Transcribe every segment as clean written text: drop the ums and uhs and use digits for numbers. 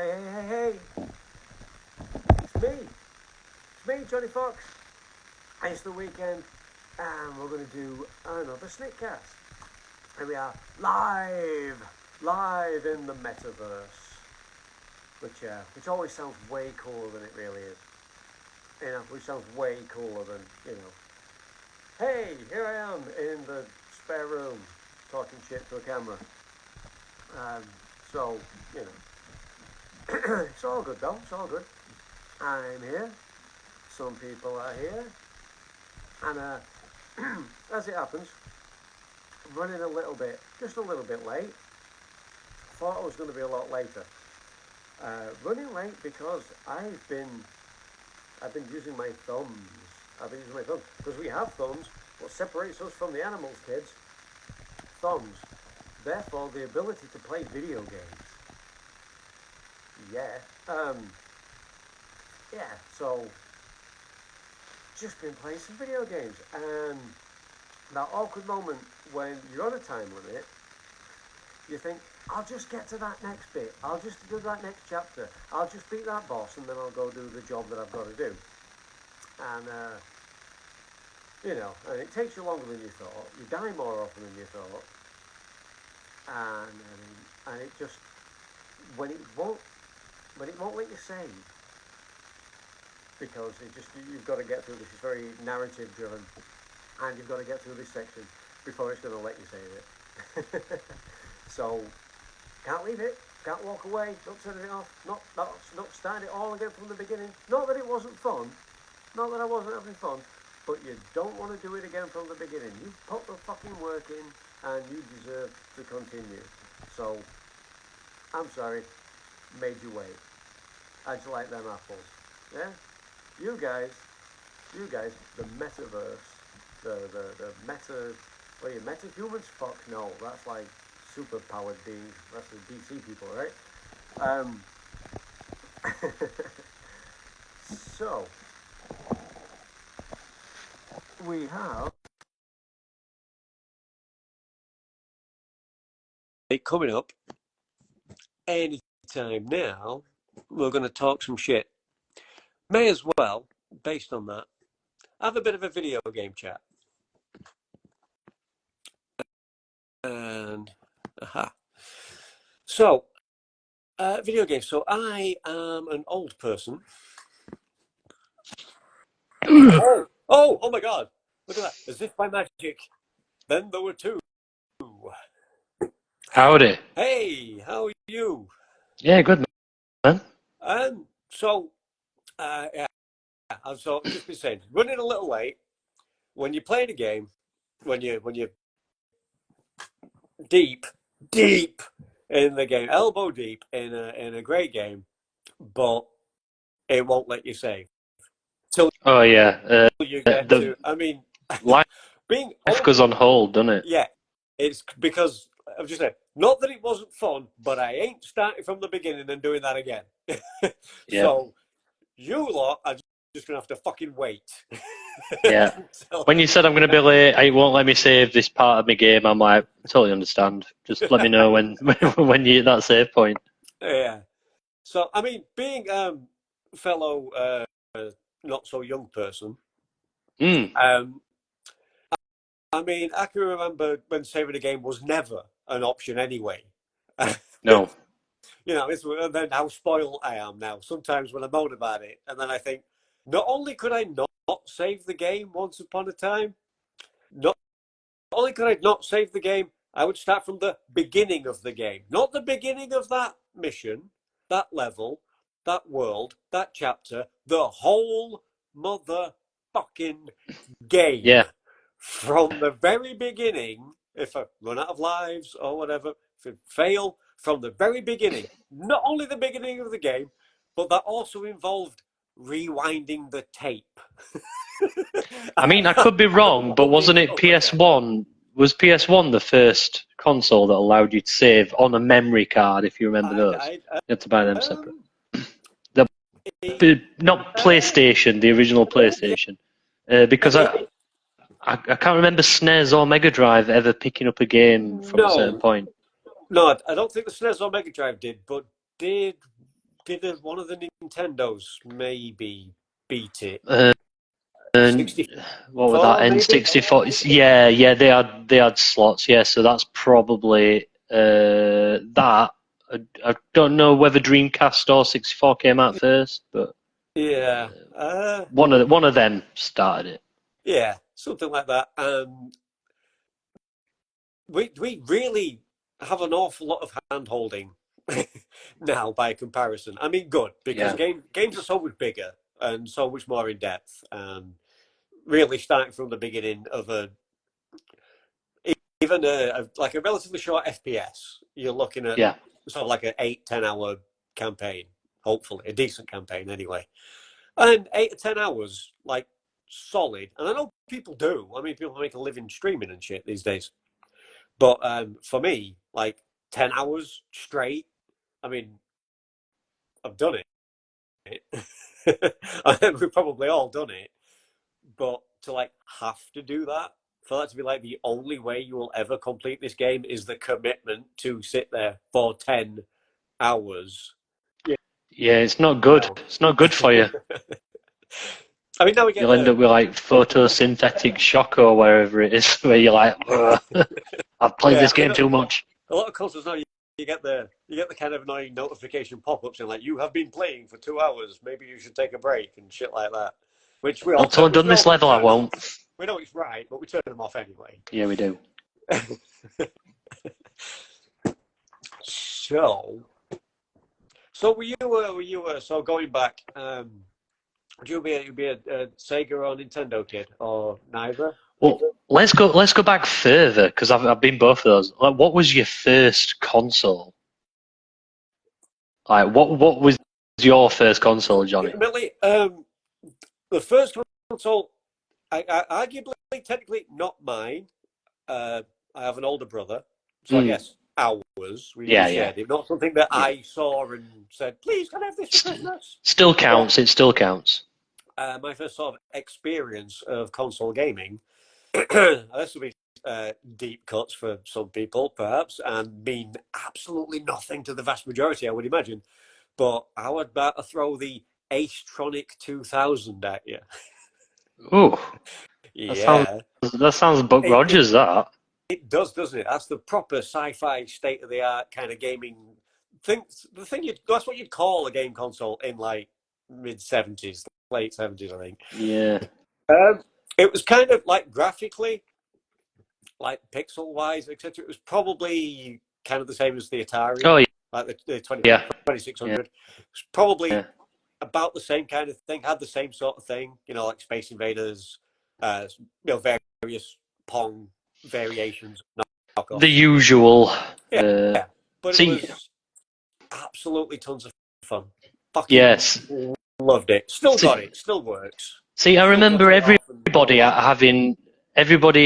Hey. It's me, Johnny Fox. It's the weekend, and we're going to do another Sniktcast. Here we are, live in the metaverse, which always sounds way cooler than it really is. Which sounds way cooler than, hey, here I am in the spare room, talking shit to a camera. So, it's all good though, it's all good. I'm here, some people are here, and as it happens, I'm running just a little bit late. Thought I was going to be a lot later. Running late because I've been using my thumbs. Because we have thumbs. What separates us from the animals, kids? Thumbs. Therefore, the ability to play video games. So just been playing some video games, and that awkward moment when you're on a time limit, you think, I'll just get to that next bit, I'll just do that next chapter, I'll just beat that boss, and then I'll go do the job that I've got to do. And and it takes you longer than you thought, you die more often than you thought, and it just, when it won't let you save, because you've got to get through this. It's very narrative driven, and you've got to get through this section before it's going to let you save it. So can't leave it, can't walk away, not turning it off, not starting it all again from the beginning. Not that it wasn't fun, not that I wasn't having fun, but you don't want to do it again from the beginning. You put the fucking work in, and you deserve to continue. So I'm sorry, made you wait. How'd you like them apples? Yeah? You guys, the metaverse, the meta, what are you, meta-humans? Fuck no, that's like super-powered beings, that's the DC people, right? So, we have it coming up anytime now. We're going to talk some shit. May as well, based on that, have a bit of a video game chat. And, So, video games. So, I am an old person. Oh my God. Look at that. As if by magic. Then there were two. Howdy. Hey, how are you? Yeah, good, man. So, I've just been saying, running a little late. When you're playing a game, when you're deep in the game, elbow deep in a great game, but it won't let you save. Oh yeah, You get to. I mean, life being goes on hold, doesn't it? Yeah, it's because I'm just saying. Not that it wasn't fun, but I ain't starting from the beginning and doing that again. So you lot are just gonna have to fucking wait. Yeah. When you said I'm gonna be late, it won't let me save this part of my game. I'm like, I totally understand. Just let me know when you hit that save point. Yeah. So I mean, being fellow not so young person. I mean, I can remember when saving a game was never an option anyway. No. Then how spoiled I am now. Sometimes when I moan about it, and then I think, not only could I not save the game once upon a time, not only could I not save the game, I would start from the beginning of the game. Not the beginning of that mission, that level, that world, that chapter, the whole motherfucking game. Yeah. From the very beginning, if I run out of lives or whatever, if I fail, from the very beginning, not only the beginning of the game, but that also involved rewinding the tape. I mean, I could be wrong, but wasn't it PS1? Was PS1 the first console that allowed you to save on a memory card, if you remember those? You had to buy them separate. Not PlayStation, the original PlayStation. Because I can't remember SNES or Mega Drive ever picking up a game from a certain point. No, I don't think the SNES or Mega Drive did, but did did one of the Nintendos maybe beat it? And 64, what was that? N64. Yeah, they had slots. Yeah, so that's probably that. I don't know whether Dreamcast or 64 came out first, but yeah, one of them started it. yeah, something like that. We really have an awful lot of hand holding now by comparison. I mean, good, because games are so much bigger and so much more in depth, and really starting from the beginning of even like a relatively short FPS, you're looking at sort of like an 8-10 hour campaign, hopefully a decent campaign anyway, and 8 or 10 hours like solid. And I know people do. I mean, people make a living streaming and shit these days. But for me, like 10 hours straight, I mean, I've done it. We've probably all done it. But to like have to do that, for that to be like the only way you will ever complete this game is the commitment to sit there for 10 hours. Yeah, it's not good. It's not good for you. I mean, now we get. You'll end up with like photosynthetic shock or wherever it is, where you're like, I've played this game too much. A lot of consoles now, you get the kind of annoying notification pop-ups and like, you have been playing for 2 hours. Maybe you should take a break and shit like that. Which we all. Until I've done this level, I won't. We know it's right, but we turn them off anyway. Yeah, we do. So were you so going back? Would you be a Sega or Nintendo kid, or neither? Well, let's go back further, because I've been both of those. Like, what was your first console? Like, what was your first console, Johnny? Ultimately, the first console, I arguably, technically, not mine. I have an older brother, so I guess ours. We shared it. Not something that I saw and said, "Please, can I have this for Christmas?" Still counts. It still counts. My first sort of experience of console gaming. This will be deep cuts for some people, perhaps, and mean absolutely nothing to the vast majority, I would imagine. But I would about to throw the Ace-Tronic 2000 at you. Ooh. Yeah. That sounds Buck Rogers, that. It does, doesn't it? That's the proper sci-fi, state-of-the-art kind of gaming thing. That's what you'd call a game console in like mid-70s, late 70s, I think. Yeah. It was kind of like graphically, like pixel-wise, etc. It was probably kind of the same as the Atari. Oh, yeah. Like the 2600. It was probably about the same kind of thing. Had the same sort of thing, like Space Invaders, various Pong variations. Knockoffs. The usual. But it was absolutely tons of fun. Fucking loved it. Still got it. Still works. See, I remember everybody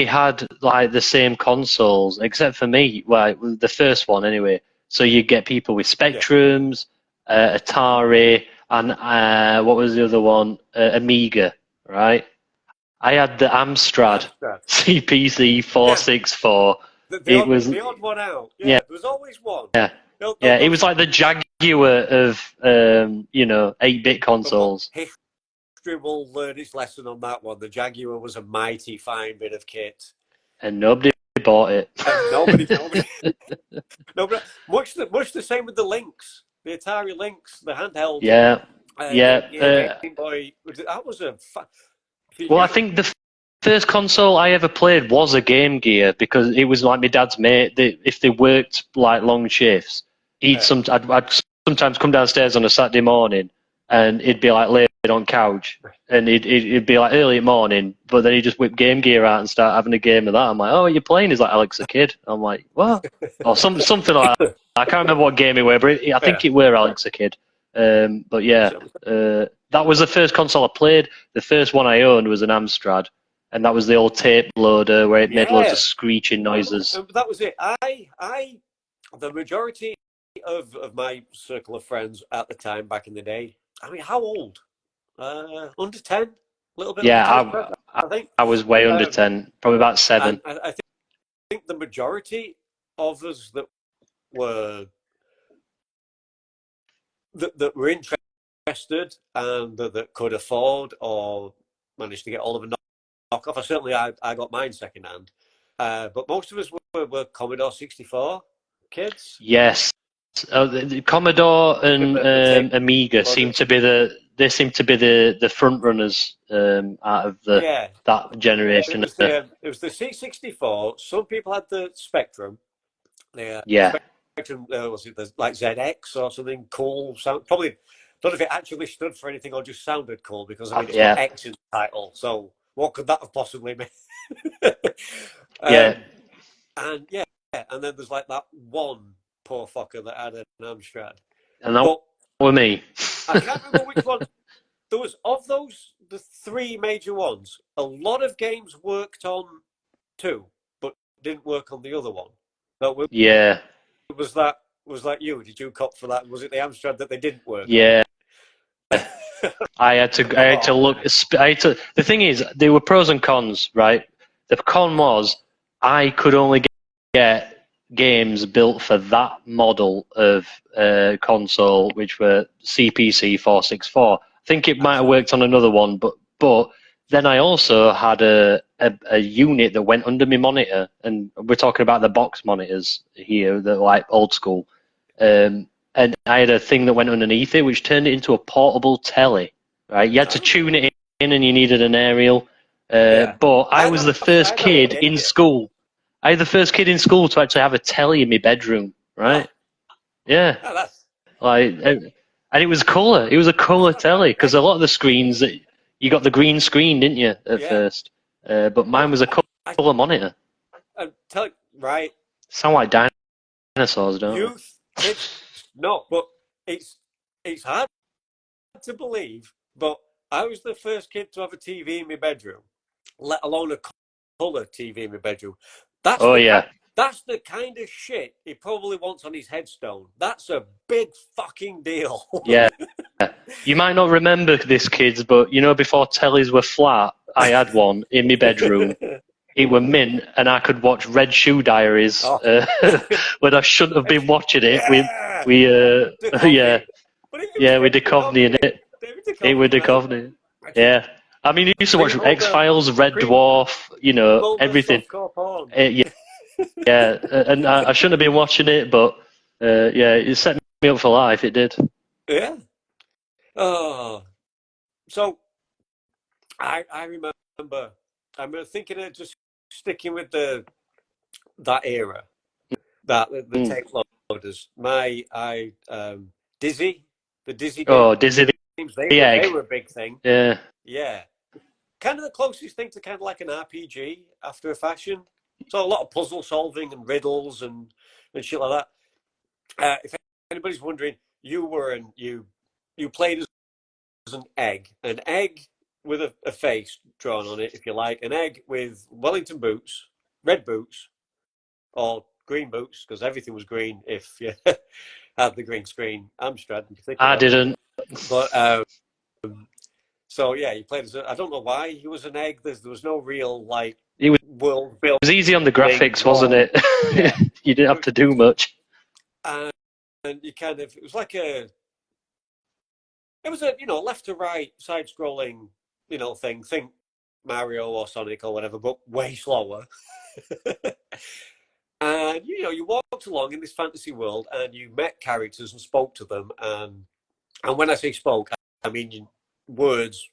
had like the same consoles, except for me. Well, the first one anyway. So you get people with Spectrums, Atari, and what was the other one? Amiga, right? I had the Amstrad CPC 464. The odd one out. Yeah, there was always one. Yeah. It was like the Jaguar of 8-bit consoles. History will learn its lesson on that one. The Jaguar was a mighty fine bit of kit, and nobody bought it. And nobody. Much the same with the Lynx, the Atari Lynx, the handheld. Yeah. Game Boy. That was a. Well, I think the first console I ever played was a Game Gear, because it was like my dad's mate. If they worked like long shifts, I'd sometimes come downstairs on a Saturday morning, and he'd be like laid on couch, and it'd be like early morning, but then he'd just whip Game Gear out and start having a game of that. I'm like, oh, you're playing? He's like, Alex the Kid. I'm like, what? Or something like that. I can't remember what game it were, but I think it were Alex the Kid. But yeah, that was the first console I played. The first one I owned was an Amstrad, and that was the old tape loader where it made loads of screeching noises. That was it. The majority of my circle of friends at the time, back in the day, I mean, how old? Under 10? A little bit. Yeah, I think. I was way under 10, probably about 7. I think the majority of us that were that were interested and that could afford or managed to get all of a knockoff. I got mine secondhand, but most of us were Commodore 64 kids. Yes, the Commodore and Amiga seem to be the front runners out of that generation. It was the C64. Some people had the Spectrum. Spectrum was it like ZX or something cool? Probably don't know if it actually stood for anything or just sounded cool because I mean it's got X in the title. So what could that have possibly meant? And then there's like that one poor fucker that had an Amstrad. And that was me. I can't remember which one. There was, of those, the three major ones, a lot of games worked on two, but didn't work on the other one. Was that you? Did you cop for that? Was it the Amstrad that they didn't work on? I had to look. The thing is, there were pros and cons, right? The con was I could only get games built for that model of console, which were CPC 464. I think it might have worked on another one, but then I also had a unit that went under my monitor, and we're talking about the box monitors here, the like old school. And I had a thing that went underneath it, which turned it into a portable telly. Right, you had to tune it in, and you needed an aerial. But I was the first kid in school. I was the first kid in school to actually have a telly in my bedroom. Right? Yeah. And it was colour. It was a colour telly because a lot of the screens that you got the green screen, didn't you, at first? But mine was a colour monitor. Right. Sound like dinosaurs, don't you? No, but it's hard to believe, but I was the first kid to have a TV in my bedroom, let alone a colour TV in my bedroom. That's the kind of shit he probably wants on his headstone. That's a big fucking deal. Yeah. You might not remember this, kids, but you know, before tellies were flat, I had one in my bedroom. It were mint, and I could watch Red Shoe Diaries when I shouldn't have been watching it. We Duchovny it. It was Duchovny. Yeah. I mean, you used to watch X-Files, Red Dwarf, you know, everything. And I shouldn't have been watching it, but it set me up for life. It did. Yeah. Oh. So I remember thinking of just sticking with that era, the tape loaders. Dizzy, the Dizzy games. Oh, Dizzy they were a big thing. Yeah. Yeah. Kind of the closest thing to kind of like an RPG after a fashion. So a lot of puzzle solving and riddles and shit like that. If anybody's wondering, you played as an egg with a face drawn on it, if you like, an egg with Wellington boots, red boots, or green boots, because everything was green if you had the green screen Amstrad. I didn't. But so yeah, you played as I don't know why he was an egg. There was no real like world build. It was easy on the graphics, wasn't it? Yeah. You didn't have to do much. And you kind of, it was a left to right side scrolling thing. Think Mario or Sonic or whatever, but way slower. And you walked along in this fantasy world and you met characters and spoke to them, and when I say spoke, I mean words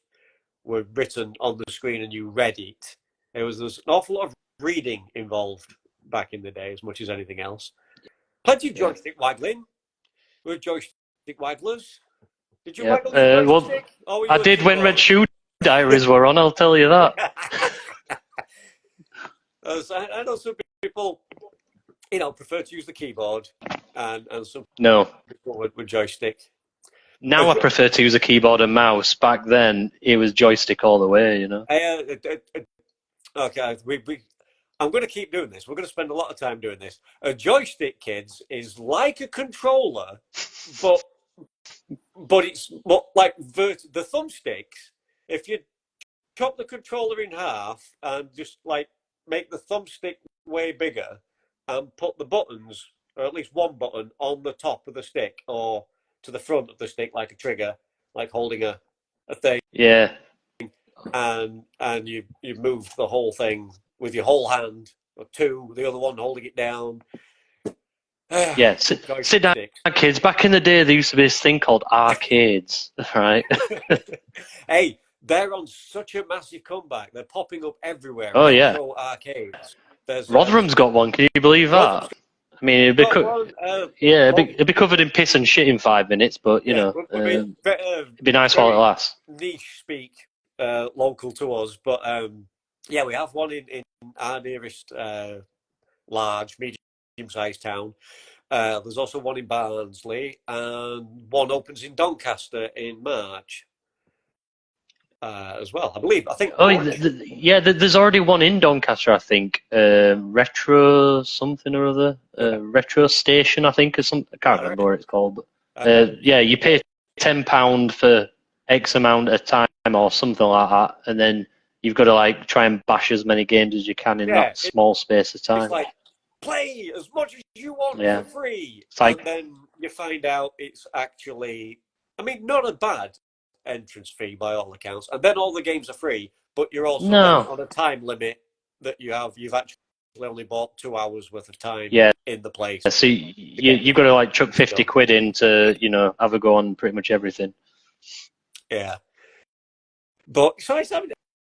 were written on the screen and you read it. There's an awful lot of reading involved back in the day, as much as anything else. Plenty of joystick waggling. We're joystick wagglers. Did you waggle your joystick? I did when Red Shoe Diaries were on, I'll tell you that. I know some people, prefer to use the keyboard, and some people would joystick. Now I prefer to use a keyboard and mouse. Back then, it was joystick all the way, Okay, I'm going to keep doing this. We're going to spend a lot of time doing this. A joystick, kids, is like a controller, but it's like the thumbsticks. If you chop the controller in half and just like make the thumbstick way bigger and put the buttons, or at least one button, on the top of the stick, or to the front of the stick like a trigger, like holding a thing. Yeah. And you move the whole thing with your whole hand, or two, the other one holding it down. Yeah, sit down, kids. Back in the day, there used to be this thing called arcades, right? Hey, they're on such a massive comeback. They're popping up everywhere. Oh, Retro arcades. Rotherham's got one. Can you believe that? I mean, it'd be covered in piss and shit in 5 minutes, but, you know, it'd be nice while it lasts. Niche speak, local to us. But, yeah, we have one in our nearest large, medium-sized town. There's also one in Barnsley, and one opens in Doncaster in March as well, I believe. I think. There's already one in Doncaster, I think. Retro something or other. Retro Station, I think, or something. I can't remember what it's called. But, you pay £10 for X amount of time or something like that, and then you've got to like try and bash as many games as you can in that small space of time. It's like, play as much as you want for free. And then you find out it's actually, I mean, not a bad entrance fee by all accounts. And then all the games are free, but you're also on a time limit that you've actually only bought 2 hours worth of time in the place. So you've got to like chuck 50 quid in to, you know, have a go on pretty much everything. Yeah. But, so I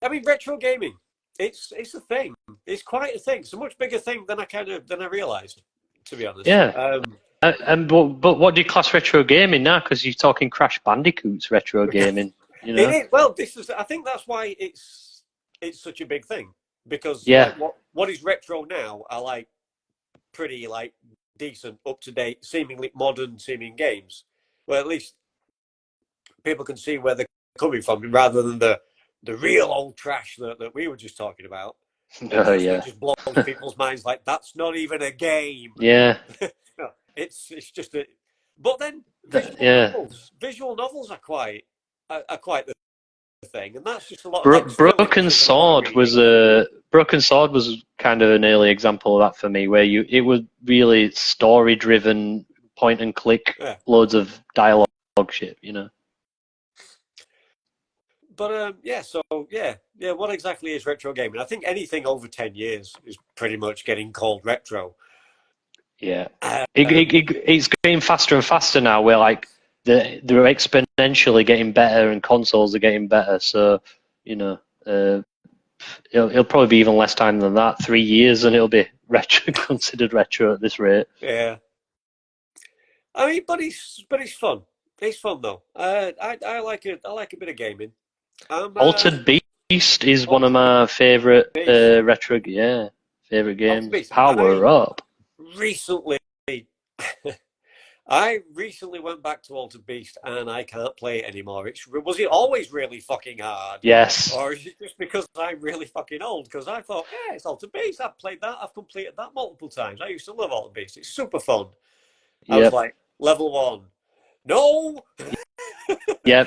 mean, retro gaming. It's a thing. It's quite a thing. It's a much bigger thing than I realised, to be honest. Yeah. But what do you class retro gaming now? Because you're talking Crash Bandicoot's retro gaming. You know? It is. Well, I think that's why it's such a big thing, because what is retro now are like pretty like decent, up to date, seemingly modern seeming games. Well, at least people can see where they're coming from, rather than the real old trash that we were just talking about. It just blows people's minds like, that's not even a game. Yeah. No, it's just a. But then visual novels are quite the thing, and that's just a lot. Broken Sword was kind of an early example of that for me, where it was really story driven, point and click, loads of dialogue shit, you know. But what exactly is retro gaming? I think anything over 10 years is pretty much getting called retro. Yeah, it's getting faster and faster now. Where like they're exponentially getting better, and consoles are getting better. So you know, it'll probably be even less time than that. 3 years, and it'll be considered retro at this rate. Yeah, I mean, but it's fun. It's fun though. I like it. I like a bit of gaming. Altered Beast is one of my favourite retro favourite games. Power Up. I recently went back to Altered Beast, and I can't play it anymore. Was it always really fucking hard? Yes. Or is it just because I'm really fucking old? Because I thought, it's Altered Beast. I've played that. I've completed that multiple times. I used to love Altered Beast. It's super fun. I was like, level 1. No.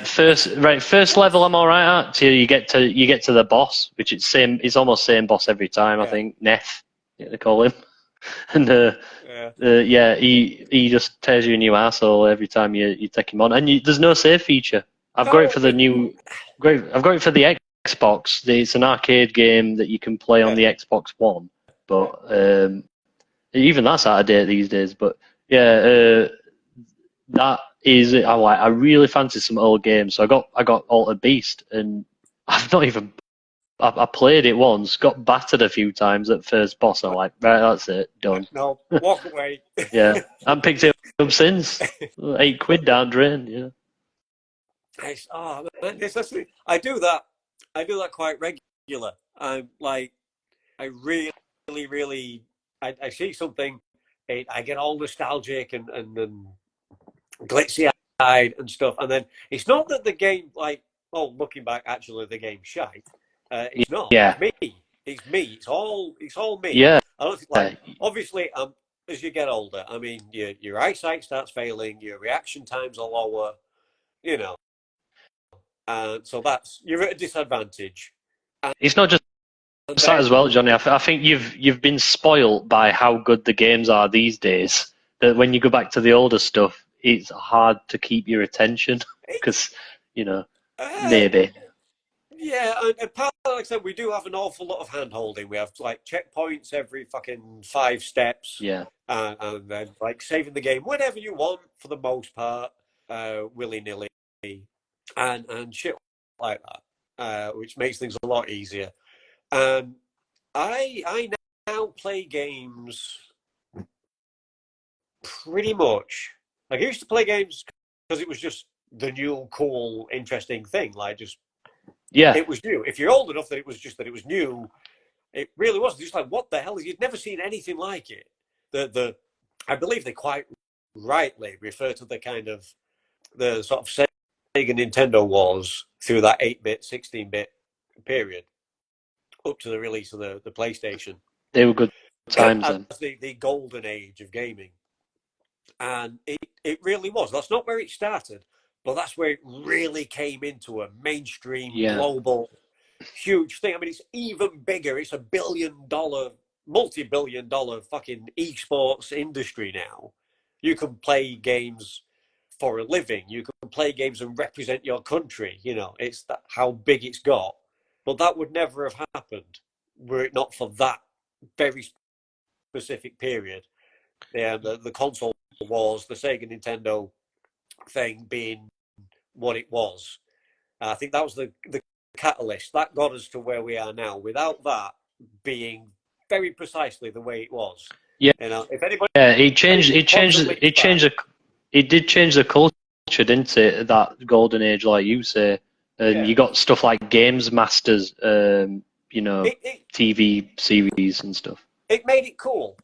First level I'm alright at till you get to the boss, which it's almost same boss every time. I think Neff, they call him, and he just tears you a new arsehole every time you take him on, and there's no save feature. I've got it for the Xbox. It's an arcade game that you can play on the Xbox One, but even that's out of date these days. But that is it. I really fancy some old games, so I got Altered Beast, and I've not even. I played it once, got battered a few times at first boss. I'm like, right, that's it, done. No, walk away. I haven't picked it up since. £8 down drain. Yeah. I do that. I do that quite regular. I'm like, I really, really, I see something, I get all nostalgic and glitzy-eyed and stuff, and then it's not that the game, like, looking back, actually the game's shite. It's not. Yeah. It's me. It's all me. Yeah. I don't think, obviously, as you get older, I mean, your eyesight starts failing, your reaction times are lower, you know, and so you're at a disadvantage. And it's not just that as well, Johnny. I think you've been spoilt by how good the games are these days. That when you go back to the older stuff, it's hard to keep your attention because, maybe. Yeah, and part, like I said, we do have an awful lot of hand holding. We have like checkpoints every fucking 5 steps. Yeah. And then like saving the game whenever you want for the most part, willy nilly, and shit like that, which makes things a lot easier. And I now play games pretty much like I used to play games because it was just the new, cool, interesting thing. Like just it was new. If you're old enough that it was just that it was new, it really was just like what the hell is? You'd never seen anything like it. I believe they quite rightly refer to the kind of the sort of Sega Nintendo wars through that 8-bit, 16-bit period up to the release of the PlayStation. They were good times then. The golden age of gaming. And it really was. That's not where it started, but that's where it really came into a mainstream, global, huge thing. I mean, it's even bigger. It's $1 billion, multi-billion dollar fucking esports industry now. You can play games for a living. You can play games and represent your country. It's how big it's got. But that would never have happened were it not for that very specific period. The console wars, the Sega Nintendo thing being what it was. I think that was the catalyst that got us to where we are now. Without that being very precisely the way it was. Yeah. If anybody, it did change the culture, didn't it? That golden age, like you say, and you got stuff like Games Masters, TV series and stuff. It made it cool.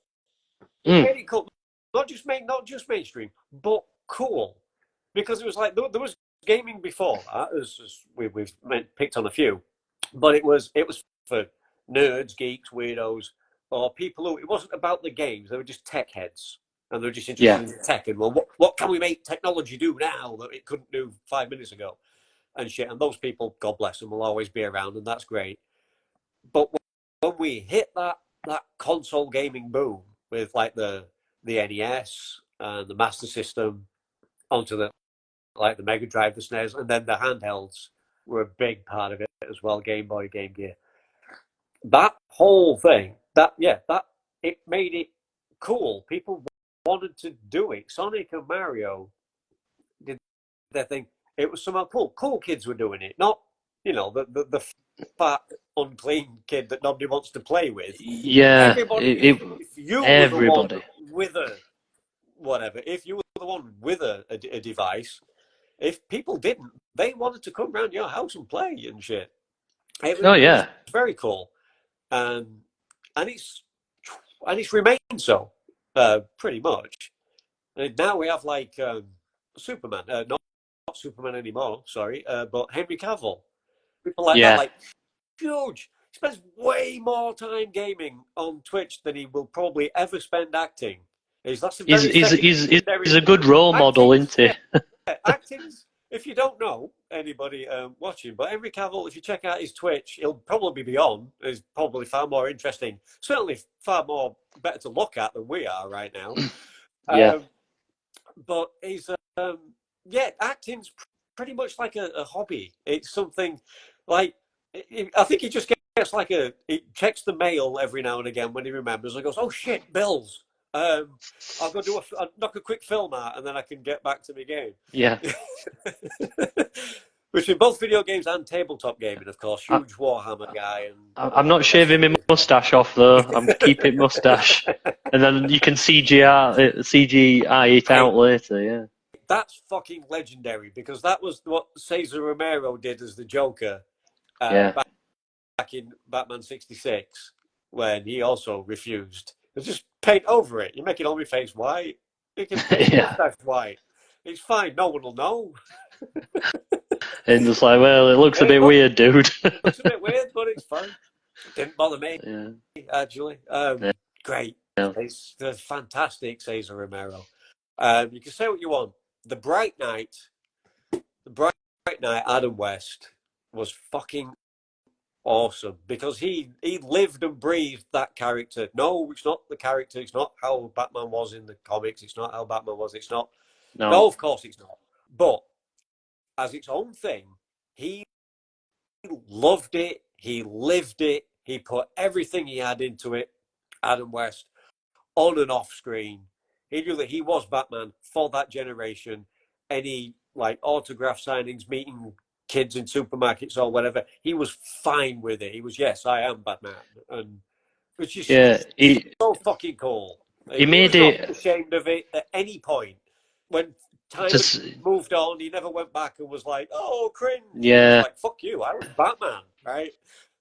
It made it cool. Not just mainstream, but cool, because it was like there was gaming before that. We've picked on a few, but it was for nerds, geeks, weirdos, or people who it wasn't about the games. They were just tech heads, and they were just interested in tech. And well, what can we make technology do now that it couldn't do 5 minutes ago, and shit. And those people, God bless them, will always be around, and that's great. But when we hit that console gaming boom with like the NES and the Master System onto the Mega Drive, the SNES, and then the handhelds were a big part of it as well. Game Boy, Game Gear. That whole thing, it made it cool. People wanted to do it. Sonic and Mario did their thing. It was somehow cool. Cool kids were doing it, not the fat, unclean kid that nobody wants to play with. Yeah, everybody. If you were the one with if you were the one with a device, if people didn't, they wanted to come around your house and play and shit. It was very cool, and it's remained so pretty much. And now we have like Superman, not Superman anymore. Sorry, but Henry Cavill. People like that, like huge. He spends way more time gaming on Twitch than he will probably ever spend acting. He's a good role model, isn't he? Acting's, if you don't know anybody watching, but Henry Cavill, if you check out his Twitch, he'll probably be on. He's probably far more interesting, certainly far more better to look at than we are right now. But he's acting's pretty much like a hobby. It's something like I think he just gets he checks the mail every now and again when he remembers and goes, "Oh shit, bills. I'll go I'll knock a quick film out and then I can get back to my game." Yeah. Which in both video games and tabletop gaming, of course, huge Warhammer guy. And I'm not shaving my mustache off though. I'm keeping mustache, and then you can CGI it out later. Yeah. That's fucking legendary because that was what Cesar Romero did as the Joker back in Batman '66 when he also refused. Just paint over it. You're making all my face white. You can paint your mustache white. It's fine. No one will know. And just like, well, it looks a bit weird, dude. It looks a bit weird, but it's fine. Didn't bother me, actually. Great. Yeah. It's fantastic, Cesar Romero. You can say what you want. The Bright Knight, Adam West was fucking awesome because he lived and breathed that character. No, it's not the character. It's not how Batman was in the comics. It's not how Batman was. It's not No, of course it's not. But as its own thing, he loved it. He lived it. He put everything he had into it. Adam West, on and off screen. He knew that he was Batman for that generation. Any like autograph signings, meeting kids in supermarkets or whatever, he was fine with it. He was, yes, I am Batman, and which is so fucking cool. He was not ashamed of it at any point. When time had moved on, he never went back and was like, "Oh, cringe." Yeah. He was like, "Fuck you, I was Batman." Right?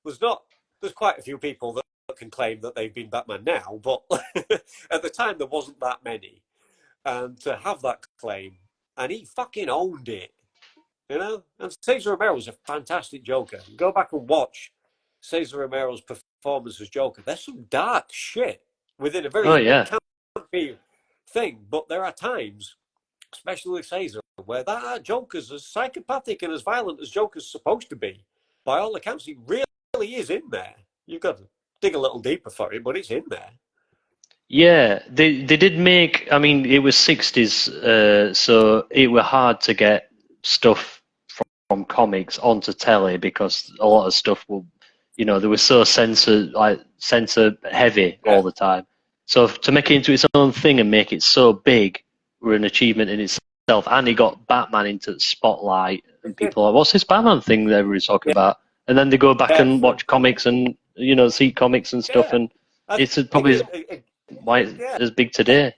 There's quite a few people that can claim that they've been Batman now, but at the time there wasn't that many. And to have that claim, and he fucking owned it, you know. And Cesar Romero was a fantastic Joker. Go back and watch Cesar Romero's performance as Joker. There's some dark shit within a very campy thing, but there are times, especially with Cesar, where that Joker's as psychopathic and as violent as Joker's supposed to be. By all accounts, he really is in there. You've got to dig a little deeper for it, but it's in there. Yeah, they did make. I mean, it was 60s, so it was hard to get stuff from comics onto telly because a lot of stuff will, they were so censor heavy all the time. So to make it into its own thing and make it so big were an achievement in itself. And he got Batman into the spotlight, and people are like, "What's this Batman thing that everybody's talking about?" And then they go back and watch comics and see comics and stuff, and it's probably why it's as big today,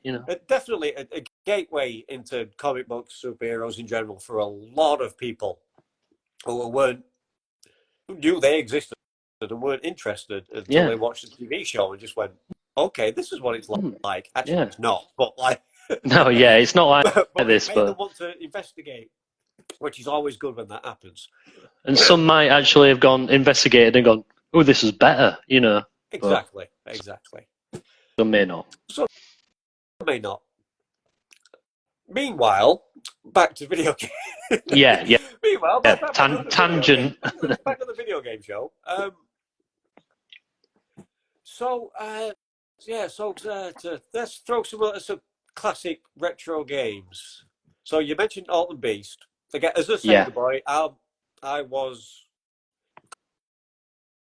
Definitely a gateway into comic books, superheroes in general, for a lot of people who knew they existed and weren't interested until they watched the TV show and just went, "Okay, this is what it's like." Actually, it's not, but like, no, it's not like but this. It made them want to investigate, which is always good when that happens. And some might actually have investigated and gone, "Oh, this is better," Exactly. Some may not. Some may not. Meanwhile, back to video games. Yeah. Meanwhile, tangent. Back to the video game show. Let's throw some classic retro games. So you mentioned Altered Beast. Again, as a Sega boy, I was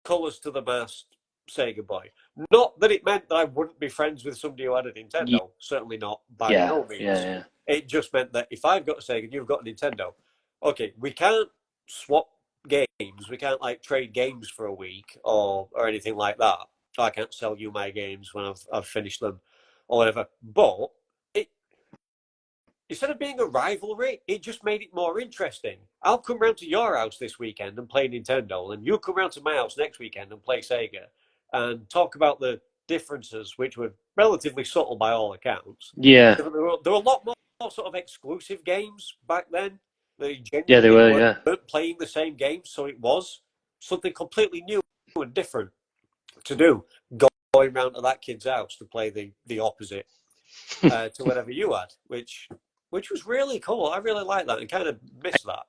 colours to the mast Sega boy. Not that it meant that I wouldn't be friends with somebody who had a Nintendo. Certainly not, by no means. Yeah. It just meant that if I've got a Sega and you've got a Nintendo, okay, we can't swap games. We can't like trade games for a week or anything like that. I can't sell you my games when I've finished them or whatever. But instead of being a rivalry, it just made it more interesting. I'll come round to your house this weekend and play Nintendo, and you'll come round to my house next weekend and play Sega, and talk about the differences, which were relatively subtle by all accounts. Yeah. There were a lot more sort of exclusive games back then. They weren't playing the same games, so it was something completely new and different to do. Going round to that kid's house to play the opposite to whatever you had, which was really cool. I really like that and kind of miss that.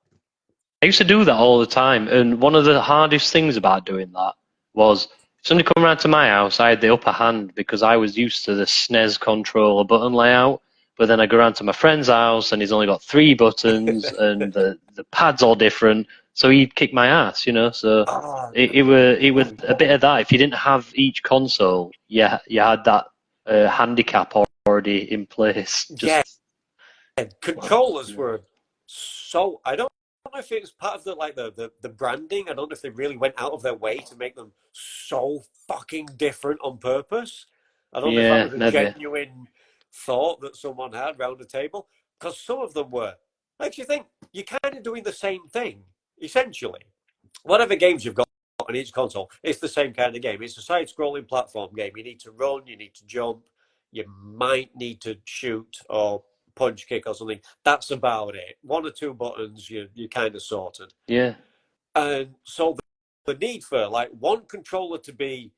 I used to do that all the time, and one of the hardest things about doing that was if somebody come around to my house, I had the upper hand because I was used to the SNES controller button layout. But then I go around to my friend's house and he's only got 3 buttons and the pad's all different. So he'd kick my ass, So it was a bit of that. If you didn't have each console, you had that handicap already in place. Controllers were so. I don't know if it was part of the branding. I don't know if they really went out of their way to make them so fucking different on purpose. I don't know if that was a genuine thought that someone had round the table, because some of them were. Like, you think you're kind of doing the same thing essentially. Whatever games you've got on each console, it's the same kind of game. It's a side-scrolling platform game. You need to run, you need to jump, you might need to shoot or punch, kick, or something. That's about it. 1 or 2 buttons, you're kind of sorted. Yeah. And so the need for like one controller to be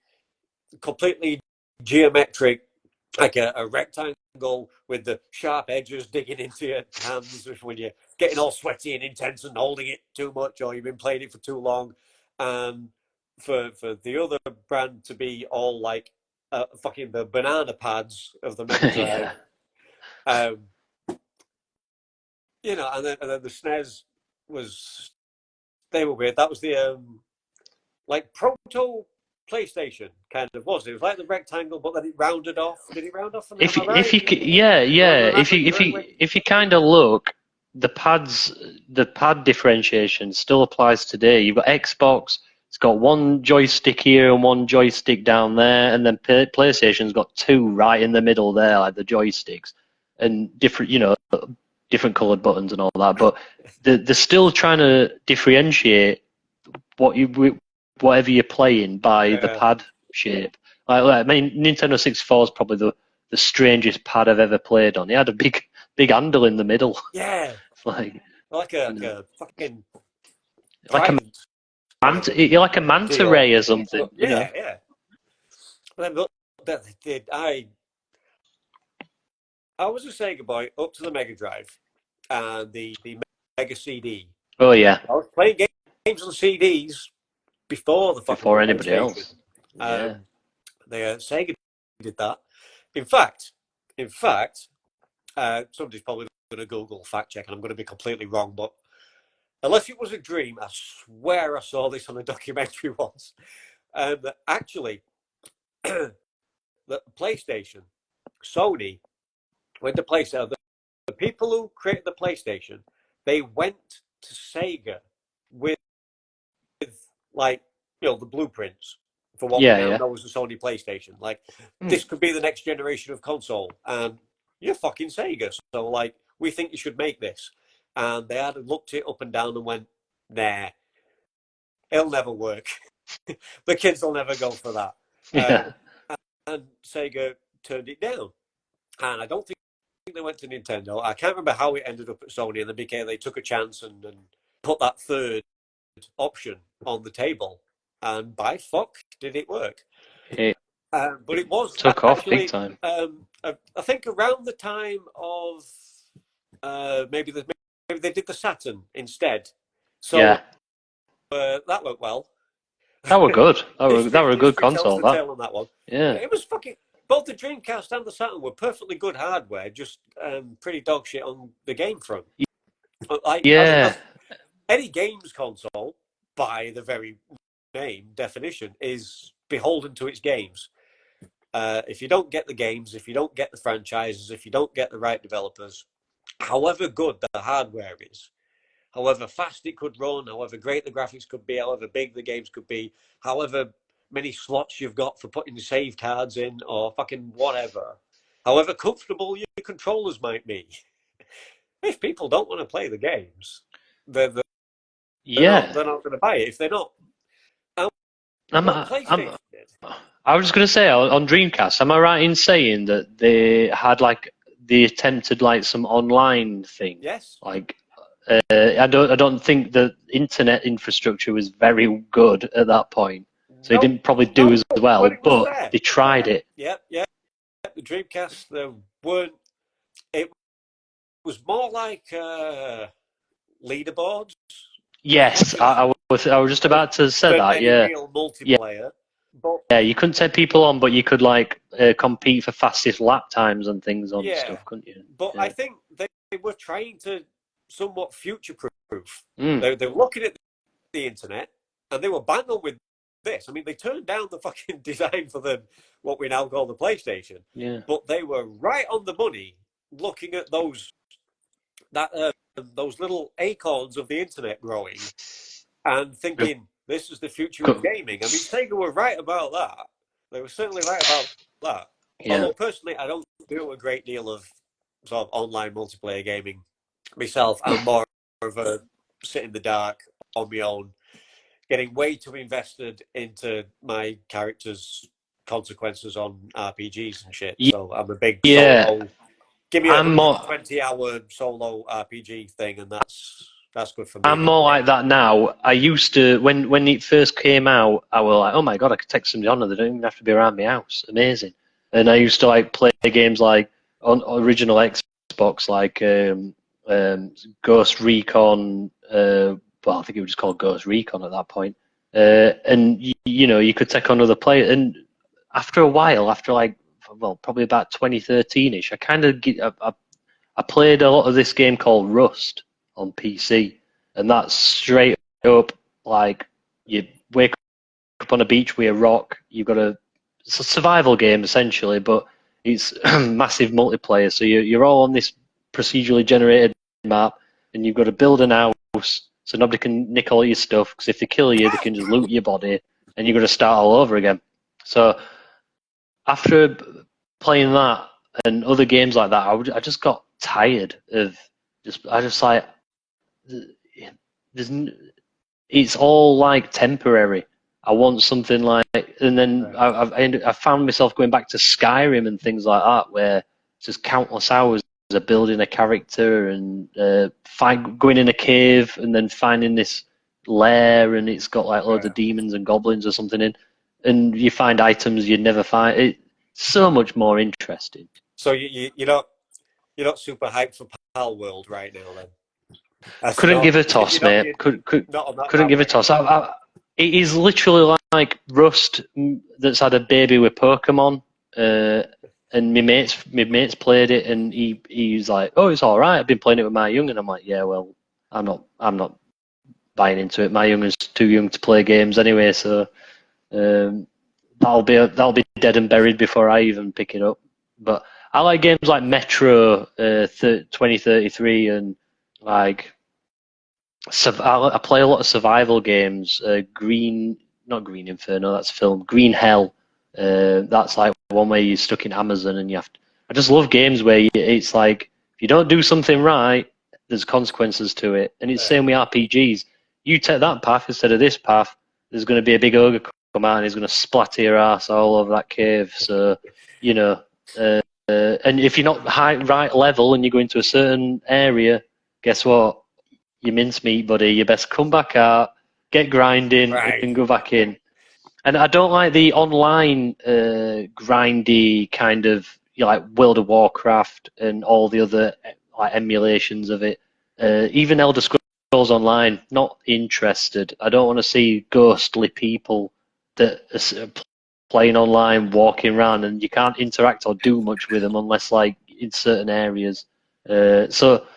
completely geometric, like a rectangle with the sharp edges digging into your hands when you're getting all sweaty and intense and holding it too much, or you've been playing it for too long. And for the other brand to be all like fucking the banana pads of the Mega Drive. and then the SNES was, they were weird. That was the like proto PlayStation kind of, was it? It was like the rectangle, but then it rounded off. Did it round off? If am I right? if you if you kind of look, the pad differentiation still applies today. You've got Xbox. It's got one joystick here and one joystick down there, and then PlayStation's got two right in the middle there, like the joysticks, and different, different coloured buttons and all that. But they're still trying to differentiate whatever you're playing by the pad shape. I mean, Nintendo 64 is probably the strangest pad I've ever played on. It had a big handle in the middle. Yeah, like a fucking like a manta ray or something. Yeah. But I was a Sega boy up to the Mega Drive and the Mega CD. Oh yeah. I was playing games on CDs before anybody else. Yeah. Sega did that. In fact, somebody's probably going to Google fact check, and I'm going to be completely wrong, but unless it was a dream, I swear I saw this on a documentary once. Actually, the PlayStation, Sony, went to PlayStation. The people who created the PlayStation, they went to Sega with like, the blueprints for what we now know as the Sony PlayStation. Like, this could be the next generation of console, and you're fucking Sega, so like, we think you should make this. And they had looked it up and down and went, nah, it'll never work. The kids will never go for that. And Sega turned it down. And I don't think they went to Nintendo. I can't remember how it ended up at Sony, and they took a chance and put that third option on the table. And by fuck, did it work? But it was took off big time. I think around the time of maybe they did the Saturn instead. So that went well. That were good. That were a good console. On that one. Yeah. It was fucking. Both the Dreamcast and the Saturn were perfectly good hardware, just pretty dog shit on the game front. Any games console, by the very name definition, is beholden to its games. If you don't get the games, if you don't get the franchises, if you don't get the right developers, however good the hardware is, however fast it could run, however great the graphics could be, however big the games could be, however many slots you've got for putting save cards in, or fucking whatever, however comfortable your controllers might be, if people don't want to play the games, they're not going to buy it. If they're not, PlayStation did. I was just going to say, on Dreamcast, am I right in saying that they had they attempted some online thing? Yes. I don't think the internet infrastructure was very good at that point, so it didn't probably do as well. But they tried it. Yep. The Dreamcast, weren't. It was more like leaderboards. Yes, I was just about to say that. Yeah. Real multiplayer. Yeah, you couldn't take people on, but you could compete for fastest lap times and things on stuff, couldn't you? But I think they were trying to somewhat future-proof. They were looking at the internet, and they were bang on with this. I mean, they turned down the fucking design for what we now call the PlayStation. Yeah. But they were right on the money, looking at those little acorns of the internet growing, and thinking, this is the future of gaming. I mean, Sega were right about that. They were certainly right about that. Yeah. Although, personally, I don't do a great deal of sort of online multiplayer gaming myself. I'm more of a sit in the dark on my own, getting way too invested into my character's consequences on RPGs and shit. So I'm a big solo. Give me a 20-hour solo RPG thing, and that's good for me. I'm more like that now. I used to, when it first came out, I was like, oh my god, I could take somebody on and they don't even have to be around my house. Amazing. And I used to play games on original Xbox, Ghost Recon. Well, I think it was just called Ghost Recon at that point. And you could take on other players. And after a while, probably about 2013ish, I played a lot of this game called Rust. on PC, and that's straight up like you wake up on a beach with a rock. It's a survival game essentially, but it's massive multiplayer. So you're all on this procedurally generated map, and you've got to build an house so nobody can nick all your stuff. Because if they kill you, they can just loot your body, and you've got to start all over again. So after playing that and other games like that, I just got tired of it's all like temporary. I want something like, and then I found myself going back to Skyrim and things like that, where it's just countless hours of building a character and going in a cave and then finding this lair, and it's got like loads of demons and goblins or something in, and you find items you'd never find. It's so much more interesting. So you're not super hyped for Pal World right now, then? Couldn't give a toss, mate. Couldn't give a toss. It is literally like Rust that's had a baby with Pokemon, and my mates played it, and he's like, "Oh, it's all right. I've been playing it with my young," and I'm like, "Yeah, well, I'm not buying into it. My young is too young to play games anyway, so that'll be dead and buried before I even pick it up." But I like games like Metro 2033 and like. I play a lot of survival games. Not Green Inferno, that's a film. Green Hell, that's like one where you're stuck in Amazon and you have to. I just love games where it's like if you don't do something right, there's consequences to it, and it's the same with RPGs. You take that path instead of this path, there's going to be a big ogre come out and he's going to splatter your ass all over that cave. So, and if you're not right level and you go into a certain area, guess what? You mincemeat, buddy. You best come back out, get grinding, and go back in. And I don't like the online grindy kind of like World of Warcraft and all the other like emulations of it. Even Elder Scrolls Online, not interested. I don't want to see ghostly people that are playing online, walking around, and you can't interact or do much with them unless like in certain areas. So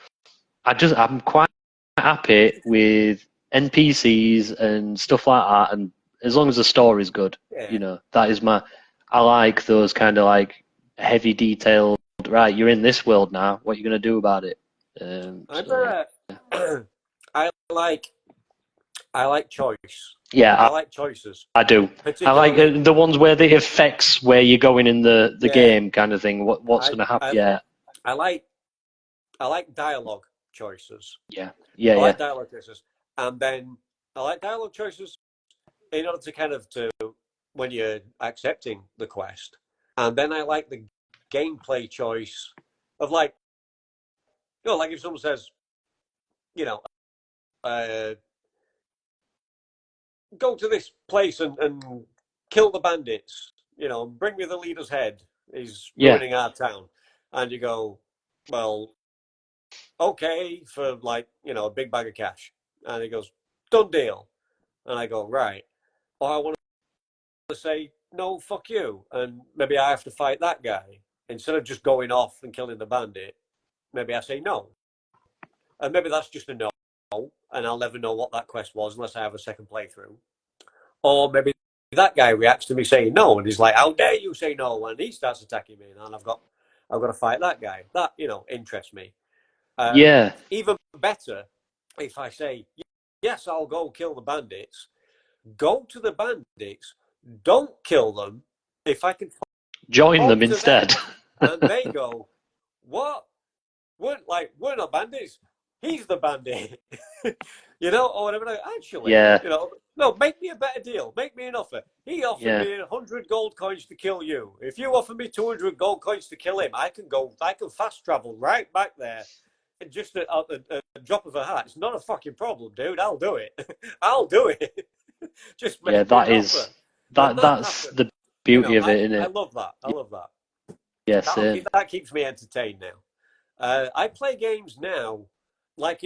I'm quite happy with NPCs and stuff like that, and as long as the story's good, that is I like those kind of like heavy detailed. Right, you're in this world now. What are you going to do about it? I like choice. Yeah, I like choices. I do. I like the ones where it affects where you're going in the game, kind of thing. What's going to happen? I like dialogue choices. Yeah. I like dialogue choices, and then I like dialogue choices in order to when you're accepting the quest, and then I like the gameplay choice of like if someone says, go to this place and kill the bandits, bring me the leader's head. He's ruining our town, and you go, well. Okay, for a big bag of cash. And he goes, done deal. And I go, right. Or I want to say, no, fuck you. And maybe I have to fight that guy. Instead of just going off and killing the bandit, maybe I say no. And maybe that's just a no. And I'll never know what that quest was unless I have a second playthrough. Or maybe that guy reacts to me saying no. And he's like, how dare you say no? And he starts attacking me. And I've got to fight that guy. That, interests me. Even better if I say, yes, I'll go kill the bandits. Go to the bandits. Don't kill them. If I can join them instead. And they go, what? We're not bandits. He's the bandit. Or whatever. Actually, no, make me a better deal. Make me an offer. He offered me 100 gold coins to kill you. If you offer me 200 gold coins to kill him, I can fast travel right back there. Just a drop of a hat. It's not a fucking problem, dude. I'll do it. I'll do it. Just make that's the beauty of it, isn't it? I love that. Yes, that keeps me entertained now. I play games now like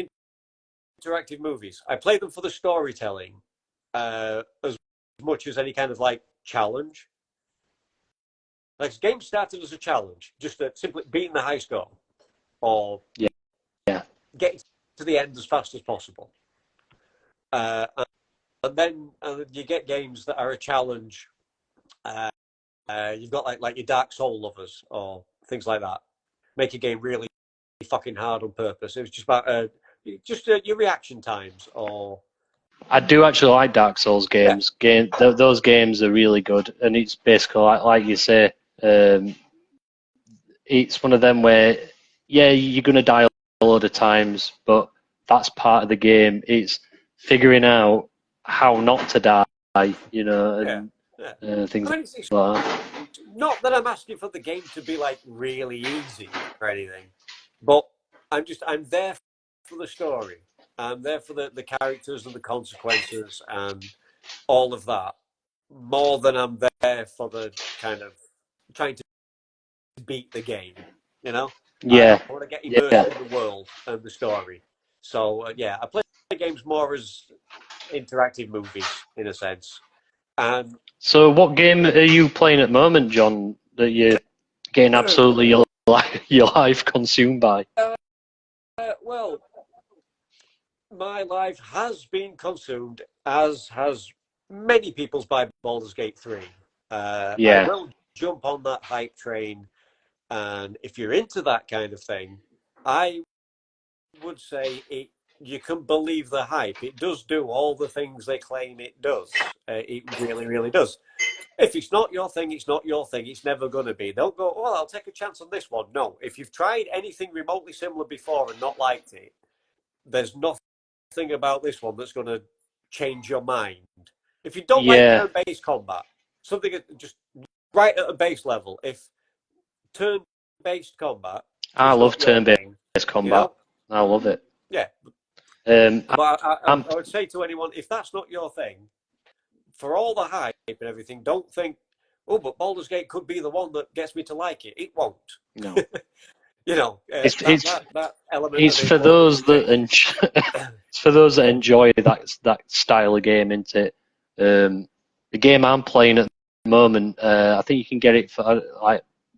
interactive movies. I play them for the storytelling as much as any kind of like challenge. Like the game started as a challenge, just simply beating the high score or getting to the end as fast as possible. And then you get games that are a challenge. You've got like your Dark Soul lovers or things like that. Make a game really fucking hard on purpose. It was just about your reaction times. Or I do actually like Dark Souls games. Those games are really good, and it's basically like you say. It's one of them where, you're going to die a lot of times, but that's part of the game. It's figuring out how not to die, and things like that. Not that I'm asking for the game to be like really easy or anything, but I'm there for the story. I'm there for the characters and the consequences and all of that, more than I'm there for the kind of trying to beat the game, Yeah. I want to get immersed in the world and the story. So I play games more as interactive movies in a sense. And so, what game are you playing at the moment, John? That you're getting absolutely your life consumed by? Well, my life has been consumed, as has many people's, by Baldur's Gate 3. I will jump on that hype train. And if you're into that kind of thing, I would say you can believe the hype. It does do all the things they claim it does. It really, really does. If it's not your thing, it's not your thing. It's never going to be. Don't go, well, I'll take a chance on this one. No. If you've tried anything remotely similar before and not liked it, there's nothing about this one that's going to change your mind. If you don't like turn-based combat, something just right at a base level, if turn-based combat. I love turn-based combat. I love it. Yeah. But I would say to anyone, if that's not your thing, for all the hype and everything, don't think, oh, but Baldur's Gate could be the one that gets me to like it. It won't. No. That element. It's for those that it's for those that enjoy that style of game, isn't it? The game I'm playing at the moment, I think you can get it for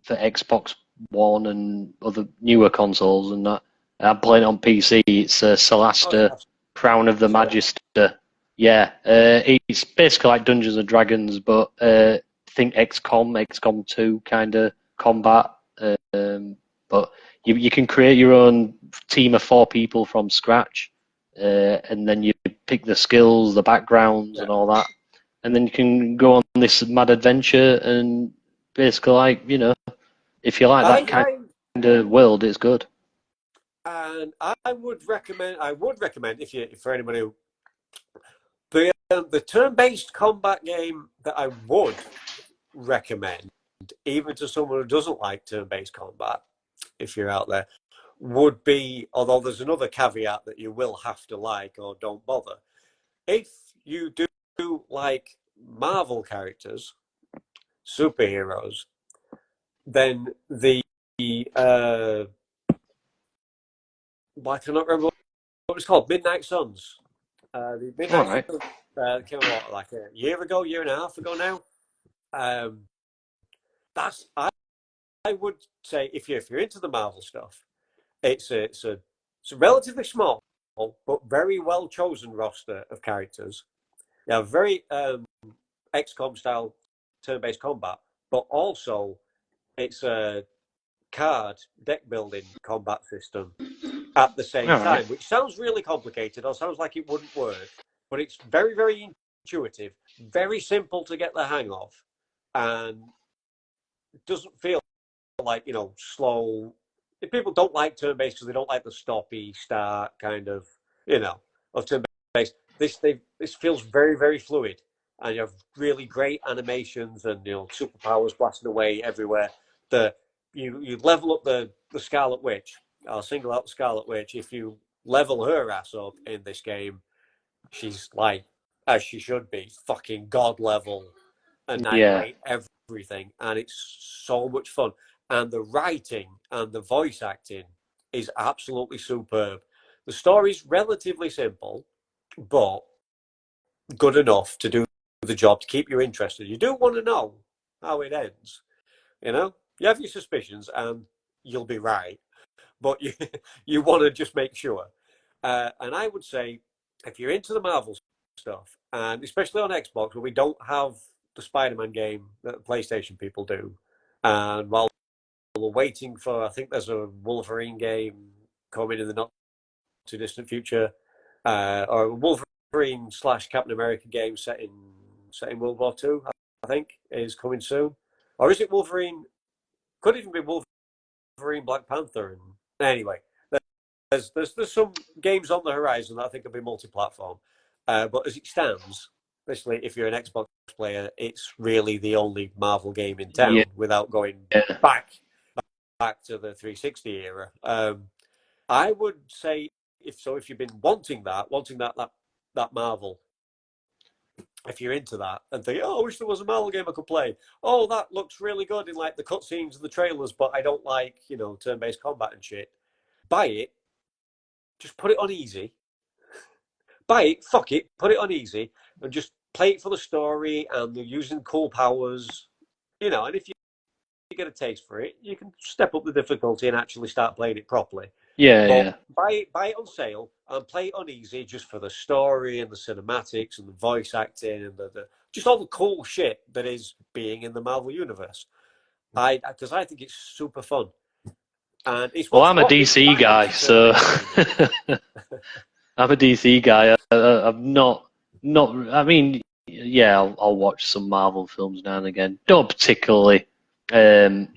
Xbox One and other newer consoles and that. I'm playing it on PC. It's Celeste, Crown of the Magister. Yeah, it's basically like Dungeons and Dragons, but think XCOM 2 kind of combat. But you can create your own team of 4 people from scratch, and then you pick the skills, the backgrounds, and all that, and then you can go on this mad adventure. And basically, if you like that kind of world, it's good. And I would recommend for anybody who the turn-based combat game that I would recommend, even to someone who doesn't like turn-based combat, if you're out there, would be, although there's another caveat that you will have to like or don't bother. If you do like Marvel characters, superheroes, then I cannot remember what it's called, Midnight Suns. The Midnight Suns came out like a year and a half ago now. I would say if you're into the Marvel stuff, it's a relatively small but very well chosen roster of characters. They have very XCOM style turn-based combat, but also it's a card deck building combat system at the same time, which sounds really complicated or sounds like it wouldn't work, but it's very, very intuitive, very simple to get the hang of, and it doesn't feel like, slow. If people don't like turn-based because they don't like the stoppy start kind of, of turn-based, this feels very, very fluid, and you have really great animations and, superpowers blasting away everywhere. You level up the Scarlet Witch. I'll single out the Scarlet Witch. If you level her ass up in this game, she's like, as she should be, fucking god level, annihilate everything, and it's so much fun. And the writing and the voice acting is absolutely superb. The story's relatively simple, but good enough to do the job to keep you interested. You do want to know how it ends. You have your suspicions, and you'll be right, but you want to just make sure. And I would say, if you're into the Marvel stuff, and especially on Xbox, where we don't have the Spider-Man game that the PlayStation people do, and while we're waiting for, I think there's a Wolverine game coming in the not too distant future, or a Wolverine / Captain America game set in World War II, I think, is coming soon. Or is it Wolverine? Could even be Wolverine, Black Panther. And anyway, there's some games on the horizon that I think will be multi-platform. But as it stands, especially if you're an Xbox player, it's really the only Marvel game in town without going back to the 360 era. I would say if you've been wanting that Marvel, if you're into that and think, oh, I wish there was a Marvel game I could play. Oh, that looks really good in like the cutscenes and the trailers, but I don't like, turn-based combat and shit. Buy it. Just put it on easy. Buy it, fuck it, put it on easy, and just play it for the story and they're using cool powers. And if you get a taste for it, you can step up the difficulty and actually start playing it properly. Buy it on sale and play it on easy just for the story and the cinematics and the voice acting and the just all the cool shit that is being in the Marvel universe. Because I think it's super fun. And it's I'm a DC guy, so I'm a DC guy. I'm not. I mean, yeah, I'll watch some Marvel films now and again. Don't particularly, I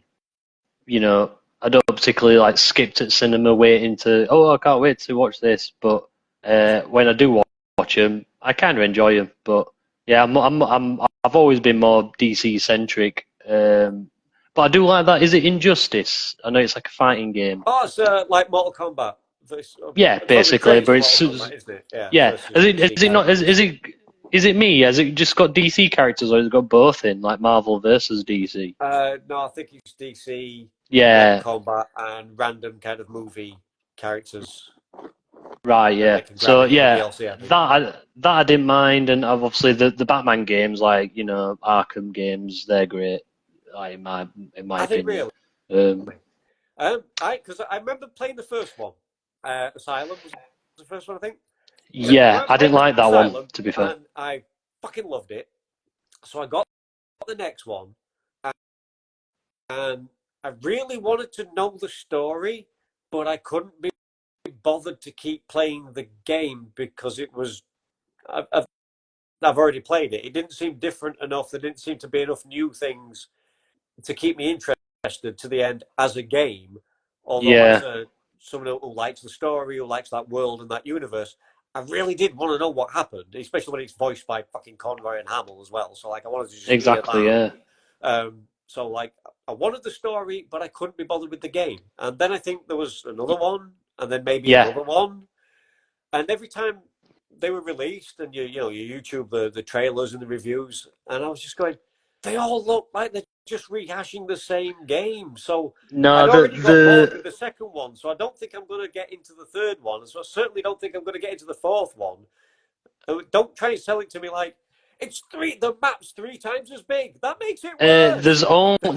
don't particularly like skipped at cinema waiting to. Oh, I can't wait to watch this. But when I do watch them, I kind of enjoy them. But yeah, I've always been more DC centric. But I do like that. Is it Injustice? I know it's like a fighting game. Oh, it's like Mortal Kombat. Yeah, basically, but it's Kombat, isn't it? Yeah. Is it not? Is it me? Has it just got DC characters, or has it got both in, like Marvel versus DC? No, I think it's DC. Yeah. Combat and random kind of movie characters. Right. Yeah. So DLC, that I didn't mind, and obviously the Batman games, like Arkham games, they're great. In my opinion. Really. Because I remember playing the first one. Asylum was the first one, I think. Yeah, I didn't like that one, to be fair. And I fucking loved it. So I got the next one, and I really wanted to know the story, but I couldn't be bothered to keep playing the game because it was. I've already played it. It didn't seem different enough. There didn't seem to be enough new things to keep me interested to the end as a game. Although as someone who likes the story, who likes that world and that universe, I really did want to know what happened, especially when it's voiced by fucking Conroy and Hamill as well. So I wanted to just hear that. So I wanted the story, but I couldn't be bothered with the game. And then I think there was another one, and then maybe another one. And every time they were released, and you YouTube the trailers and the reviews, and I was just going, they all look like they're just rehashing the same game. So I'd already got bored with the second one, so I don't think I'm going to get into the third one. So I certainly don't think I'm going to get into the fourth one. Don't try and sell it to me like, the map's 3 times as big. That makes it worse.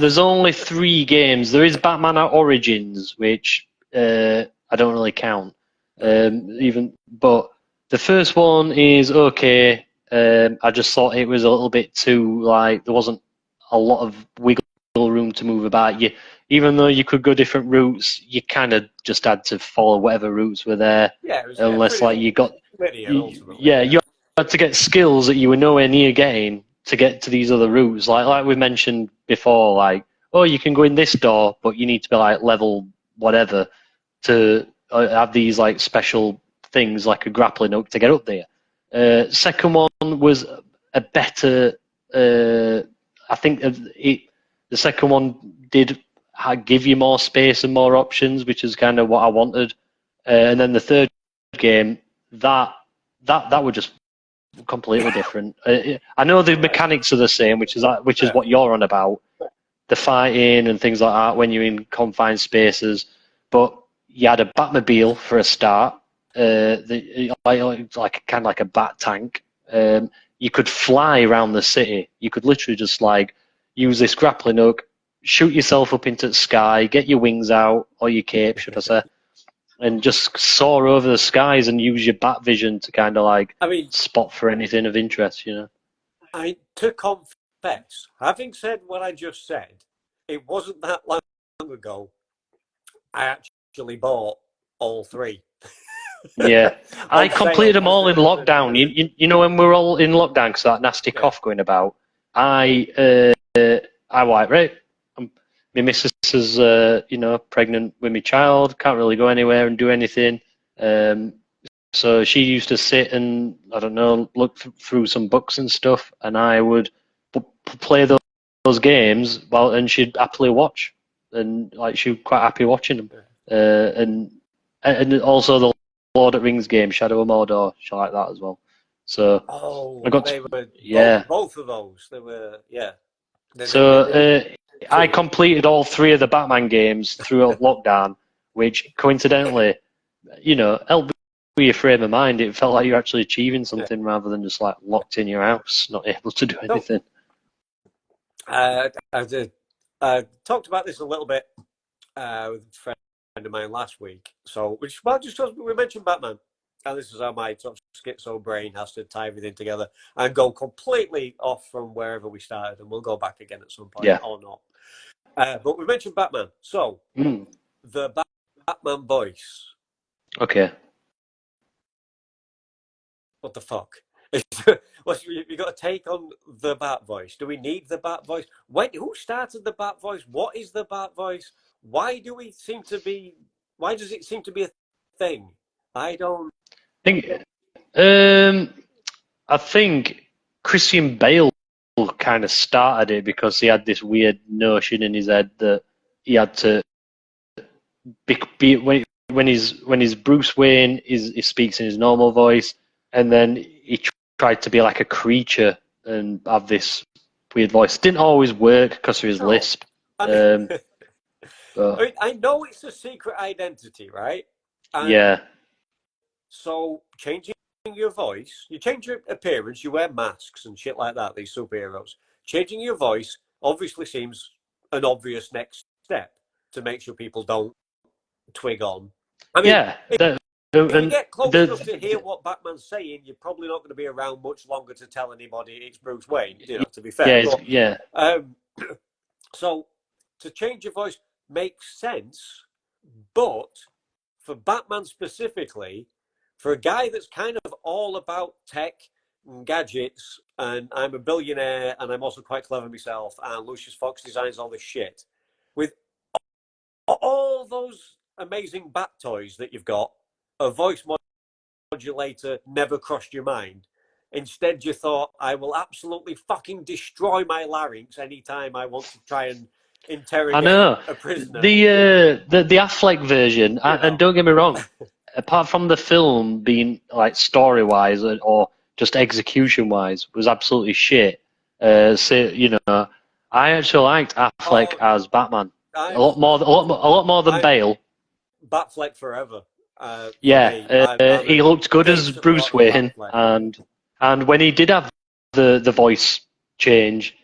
There's only 3 games. There is Batman Origins, which I don't really count. But the first one is okay. I just thought it was a little bit too there wasn't a lot of wiggle room to move about. Even though you could go different routes, you kind of just had to follow whatever routes were there. Yeah, it was, unless you got linear, you had to get skills that you were nowhere near getting to get to these other routes. Like we mentioned before, you can go in this door, but you need to be level whatever to have these special things like a grappling hook to get up there. Second one was a better. I think the second one did give you more space and more options, which is kind of what I wanted. And then the third game, that was just completely different. I know the mechanics are the same, which is what you're on about, the fighting and things like that when you're in confined spaces. But you had a Batmobile for a start, like a bat tank. You could fly around the city. You could literally just use this grappling hook, shoot yourself up into the sky, get your wings out, or your cape, should I say, and just soar over the skies and use your bat vision to kind of like spot for anything of interest, you know. To confess, having said what I just said, it wasn't that long ago I actually bought all 3. Yeah, I completed them all in lockdown. You know, when we were all in lockdown because that nasty cough going about, I like, right, my missus is, pregnant with my child, can't really go anywhere and do anything. So she used to sit and, I don't know, look through some books and stuff, and I would play those games, and she'd happily watch, and like she was quite happy watching them. And also the Lord of the Rings game, Shadow of Mordor, she liked that as well. So I got both of those. They were I completed all 3 of the Batman games through lockdown, which coincidentally, you know, helped with your frame of mind. It felt like you're actually achieving something rather than just like locked in your house, not able to do anything. I talked about this a little bit with a friend of mine last week. So, just because we mentioned Batman, and this is how my sort of schizo brain has to tie everything together and go completely off from wherever we started, and we'll go back again at some point or not. But we mentioned Batman, so the Batman voice. Okay. What the fuck? You got a take on the Bat voice? Do we need the Bat voice? Who started the Bat voice? What is the Bat voice? Why does it seem to be a thing? I don't think. I think Christian Bale kind of started it because he had this weird notion in his head that he had to be when he's Bruce Wayne, he speaks in his normal voice, and then he tried to be like a creature and have this weird voice. Didn't always work because of his lisp. I know it's a secret identity, right? So changing your voice, you change your appearance, you wear masks and shit like that, these superheroes. Changing your voice obviously seems an obvious next step to make sure people don't twig on. I mean, if you get close enough to hear what Batman's saying, you're probably not going to be around much longer to tell anybody it's Bruce Wayne, you know, to be fair. So to change your voice makes sense, but for Batman specifically, for a guy that's kind of all about tech and gadgets, and I'm a billionaire, and I'm also quite clever myself, and Lucius Fox designs all this shit, with all those amazing Bat toys that you've got, a voice modulator never crossed your mind. Instead, you thought, I will absolutely fucking destroy my larynx anytime I want to try and interrogate a prisoner. The Affleck version, and don't get me wrong, apart from the film being like story-wise or just execution-wise, was absolutely shit. I actually liked Affleck as Batman a lot more than Bale. Batfleck forever. He looked good as Bruce Wayne, and when he did have the voice change,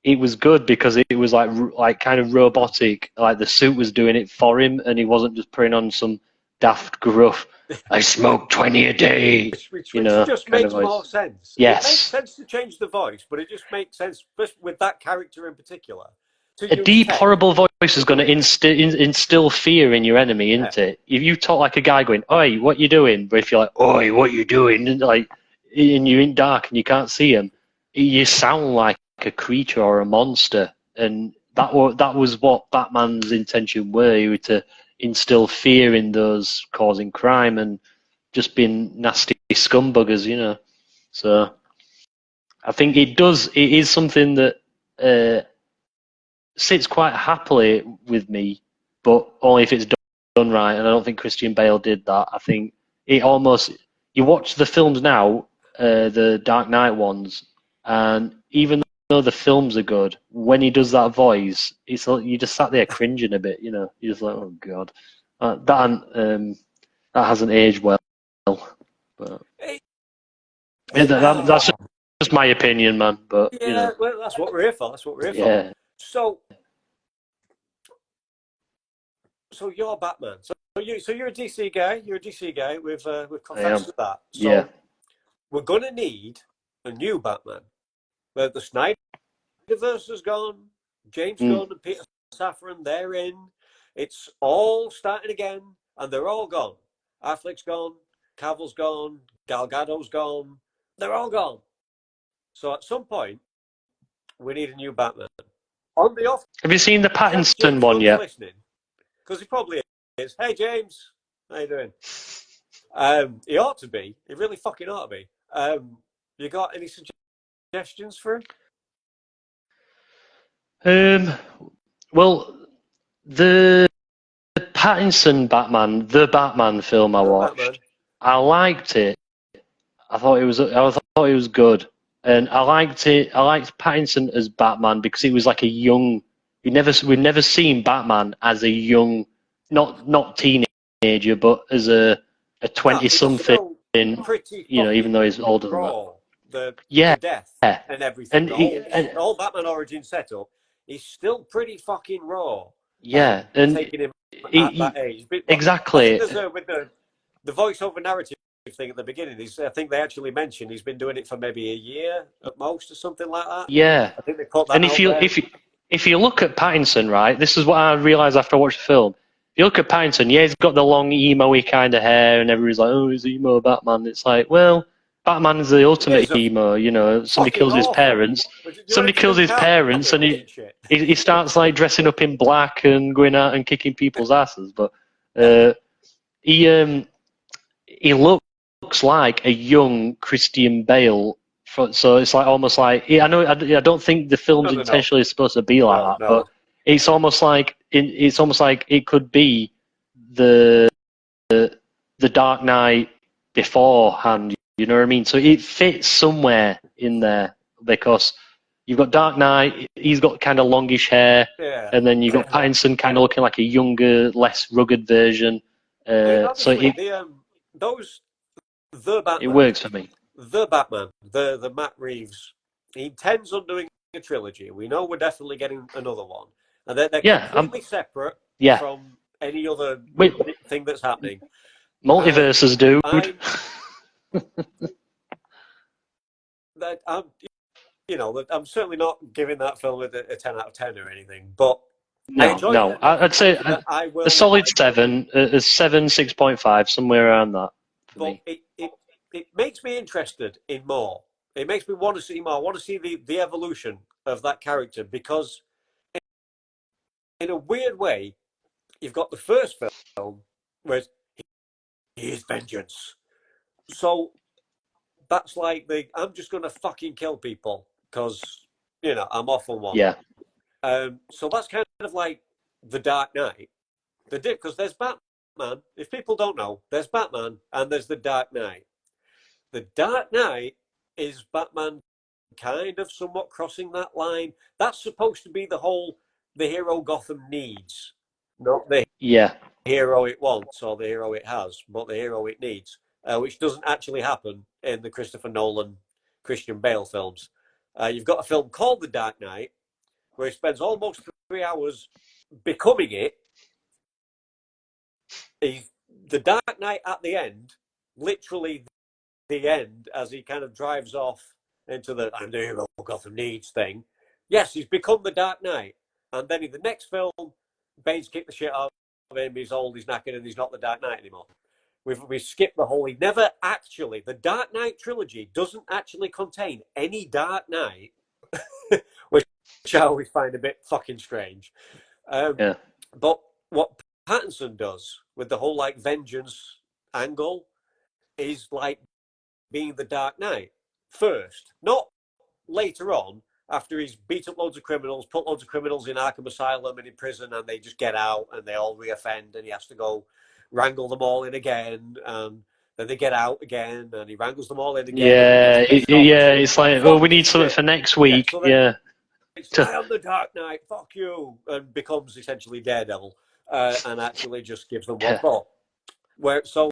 it was good because it was like kind of robotic. Like the suit was doing it for him, and he wasn't just putting on some daft gruff. I smoke 20 a day. Which just makes more sense. Yes, it makes sense to change the voice, but it just makes sense with that character in particular. A deep, horrible voice is going to instill fear in your enemy, isn't it? If you talk like a guy going, "Oi, what you doing?" But if you're like, "Oi, what you doing?" and you're in dark and you can't see him, you sound like a creature or a monster. And that was what Batman's intention were. He was to instill fear in those causing crime and just being nasty scumbuggers, you know. So I think it is something that sits quite happily with me, but only if it's done right. And I don't think Christian Bale did that. I think it almost, you watch the films now, the Dark Knight ones, and even though the films are good, when he does that voice, it's like you just sat there cringing a bit, you know. You're just like, oh god, that hasn't aged well. But that's just my opinion, man. But you know, well, that's what we're here for. For. So you're Batman. So you're a DC guy. You're a DC guy. We've confessed to that. So yeah. we're gonna need a new Batman. The Snyderverse is gone. James Gunn and Peter Safran, they're in. It's all starting again, and they're all gone. Affleck's gone. Cavill's gone. Gal Gadot's gone. They're all gone. So at some point, we need a new Batman. On the off, have you seen the Pattinson one yet? Listening, because he probably is. Hey James, how you doing? He ought to be. He really fucking ought to be. You got any suggestions for him? Well, the Pattinson Batman, the Batman film I watched, I liked it. I thought it was good, and I liked it. I liked Pattinson as Batman because he was like a young. We've never seen Batman as a young, not teenager, but as a 20-something. Even though he's older than that. The death and everything. The whole Batman origin setup is still pretty fucking raw. Yeah, and taking him at that age. But, exactly. I think with the voiceover narrative thing at the beginning, I think they actually mentioned he's been doing it for maybe a year at most or something like that. Yeah, I think they put that. And if you look at Pattinson, right, this is what I realised after I watched the film. If you look at Pattinson, yeah, he's got the long emo-y kind of hair, and everybody's like, "Oh, he's emo Batman." It's like, well, Batman is the ultimate emo. Somebody kills his parents. Somebody kills his parents, and he starts like dressing up in black and going out and kicking people's asses. But he looks like a young Christian Bale. So it's like almost like I don't think the film's intentionally supposed to be like that, but it's almost like it could be the Dark Knight beforehand. You know what I mean? So it fits somewhere in there because you've got Dark Knight. He's got kind of longish hair, and then you've got Pattinson kind of looking like a younger, less rugged version. The Batman. It works for me. The Batman, the Matt Reeves, he intends on doing a trilogy. We know we're definitely getting another one, and they're completely separate from any other thing that's happening. Multiverses, dude. I'm certainly not giving that film a 10 out of 10 or anything, but I'd say a solid 7, a 7, 6.5, somewhere around that. But it makes me interested in more. It makes me want to see more. I want to see the evolution of that character because, in a weird way, you've got the first film where he is vengeance. So that's like I'm just going to fucking kill people because, I'm off on one. Yeah. So that's kind of like the Dark Knight. Because there's Batman. If people don't know, there's Batman and there's the Dark Knight. The Dark Knight is Batman kind of somewhat crossing that line. That's supposed to be the hero Gotham needs. Not the hero it wants or the hero it has, but the hero it needs, which doesn't actually happen in the Christopher Nolan, Christian Bale films. You've got a film called The Dark Knight, where he spends almost 3 hours becoming it. The Dark Knight at the end, literally the end, as he kind of drives off into the "I'm the hero Gotham needs" thing. Yes, he's become the Dark Knight, and then in the next film, Bane's kicked the shit out of him. He's old, he's knackered, and he's not the Dark Knight anymore. We skipped the whole. He never actually. The Dark Knight trilogy doesn't actually contain any Dark Knight, which I always find a bit fucking strange. But what Pattinson does with the whole vengeance angle is being the Dark Knight first, not later on after he's beat up loads of criminals, put loads of criminals in Arkham Asylum and in prison, and they just get out and they all reoffend, and he has to go wrangle them all in again, and then they get out again, and he wrangles them all in again. It's like, we need something for next week. It's I am the Dark Knight, fuck you, and becomes essentially Daredevil, and actually just gives them one thought. So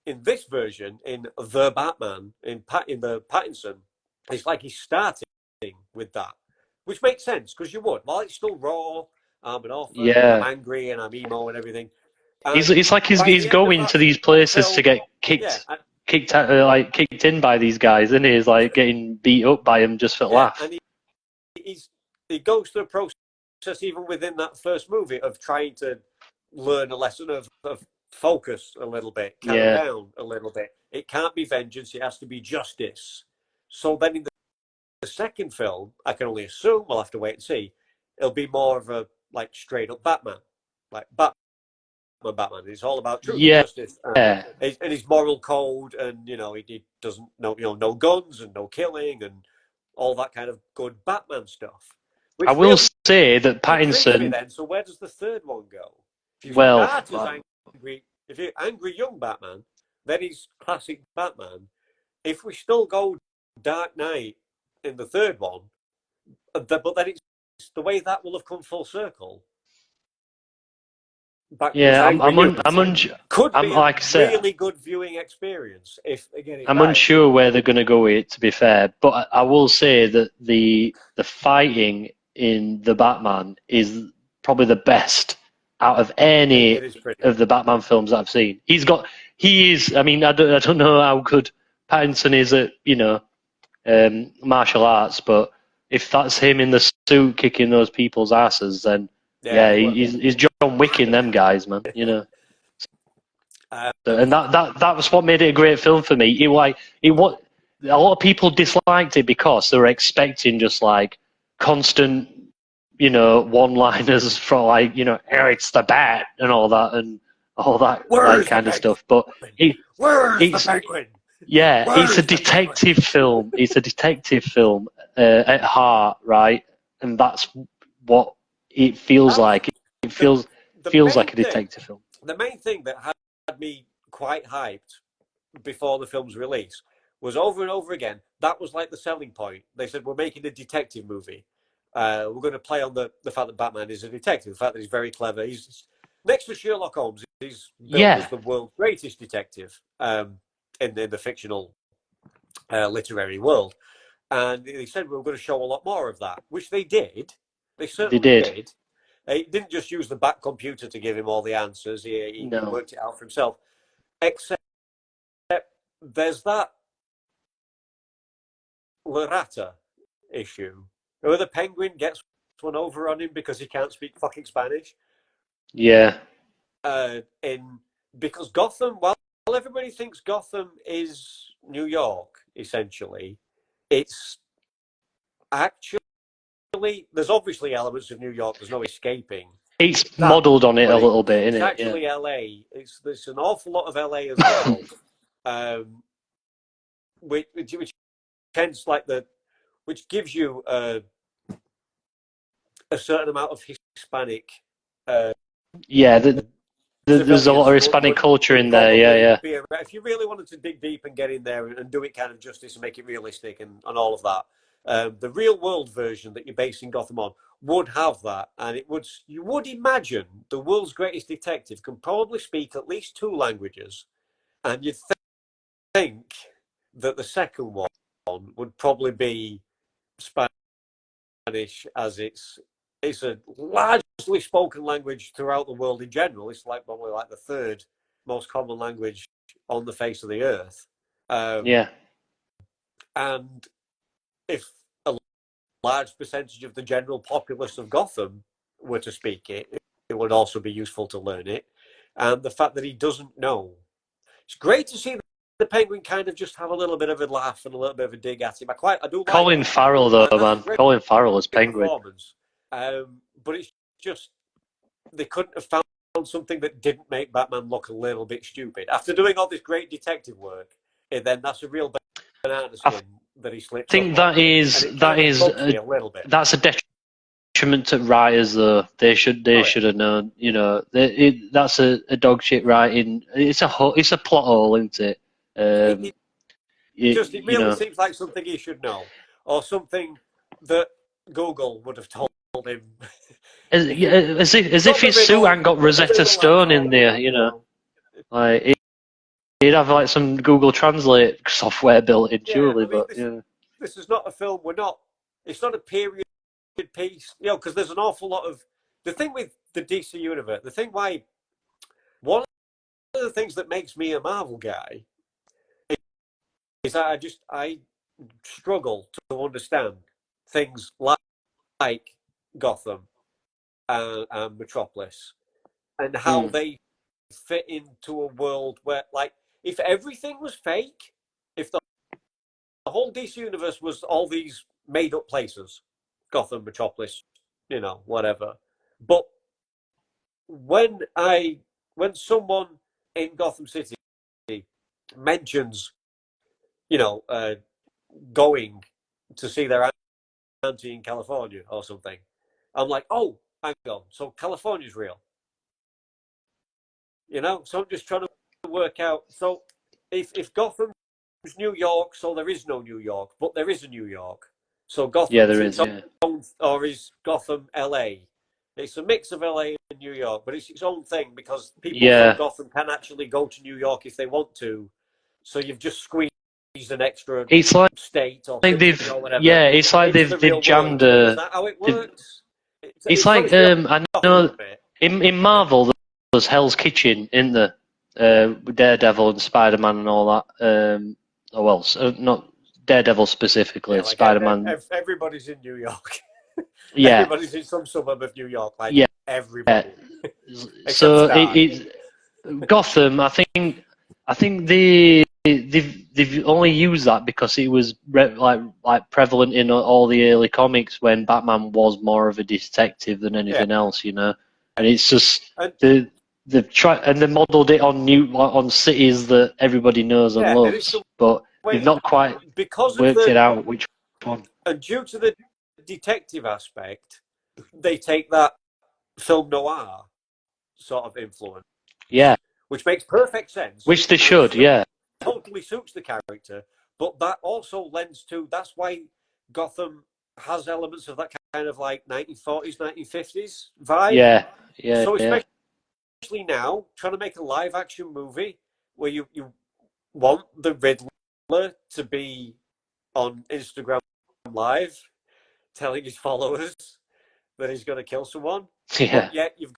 in this version, in The Batman, in the Pattinson, it's like he's starting with that, which makes sense because you would. While it's still raw, I'm an orphan, I'm angry, and I'm emo and everything. It's like he's going to these places to get kicked in by these guys, and he's like getting beat up by them just for laugh. And he goes through a process even within that first movie of trying to learn a lesson of focus a little bit, calm down a little bit. It can't be vengeance; it has to be justice. So then in the second film, I can only assume, we'll have to wait and see, it'll be more of a like straight up Batman, like Batman. It's all about truth and justice and his moral code, and he doesn't know no guns and no killing and all that kind of good Batman stuff. I will say that Pattinson. Then, so where does the third one go? If you're angry young Batman, then he's classic Batman. If we still go Dark Knight in the third one, but then it's the way that will have come full circle. Could be a really good viewing experience if they get it I'm unsure where they're going to go with it, to be fair, but I will say that the fighting in the Batman is probably the best out of any of the Batman films that I've seen. He is. I mean, I don't know how good Pattinson is at martial arts, but if that's him in the suit kicking those people's asses, then he's John Wick in them guys, man. And that was what made it a great film for me. A lot of people disliked it because they were expecting just like constant, one-liners from like, it's the bat and all that kind of stuff. But where's the penguin? Yeah, it's a detective film. It's a detective film at heart, right? And that's what it feels like. It feels like a detective film. The main thing that had me quite hyped before the film's release was over and over again. That was like the selling point. They said, we're making a detective movie. We're going to play on the fact that Batman is a detective, the fact that he's very clever. He's next to Sherlock Holmes. He's built as the world's greatest detective. In the fictional literary world. And they said we were going to show a lot more of that, which they did. They certainly did. He didn't just use the back computer to give him all the answers. He worked it out for himself. Except there's that Lorata issue where the penguin gets one over on him because he can't speak fucking Spanish. Yeah. Because Gotham, well, everybody thinks Gotham is New York, essentially. It's actually, there's obviously elements of New York, there's no escaping. It's modelled on it a little bit, isn't it? It's actually LA. There's an awful lot of LA as well. Which tends like which gives you a certain amount of Hispanic. There's a lot of Hispanic culture in there, yeah. If you really wanted to dig deep and get in there and do it kind of justice and make it realistic and all of that, the real world version that you're basing Gotham on would have that, and you would imagine the world's greatest detective can probably speak at least 2 languages, and you'd think that the second one would probably be Spanish, as it's a largely spoken language throughout the world in general. It's like probably like the 3rd most common language on the face of the earth. And if a large percentage of the general populace of Gotham were to speak it, it would also be useful to learn it. And the fact that he doesn't know. It's great to see the Penguin kind of just have a little bit of a laugh and a little bit of a dig at him. I do Colin like Farrell, though, man. Colin Farrell as Penguin. But it's just they couldn't have found something that didn't make Batman look a little bit stupid. After doing all this great detective work, then that's a real banana skin that he slips. I think that's a detriment to writers, though. They should have known. That's a dog shit writing. It's a plot hole, isn't it? It really seems like something he should know, or something that Google would have told him. As if his suit ain't got Rosetta Stone in there, Like he'd have like some Google Translate software built in, surely. This is not a film. It's not a period piece, because there's an awful lot of the thing with the DC universe. The thing why one of the things that makes me a Marvel guy is that I struggle to understand things like Gotham and Metropolis and how they fit into a world where, like, if everything was fake, if the whole DC universe was all these made-up places, Gotham, Metropolis, whatever. But when someone in Gotham City mentions, going to see their auntie in California or something, I'm like, oh, hang on, so California's real. So I'm just trying to work out. So if Gotham's New York, so there is no New York, but there is a New York. So Gotham, there is, or is Gotham LA? It's a mix of LA and New York, but it's its own thing because people from Gotham can actually go to New York if they want to. So you've just squeezed an extra state or city or whatever. Yeah, it's like they've jammed. Is that how it works? It's like I know in Marvel there's Hell's Kitchen in the Daredevil and Spider-Man and all that. Not Daredevil specifically, like Spider-Man. Everybody's in New York. Yeah, everybody's in some suburb of New York. Like everybody. So it's Gotham. I think they've only used that because it was like prevalent in all the early comics when Batman was more of a detective than anything else, And it's just they've tried and they modelled it on cities that everybody knows and loves, but they've not quite worked it out which one. And due to the detective aspect, they take that film noir sort of influence. Yeah. Which makes perfect sense. Which they should, Totally suits the character, but that also lends to, that's why Gotham has elements of that kind of like 1940s, 1950s vibe. Yeah. So especially now, trying to make a live action movie where you want the Riddler to be on Instagram Live telling his followers that he's going to kill someone. Yeah. But yet you've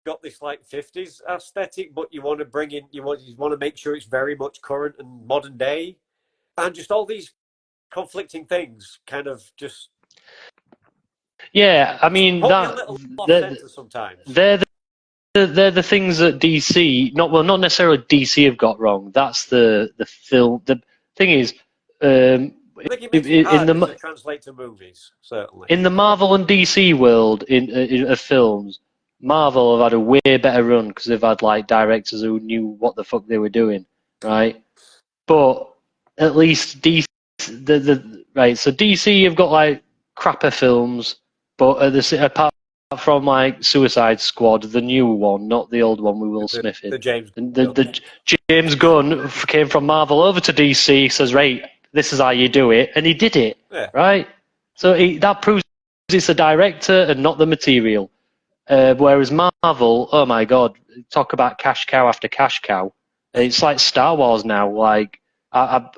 got this like 50s aesthetic, but you want to bring in, you want to make sure it's very much current and modern day, and just all these conflicting things kind of just. Yeah, I mean sometimes they're the things that DC not necessarily DC have got wrong. That's the film. The thing is, I think it makes it hard to translate to movies. Certainly in the Marvel and DC world of films, Marvel have had a way better run because they've had like directors who knew what the fuck they were doing, right? But at least DC, so DC have got like crapper films, but apart from like Suicide Squad, the new one, not the old one with Will Smith in. The James Gunn came from Marvel over to DC, says, right, this is how you do it, and he did it, right? So that proves it's the director and not the material. Whereas Marvel, oh my god, talk about cash cow after cash cow. It's like Star Wars now. Like I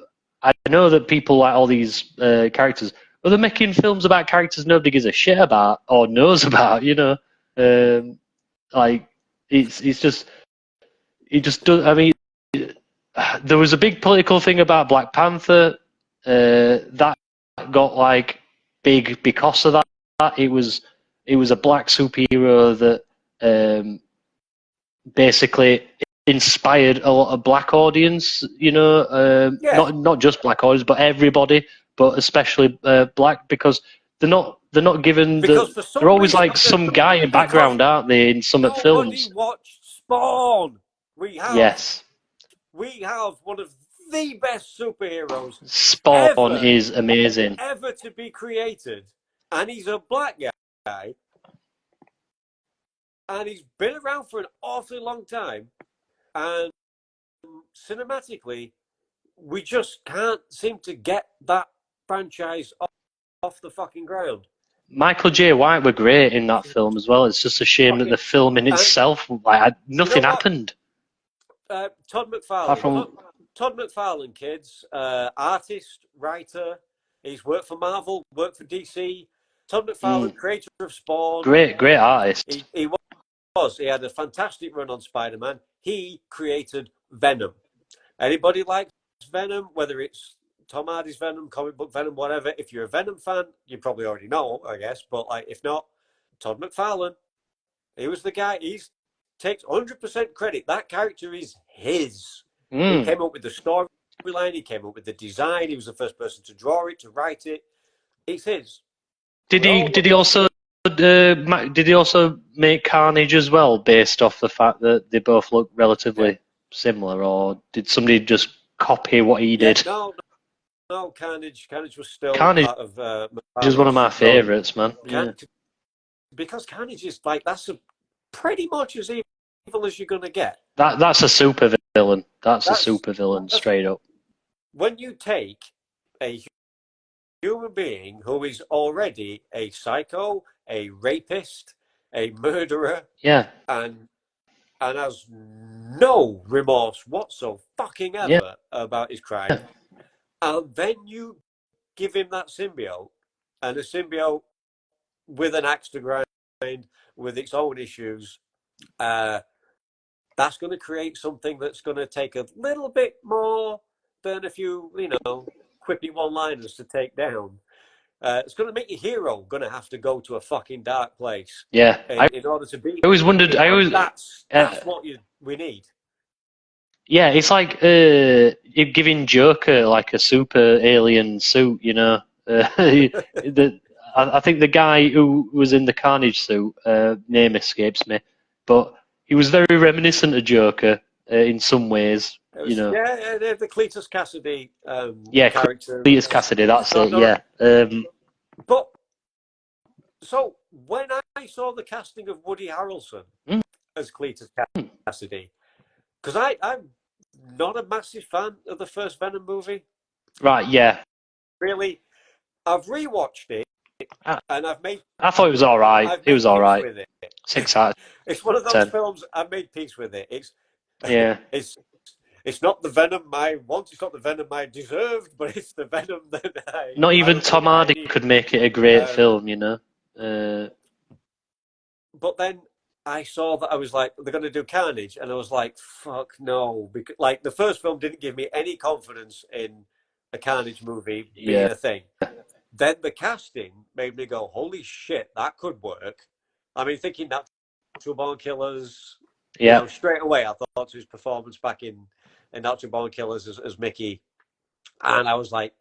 know that people like all these characters, but they're making films about characters nobody gives a shit about or knows about. Like it's just it just does. I mean, there was a big political thing about Black Panther that got like big because of that. It was a black superhero that basically inspired a lot of black audience. Not just black audience, but everybody, but especially black because they're not given they're always like some guy in background, aren't they? In some films. Nobody watched Spawn. We have one of the best superheroes. Spawn is amazing. Ever to be created. And he's a black guy. And he's been around for an awfully long time. And cinematically, we just can't seem to get that franchise off the fucking ground. Michael J. White were great in that film as well. It's just a shame that the film in itself, nothing happened. Todd McFarlane. Todd McFarlane, kids, artist, writer. He's worked for Marvel, worked for DC. Todd McFarlane, creator of Spawn. Great artist. He was. He had a fantastic run on Spider-Man. he created Venom. Anybody likes Venom, whether it's Tom Hardy's Venom, comic book Venom, whatever. If you're a Venom fan, you probably already know, I guess. But like, if not, Todd McFarlane, he was the guy. He takes 100% credit. That character is his. He came up with the storyline. He came up with the design. He was the first person to draw it, to write it. It's his. Did he also make Carnage as well, based off the fact that they both look relatively similar, or did somebody just copy what he did? No, Carnage was still Carnage part of is one of my favourites, man. Because Carnage is like, that's pretty much as evil as you're going to get. That's a super villain. That's a super villain, straight up. When you take a human being who is already a psycho, a rapist, a murderer, and has no remorse whatsoever about his crime, and then you give him that symbiote, and a symbiote with an axe to grind, with its own issues, that's going to create something that's going to take a little bit more than a few, quippy one-liners to take down. It's going to make your hero going to have to go to a fucking dark place. Yeah. In order to beat. I always wondered. That's what we need. Yeah, it's like giving Joker like a super alien suit. I think the guy who was in the Carnage suit, name escapes me, but he was very reminiscent of Joker in some ways. Yeah, the Cletus Cassidy character. Cletus Cassidy, that's it. Yeah. But so when I saw the casting of Woody Harrelson as Cletus Cassidy, because I'm not a massive fan of the first Venom movie. Right. Yeah. Really, I've rewatched it. And I thought it was all right. It was all right. With it. 6 out of 10. It's one of those films I've made peace with it. It's not the Venom I want. It's not the Venom I deserved, but it's the Venom that I. Not even Tom Hardy could make it a great film, But then I saw that I was like, they're going to do Carnage, and I was like, fuck no, because like the first film didn't give me any confidence in a Carnage movie being a thing. Then the casting made me go, holy shit, that could work. I mean, thinking Natural Born Killers, straight away, I thought to his performance back in Natural Born Killers as Mickey. And I was like,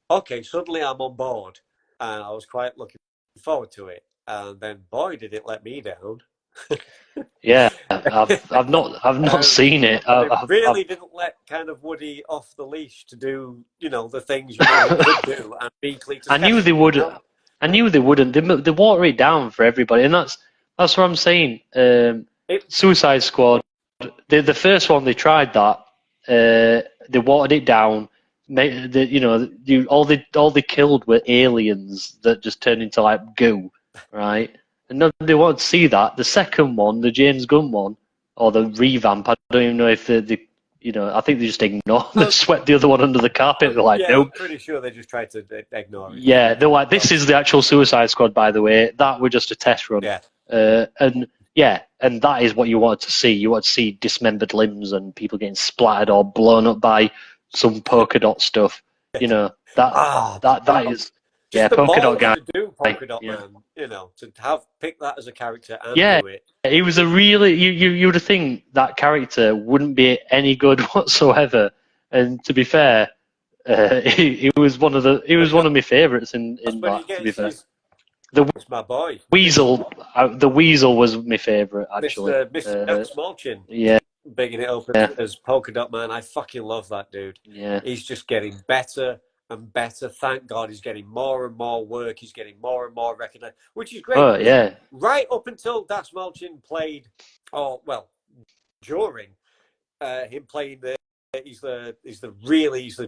okay, suddenly I'm on board. And I was quite looking forward to it. And then, boy, did it let me down. Yeah, I've not seen it. It really didn't let kind of Woody off the leash to do, the things you could do and be Cletus. I knew they would. I knew they wouldn't. They water it down for everybody, and that's what I'm saying. Suicide Squad, the first one they tried that. They watered it down. All they killed were aliens that just turned into like goo, right? And nobody wanted to see that. The second one, the James Gunn one, or the revamp, I don't even know if I think they just ignored. They swept the other one under the carpet. They're like, nope. I'm pretty sure they just tried to ignore it. Yeah, they're like, this is the actual Suicide Squad, by the way. That was just a test run. Yeah. And that is what you wanted to see. You wanted to see dismembered limbs and people getting splattered or blown up by some polka dot stuff. That is. Just the polka dot guy. To do polka dot man, to have picked that as a character and do it. He was a really you would think that character wouldn't be any good whatsoever. And to be fair, he was one of my favourites in that. To be fair, it's my boy Weasel. The Weasel was my favourite actually. Mr. Smallchin. Yeah. Bigging it up as polka dot man. I fucking love that dude. Yeah. He's just getting better and better. Thank God he's getting more and more work. He's getting more and more recognized, which is great. Oh, yeah. Right up until Das Malchin played, during him playing he's the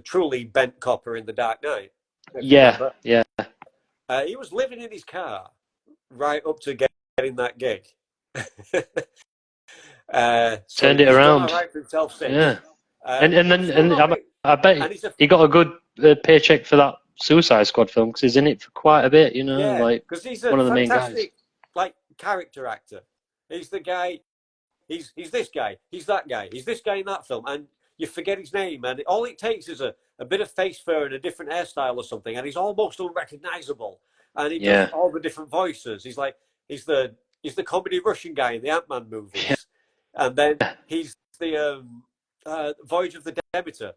truly bent copper in The Dark Knight. Yeah. He was living in his car right up to getting that gig. Turned it around. Right for himself since. Yeah. I bet he got a good paycheck for that Suicide Squad film because he's in it for quite a bit, because he's one of the main guys. Like character actor. He's the guy. he's this guy, he's that guy, he's this guy in that film, and you forget his name, and all it takes is a bit of face fur and a different hairstyle or something, and he's almost unrecognizable. And he does all the different voices. He's the comedy Russian guy in the Ant-Man movies, and then he's the Voyage of the Demeter,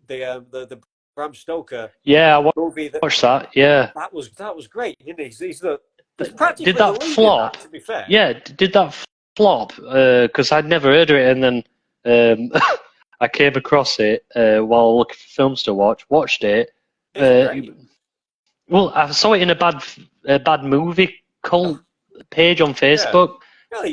the Bram Stoker movie. I watched that. Yeah, that was great. He's practically did that flop? To be fair, yeah, did that flop? Because I'd never heard of it, and then I came across it while looking for films to watch. Watched it. Well, I saw it in a bad movie cult page on Facebook,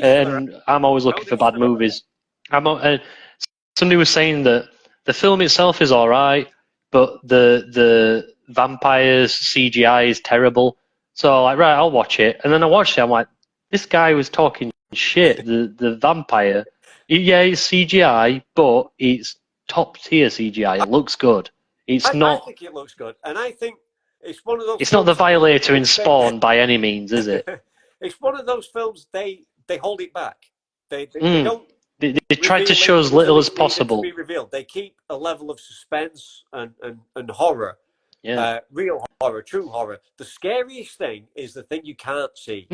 and I'm always looking for bad movies. Somebody was saying that the film itself is all right, but the vampires CGI is terrible. So like, right, I'll watch it, and then I watched it. I'm like, this guy was talking shit. The vampire, it's CGI, but it's top tier CGI. It looks good. I think it looks good, and I think it's one of those. It's not the Violator in Spawn by any means, is it? It's one of those films. They hold it back. They don't. They try to show as little as possible. To be revealed. They keep a level of suspense and horror. Yeah. Real horror, true horror. The scariest thing is the thing you can't see.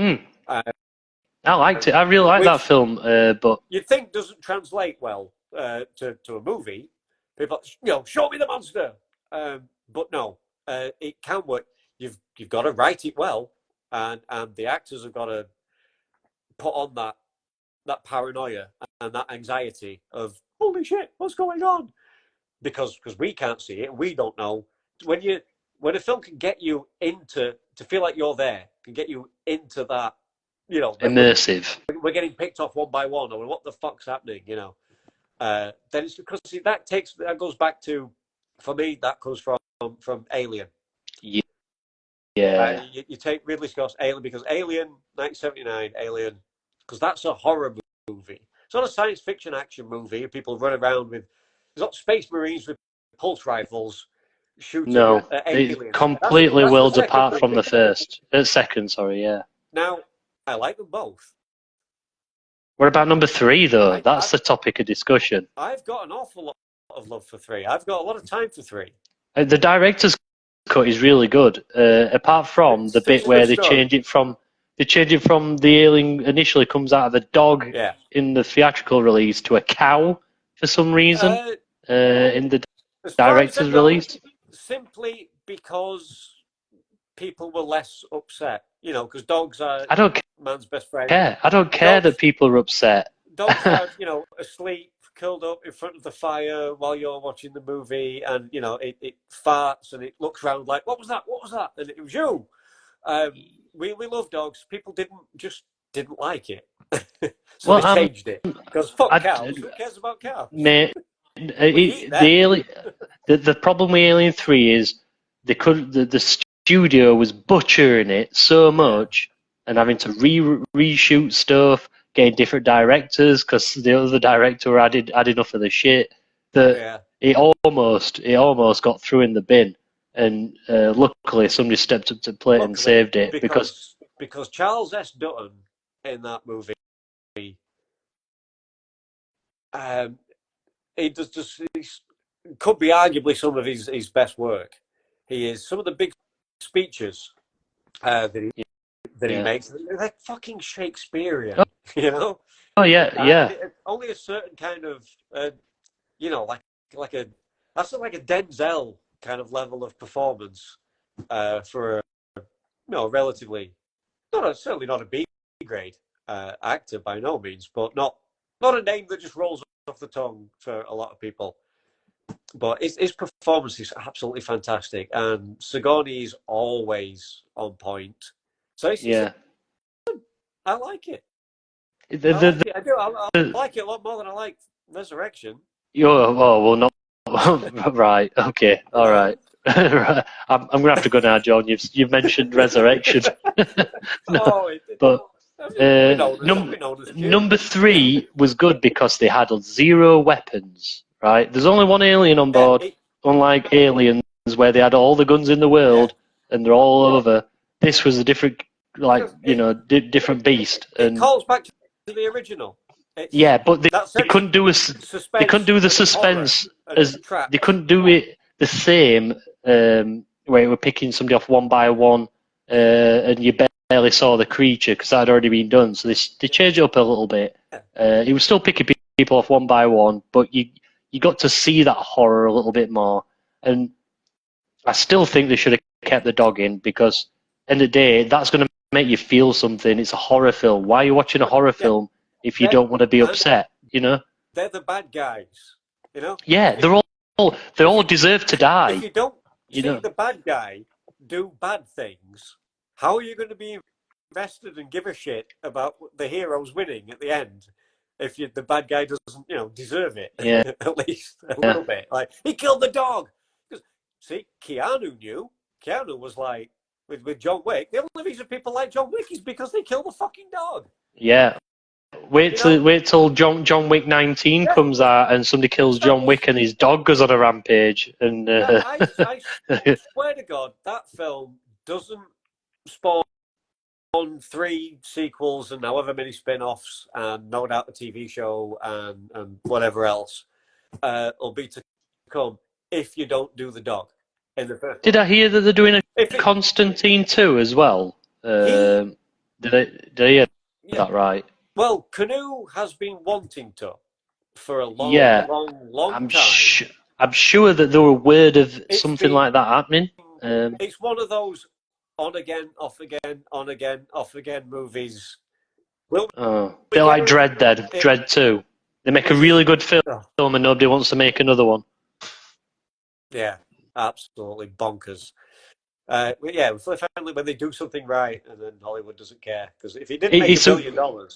I liked it. I really like that film, but you'd think doesn't translate well to a movie. People, show me the monster. But no, it can work. You've got to write it well, and the actors have got to put on that paranoia and that anxiety of holy shit, what's going on? Because we can't see it, we don't know. When a film can get you into to feel like you're there, can get you into that, immersive. We're getting picked off one by one, or what the fuck's happening, then it's because that goes back to, for me, that comes from Alien. Yeah. You take Ridley Scott's Alien, because Alien 1979, Alien, because that's a horror movie. It's not a science fiction action movie. People run around with, there's not space marines with pulse rifles shooting at aliens. It completely worlds apart from the second. Sorry, yeah. Now, I like them both. What about number 3, though? That's the topic of discussion. I've got an awful lot of love for 3. I've got a lot of time for 3. The director's cut is really good. Apart from the bit where they change it from the alien initially comes out of a dog in the theatrical release to a cow for some reason in the director's release. Simply because people were less upset, because dogs are man's best friend. I don't care that people are upset. Dogs are, asleep, curled up in front of the fire while you're watching the movie, and it farts and it looks around like, what was that? And it was you. We love dogs. People didn't like it, so they changed it because fuck cows. Who cares about cows? Mate, the problem with Alien 3 is the studio was butchering it so much and having to reshoot stuff, getting different directors because the other director had enough of the shit that it almost got through in the bin. And luckily, somebody stepped up to the plate and saved it because Charles S. Dutton in that movie, it could be arguably some of his best work. He is some of the big speeches that he makes. They're like fucking Shakespearean, Oh yeah. Only a certain kind of, that's like a Denzel kind of level of performance for a relatively, certainly not a B grade actor by no means, but not a name that just rolls off the tongue for a lot of people. But his performance is absolutely fantastic, and Sigourney is always on point. So I like it. I do. I like it a lot more than I like Resurrection. Not right. Okay. All right. I'm gonna have to go now, John. You've mentioned Resurrection. Number 3 was good because they had 0 weapons. Right? There's only one alien on board, unlike Aliens, where they had all the guns in the world and they're all over. This was a different, different beast. It calls back to the original. but they couldn't do they couldn't do the suspense as they couldn't do it the same where you were picking somebody off one by one and you barely saw the creature because that had already been done. So they changed it up a little bit. He was still picking people off one by one, but you got to see that horror a little bit more. And I still think they should have kept the dog in because, end of the day, that's going to make you feel something. It's a horror film. Why are you watching a horror film if you don't want to be upset? You know, they're the bad guys. You know. Yeah, they all deserve to die. If you don't see the bad guy do bad things, how are you going to be invested and give a shit about the heroes winning at the end? If the bad guy doesn't, deserve it, at least a little bit. Like, he killed the dog. See, Keanu knew. Keanu was like, with John Wick, the only reason people like John Wick is because they kill the fucking dog. Yeah. Wait till John Wick 19 comes out and somebody kills John Wick and his dog goes on a rampage. And I swear to God, that film doesn't spawn 3 sequels and however many spin-offs and no doubt a TV show and whatever else will be to come if you don't do the dog in the first. Did I hear that they're doing a Constantine 2 as well? Did I hear that right? Well, Canoe has been wanting to for a long time. I'm sure that there were word of something like that happening. It's one of those on again, off again, on again, off again movies. They're like Dredd then, Dredd 2. They make a really good film and nobody wants to make another one. Yeah, absolutely bonkers. Finally when they do something right and then Hollywood doesn't care. Because if he didn't make $1 billion...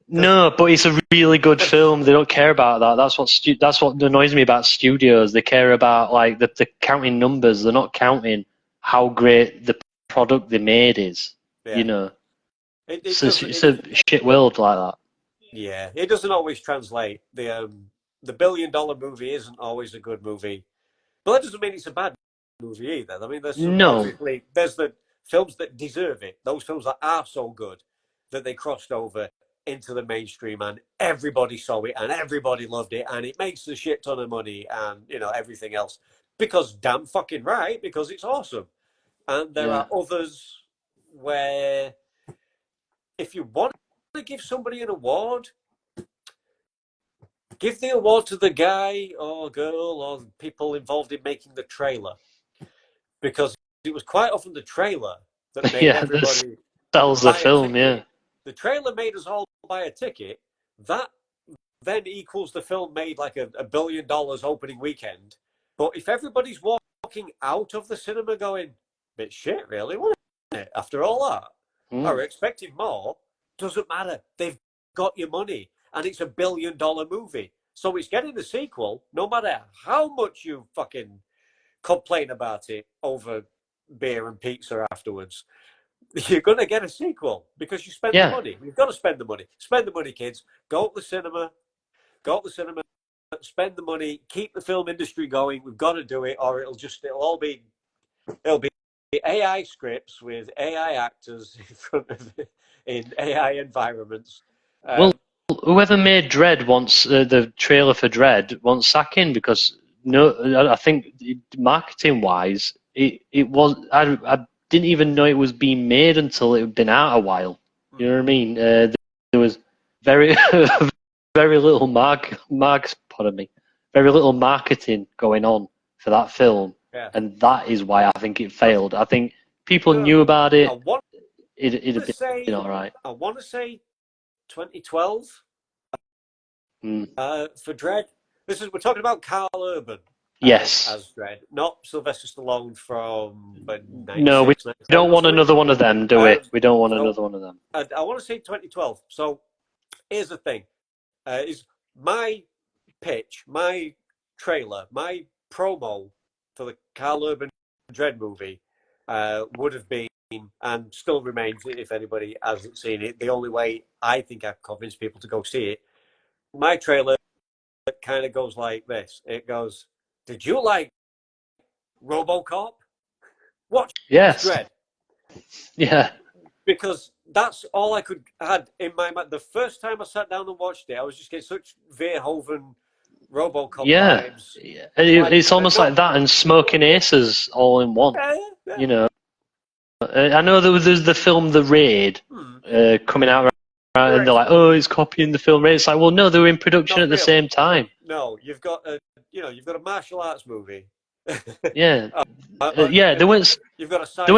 No, but it's a really good film. They don't care about that. That's what annoys me about studios. They care about like the counting numbers. They're not counting how great the product they made is. Yeah. You know, it's a shit world like that. Yeah, it doesn't always translate. The $1 billion movie isn't always a good movie, but that doesn't mean it's a bad movie either. I mean, there's the films that deserve it. Those films that are so good that they crossed over into the mainstream and everybody saw it and everybody loved it and it makes a shit ton of money and everything else because damn fucking right, because it's awesome. And there are others where if you want to give somebody an award, give the award to the guy or girl or people involved in making the trailer, because it was quite often the trailer that made everybody sells the film. The trailer made us all buy a ticket. That then equals the film made like $1 billion opening weekend. But if everybody's walking out of the cinema going, bit shit, really, wasn't it? After all that, or expecting more, doesn't matter. They've got your money, and it's $1 billion movie, so it's getting a sequel. No matter how much you fucking complain about it over beer and pizza afterwards. You're going to get a sequel because you spend the money. You've got to spend the money. Spend the money, kids. Go to the cinema. Spend the money. Keep the film industry going. We've got to do it, or it'll be AI scripts with AI actors in front of it in AI environments. Whoever made Dredd wants the trailer for Dredd wants sacking because I think marketing wise, it was I didn't even know it was being made until it had been out a while. You know what I mean? There was very very little very little marketing going on for that film, and that is why I think it failed. I think people knew about it. It'd have been all right. I want to say 2012 for Dredd. We're talking about Carl Urban. Yes. As Dredd, not Sylvester Stallone from. No, we don't want another one of them, do we? We don't want another one of them. I want to say 2012. So here's the thing: is my pitch, my trailer, my promo for the Carl Urban Dredd movie would have been, and still remains, if anybody hasn't seen it, the only way I think I've convinced people to go see it. My trailer kind of goes like this. It goes, did you like RoboCop? Watch Dredd. Yeah. Because that's all I had in my mind. The first time I sat down and watched it, I was just getting such Verhoeven, RoboCop vibes. It's almost like that and Smoking Aces all in one. You know, I know there's the film The Raid coming out, right, and they're like, oh, it's copying the film Raid. It's like, well, no, they were in production at the same time. No, you've got a martial arts movie. Yeah. There was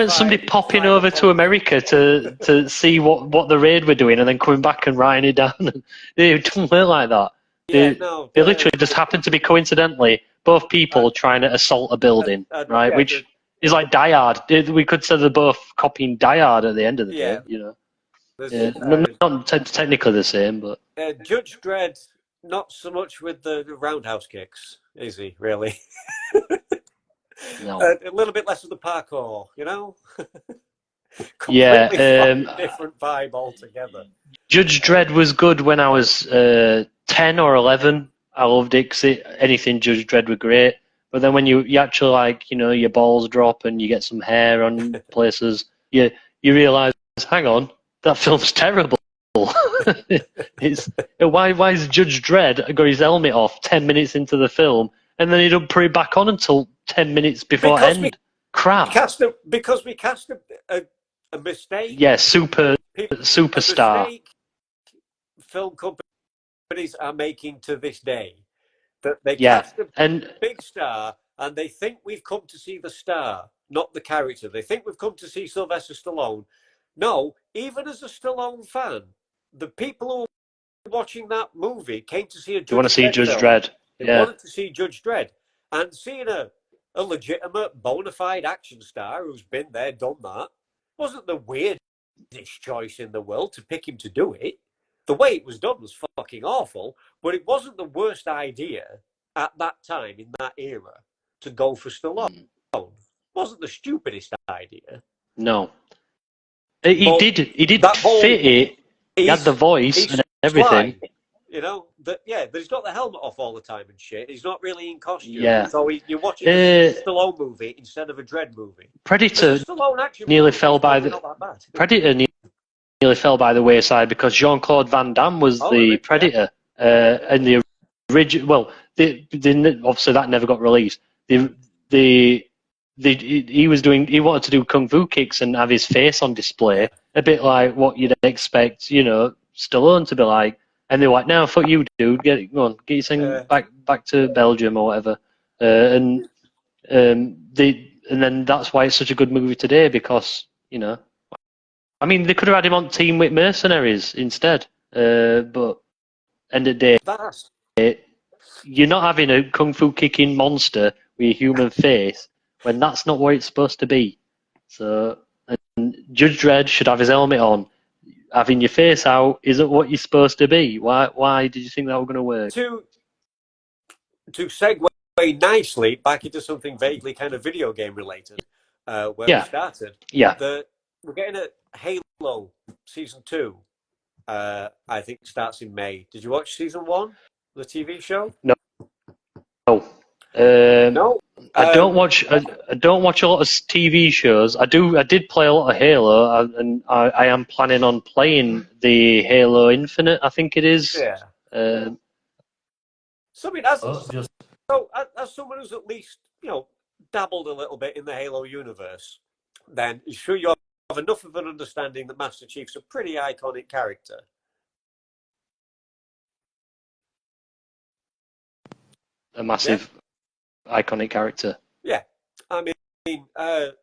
somebody popping over to America to see what the Raid were doing and then coming back and writing it down. It doesn't work like that. They literally just happened to be coincidentally both people trying to assault a building, right? Which is like Die Hard. We could say they're both copying Die Hard at the end of the day, you know. Not technically the same, but Judge Dredd, not so much with the roundhouse kicks, is he really? No. A little bit less of the parkour, you know. Completely different vibe altogether. Judge Dredd was good when I was 10 or 11. I loved it because anything Judge Dredd was great. But then when you actually, like, you know, your balls drop and you get some hair on places, you realise, hang on, that film's terrible. Why is Judge Dredd got his helmet off 10 minutes into the film and then he don't put it back on until 10 minutes before end? Crap. Because we cast a mistake. Yeah, superstar. A mistake film companies are making to this day. That they cast a big star and they think we've come to see the star, not the character. They think we've come to see Sylvester Stallone. No, even as a Stallone fan, the people who were watching that movie came to see a Judge Dredd. You want to see Judge Dredd? They wanted to see Judge Dredd. And seeing a legitimate, bona fide action star who's been there, done that, wasn't the weirdest choice in the world to pick him to do it. The way it was done was fucking awful, but it wasn't the worst idea at that time, in that era, to go for Stallone. It wasn't the stupidest idea. No. He did fit it. He had the voice and everything. You know, but he's got the helmet off all the time and shit. He's not really in costume. Yeah. So you're watching a Stallone movie instead of a Dredd movie. Predator nearly fell by the nearly fell by the wayside because Jean-Claude Van Damme was the Predator and the original. Well, obviously that never got released. He wanted to do kung fu kicks and have his face on display, a bit like what you'd expect, you know, Stallone to be like. And they were like, "No, fuck you, dude. Get your thing back to Belgium or whatever." And then that's why it's such a good movie today because, you know, I mean, they could have had him on team with Mercenaries instead. But end of the day, you're not having a kung fu kicking monster with a human face when that's not what it's supposed to be. So, and Judge Dredd should have his helmet on. Having your face out isn't what you're supposed to be. Why did you think that was going to work? To segue nicely back into something vaguely kind of video game related, where we started. Yeah. We're getting a Halo Season 2, I think starts in May. Did you watch Season 1, the TV show? No. No. I don't watch a lot of TV shows. I did play a lot of Halo, and I am planning on playing the Halo Infinite. I think it is. Yeah. So I mean, as someone who's at least, you know, dabbled a little bit in the Halo universe, then you sure you have enough of an understanding that Master Chief's a pretty iconic character. A massive iconic character. Yeah. I mean, and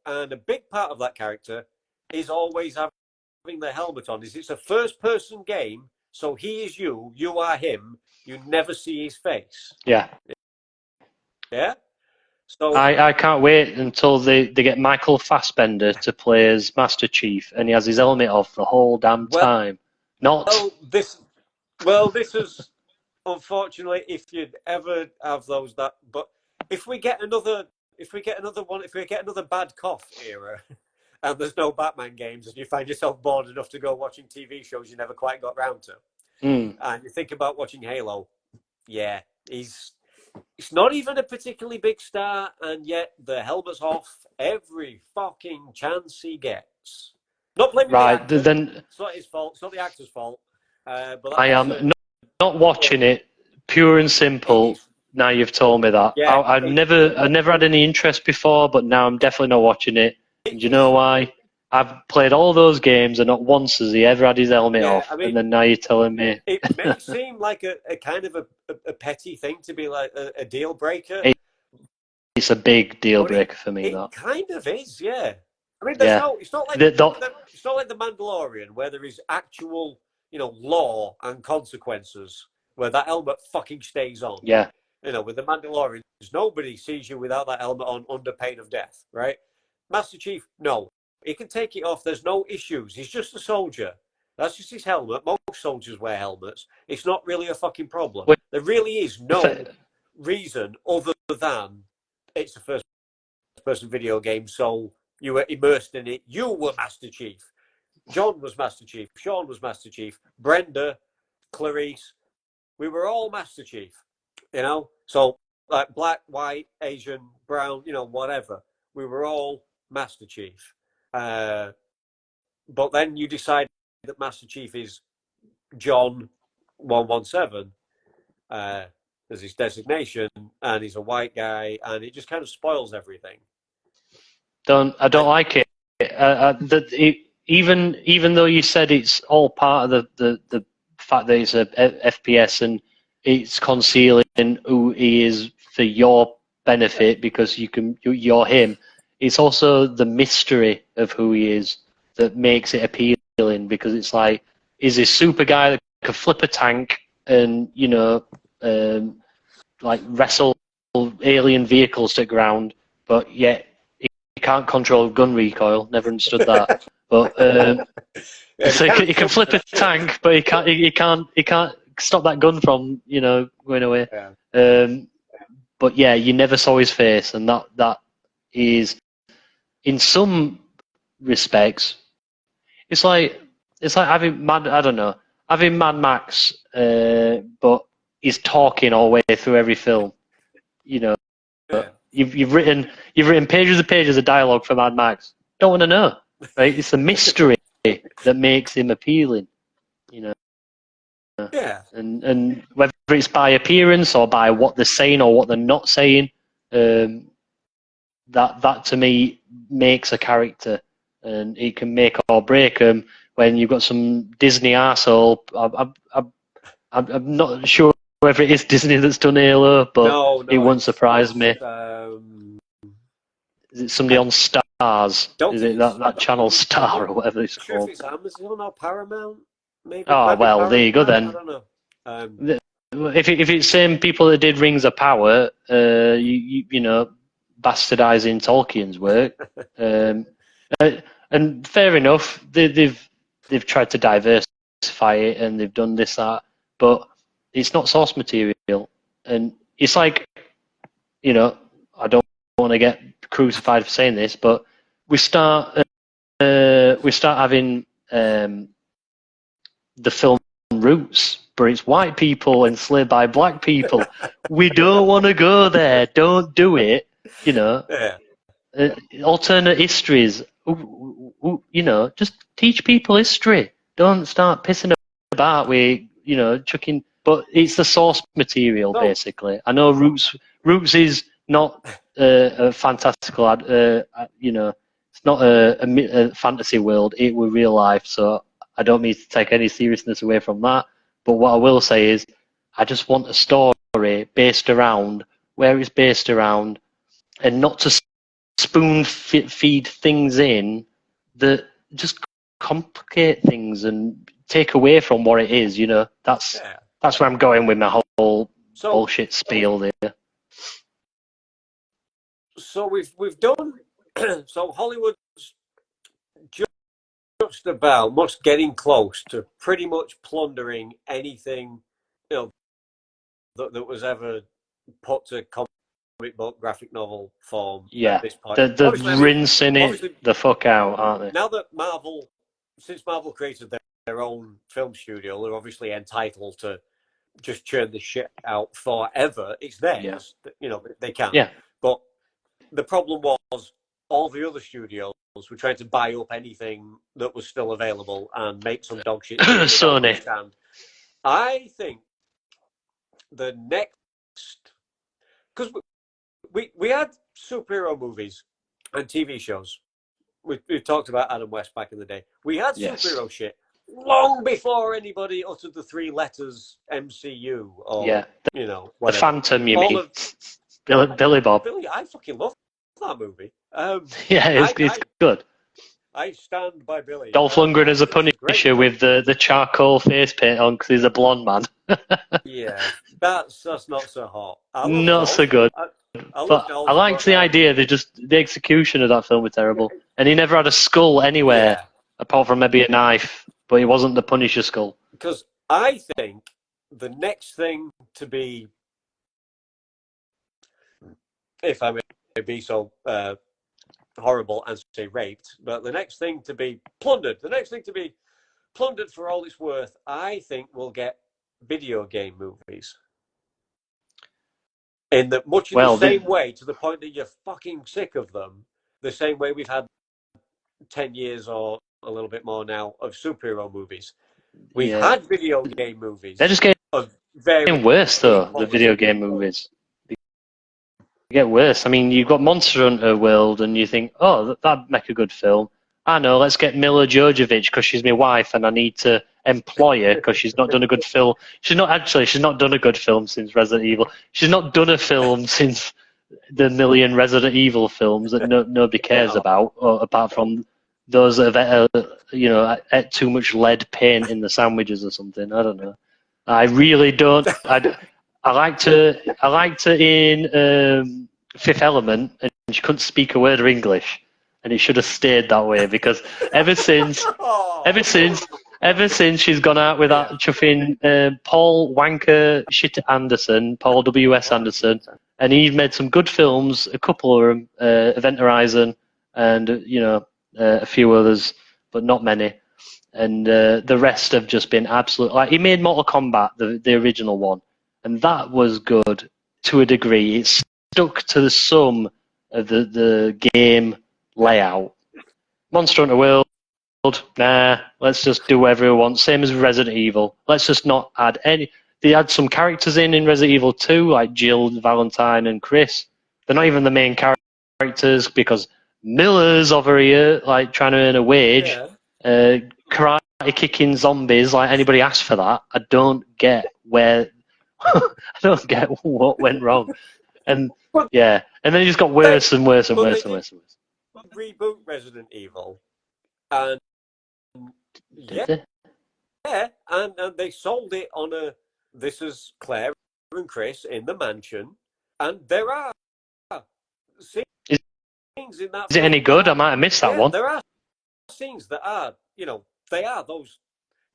a big part of that character is always having the helmet on. It's a first-person game, so he is you, you are him. You never see his face. Yeah. Yeah? So I can't wait until they get Michael Fassbender to play as Master Chief, and he has his helmet off the whole damn time. This is unfortunately, if you'd ever have those but if we get another bad cough era, and there's no Batman games, and you find yourself bored enough to go watching TV shows you never quite got round to, and you think about watching Halo, it's not even a particularly big star, and yet the helmet's off every fucking chance he gets. Not blaming the Right, actor. then It's not his fault. It's not the actor's fault. But I am not watching it. Pure and simple. Now you've told me that. Yeah, I never had any interest before, but now I'm definitely not watching it. And do you know why? I've played all those games, and not once has he ever had his helmet off. I mean, and then now you're telling me it may seem like a kind of a petty thing to be like a deal breaker. It's a big deal breaker for me. It kind of is, yeah. I mean, it's not like it's not like the Mandalorian where there is actual, law and consequences where that helmet fucking stays on. Yeah. With the Mandalorians, nobody sees you without that helmet on under pain of death, right? Master Chief, no. He can take it off. There's no issues. He's just a soldier. That's just his helmet. Most soldiers wear helmets. It's not really a fucking problem. There really is no reason other than it's a first-person video game, so you were immersed in it. You were Master Chief. John was Master Chief. Shaun was Master Chief. Brenda, Clarice, we were all Master Chief. So like black, white, Asian, brown, whatever. We were all Master Chief. But then you decide that Master Chief is John 117 as his designation, and he's a white guy, and it just kind of spoils everything. I don't like it. Even though you said it's all part of the fact that it's a FPS and it's concealing who he is for your benefit because you're him. It's also the mystery of who he is that makes it appealing, because it's like, is this super guy that could flip a tank and like wrestle alien vehicles to the ground, but yet he can't control gun recoil. Never understood that. But so he can flip a tank, but he can't stop that gun from going away. Yeah. But yeah, you never saw his face, and that is, in some respects, it's like having Mad Max, but he's talking all the way through every film. Yeah. You've written pages and pages of dialogue for Mad Max. Don't want to know, right? It's the mystery that makes him appealing, Yeah. And whether it's by appearance or by what they're saying or what they're not saying, that to me makes a character, and it can make or break them. When you've got some Disney arsehole, I'm not sure whether it is Disney that's done Halo, but it won't surprise me. Is it somebody on Stars? Is it that channel Star or whatever it's called? Sure if it's Amazon or Paramount, maybe. Oh, well, there you go then. I don't know. If it's same people that did Rings of Power, bastardizing Tolkien's work, and fair enough, they've tried to diversify it and they've done this, that, but it's not source material, and it's like, I don't want to get crucified for saying this, but we start having the film Roots, but it's white people enslaved by black people. We don't want to go there. Don't do it. Yeah. Alternate histories. Just teach people history. Don't start pissing about with chucking. But it's the source material, basically. I know Roots is not a fantastical. It's not a fantasy world. It was real life. So I don't mean to take any seriousness away from that. But what I will say is, I just want a story based around where it's based around, and not to spoon feed things in that just complicate things and take away from what it is. That's where I'm going with my whole bullshit spiel there. So we've done. So Hollywood's just about much getting close to pretty much plundering anything that was ever put to comic book graphic novel form at this point. They're rinsing it the fuck out, aren't they? Now that since Marvel created their own film studio, they're obviously entitled to just churn this shit out forever. It's theirs. They can. Yeah. But the problem was all the other studios were trying to buy up anything that was still available and make some dog shit. Sony. I think the next, because we had superhero movies and TV shows. We talked about Adam West back in the day. We had superhero shit long before anybody uttered the 3 letters MCU or whatever. The Phantom, you mean? Billy Bob. Billy, I fucking love that movie. It's good. I stand by Billy. Dolph Lundgren as a Punisher with the charcoal face paint on because he's a blonde man. Yeah, that's not so hot. Not so good. I liked the idea. The execution of that film was terrible, and he never had a skull anywhere apart from maybe a knife. But it wasn't the Punisher skull. Because I think the next thing to be, if I may be so horrible and say raped, but the next thing to be plundered, for all it's worth, I think we'll get video game movies. In much in the same way, to the point that you're fucking sick of them, the same way we've had 10 years or a little bit more now of superhero movies. We've had video game movies. They're just getting worse, though, the video game movies. They get worse. I mean, you've got Monster Hunter World, and you think, oh, that'd make a good film. I know, let's get Mila Jovovich because she's my wife and I need to employ her because she's not done a good film. She's not done a good film since Resident Evil. She's not done a film since the million Resident Evil films that nobody cares about, apart from those that have, ate too much lead paint in the sandwiches or something. I don't know. I really don't. I liked her in Fifth Element, and she couldn't speak a word of English. And it should have stayed that way because ever since she's gone out with that chuffing Paul Wanker Shit Anderson, Paul W.S. Anderson, and he made some good films, a couple of them, Event Horizon, and a few others, but not many. And the rest have just been absolute. Like he made Mortal Kombat, the original one, and that was good to a degree. It stuck to the sum of the game layout. Monster Hunter World, nah, let's just do whatever we want. Same as Resident Evil. Let's just not add any. They had some characters in Resident Evil 2, like Jill, Valentine, and Chris. They're not even the main characters because Miller's over here, like trying to earn a wage, karate kicking zombies. Like anybody asked for that? I don't get where. I don't get what went wrong. And and then it just got worse and worse and worse and worse and worse. Reboot Resident Evil, and and they sold it on this is Claire and Chris in the mansion, and there are scenes in that. Is it any good? I might have missed that one. There are scenes that are, they are those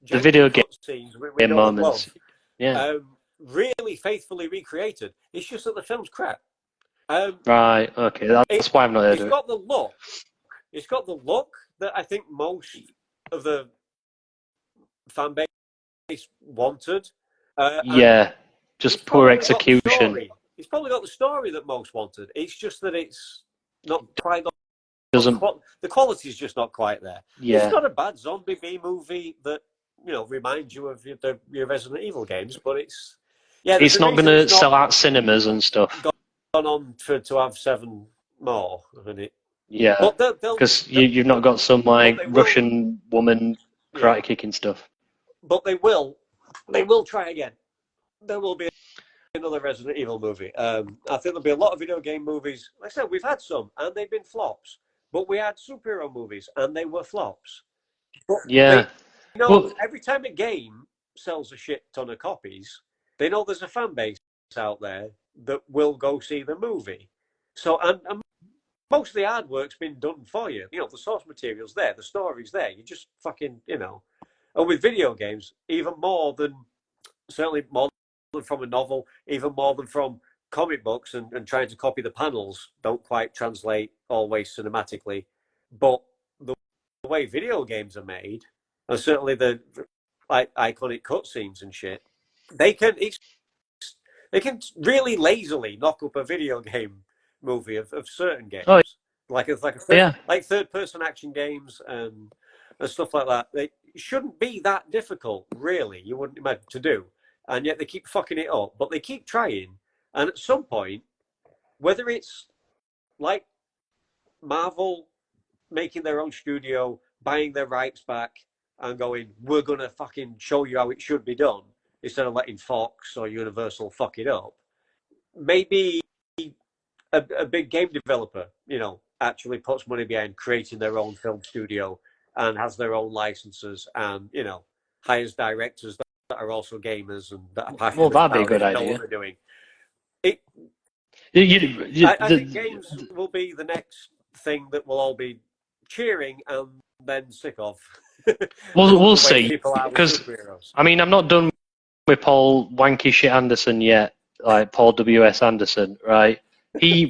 the video game scenes moments. Really faithfully recreated. It's just that the film's crap. Right, okay, that's why I've not heard of it. It's got the look that I think most of the fan base wanted. Just poor execution. It's probably got the story that most wanted. It's just that it's not quite. The quality is just not quite there. Yeah. It's not a bad zombie B movie that reminds you of your Resident Evil games, but it's not going to sell out cinemas and stuff. Gone on to have 7 more, hasn't it? Yeah, because you've not got some Russian woman karate kicking stuff. But they will try again. There will be another Resident Evil movie. I think there'll be a lot of video game movies. Like I said, we've had some, and they've been flops. But we had superhero movies, and they were flops. But every time a game sells a shit ton of copies, they know there's a fan base out there that will go see the movie. So, and most of the hard work's been done for you. The source material's there, the story's there. You just fucking, And with video games, even more than from a novel, even more than from comic books and trying to copy the panels don't quite translate always cinematically. But the way video games are made, and certainly the iconic cutscenes and shit, they can really lazily knock up a video game movie of certain games. Oh, like Yeah. like third-person action games and stuff like that. They shouldn't be that difficult, really. You wouldn't imagine to do, and yet they keep fucking it up. But they keep trying, and at some point, whether it's like Marvel making their own studio, buying their rights back, and going, we're gonna fucking show you how it should be done, instead of letting Fox or Universal fuck it up. Maybe a big game developer, actually puts money behind creating their own film studio and has their own licenses and, hires directors that are also gamers and that are passionate that'd be a about good it and know idea. what they're doing. I think games will be the next thing that we'll all be cheering and then sick of. We'll see. Because, I mean, I'm not done with Paul Wanky Shit Anderson yet, like Paul W.S. Anderson, right?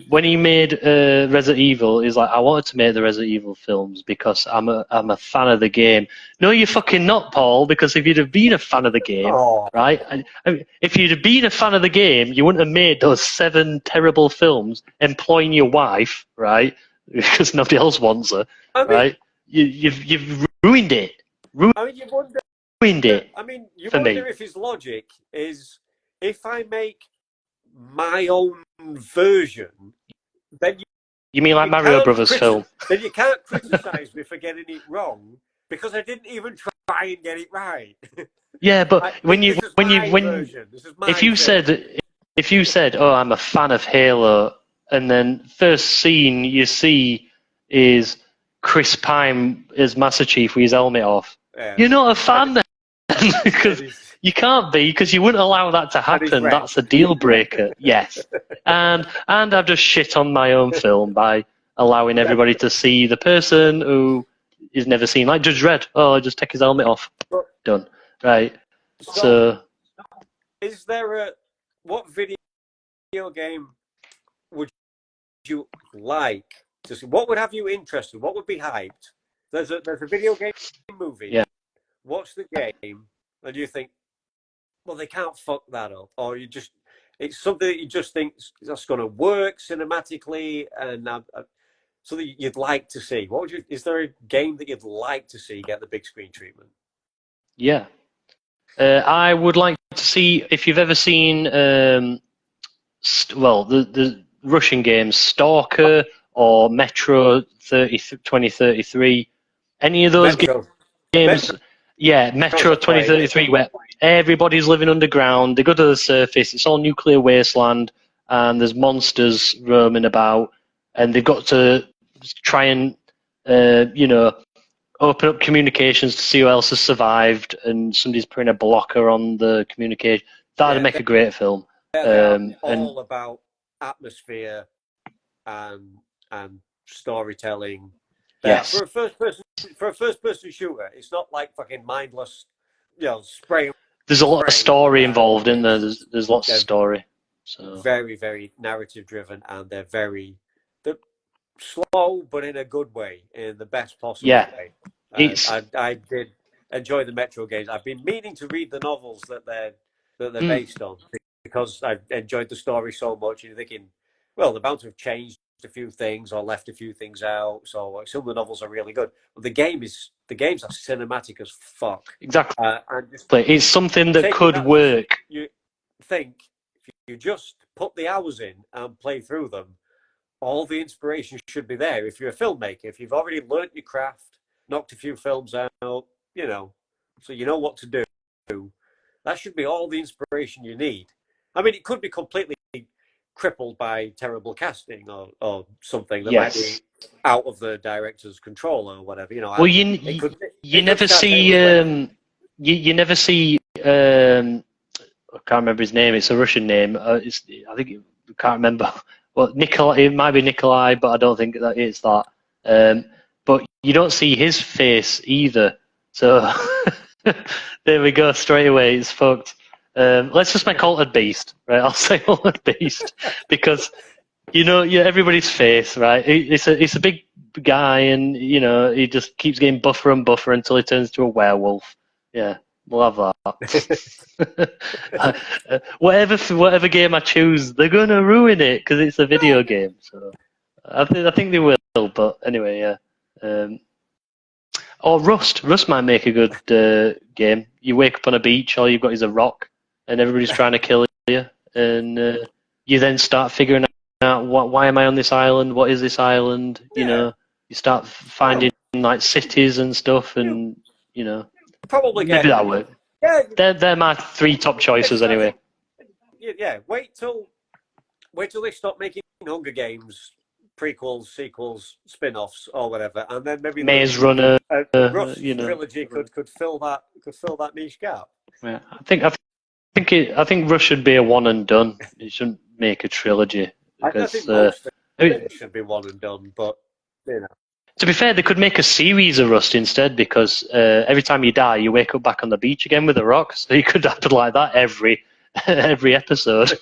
When he made Resident Evil, he's like, I wanted to make the Resident Evil films because I'm a fan of the game. No, you're fucking not, Paul, because if you'd have been a fan of the game, right? I mean, if you'd have been a fan of the game, you wouldn't have made those 7 terrible films employing your wife, right? Because nobody else wants her, right? You've ruined it. You wonder. Ruined it. I mean, you wonder if his logic is, if I make my own version, then you mean like Mario Brothers film? Then you can't criticize me for getting it wrong because I didn't even try and get it right. Yeah, but if you said, oh, I'm a fan of Halo, and then first scene you see is Chris Pine as Master Chief with his helmet off, you're not a fan then. Because you can't be, because you wouldn't allow that to happen. That's a deal breaker. Yes, and I've just shit on my own film by allowing everybody to see the person who is never seen, like Judge Dredd. Oh, just take his helmet off. Done. Right. So is there what video game would you like to see? What would have you interested? What would be hyped? There's a video game movie. Yeah. Watch the game, and you think, well, they can't fuck that up, or it's something that you just think that's going to work cinematically, and something you'd like to see. Is there a game that you'd like to see get the big screen treatment? Yeah, I would like to see, if you've ever seen, the Russian games Stalker or Metro 2033, any of those games. Yeah, Metro 2033, where everybody's living underground. They go to the surface. It's all nuclear wasteland, and there's monsters roaming about, and they've got to try and, open up communications to see who else has survived, and somebody's putting a blocker on the communication. That'd make a great film. All about atmosphere and storytelling. Yes. For a first-person shooter, it's not like fucking mindless, spray. There's a lot of story involved in there. There's lots of story. So very, very narrative-driven, and they're slow, but in a good way, in the best possible way. I did enjoy the Metro games. I've been meaning to read the novels that they're based on, because I've enjoyed the story so much. You're thinking, well, they're bound to have changed a few things or left a few things out. So some of the novels are really good, but the games are cinematic as fuck. Exactly. It's something that could work. You think if you just put the hours in and play through them, all the inspiration should be there. If you're a filmmaker, if you've already learnt your craft, knocked a few films out, so you know what to do, that should be all the inspiration you need. I mean, it could be completely crippled by terrible casting or something that might be out of the director's control or whatever. Well, you never see I can't remember his name. It's a Russian name. I think I can't remember. Well, Nikolai. It might be Nikolai, but I don't think that it's that. But you don't see his face either. So there we go. Straight away, it's fucked. Let's just make Altered Beast, right? I'll say Altered Beast because everybody's face, right? It's a big guy, and he just keeps getting buffer and buffer until he turns to a werewolf. Yeah, we'll have that. Whatever game I choose, they're gonna ruin it because it's a video game. So I think they will, but anyway, yeah. Or Rust. Rust might make a good game. You wake up on a beach, all you've got is a rock, and everybody's trying to kill you, and you then start figuring out why am I on this island? What is this island? You know, you start finding like cities and stuff, and probably maybe that'll work. Yeah, they're my 3 top choices anyway. Yeah, wait till they stop making Hunger Games prequels, sequels, spin-offs, or whatever, and then maybe Maze Runner, Rust trilogy could fill that niche gap. Yeah, I think Rust should be a one and done. It shouldn't make a trilogy. Because, I think most things should be one and done, but to be fair, they could make a series of Rust instead, because every time you die, you wake up back on the beach again with a rock. So you could happen like that every episode,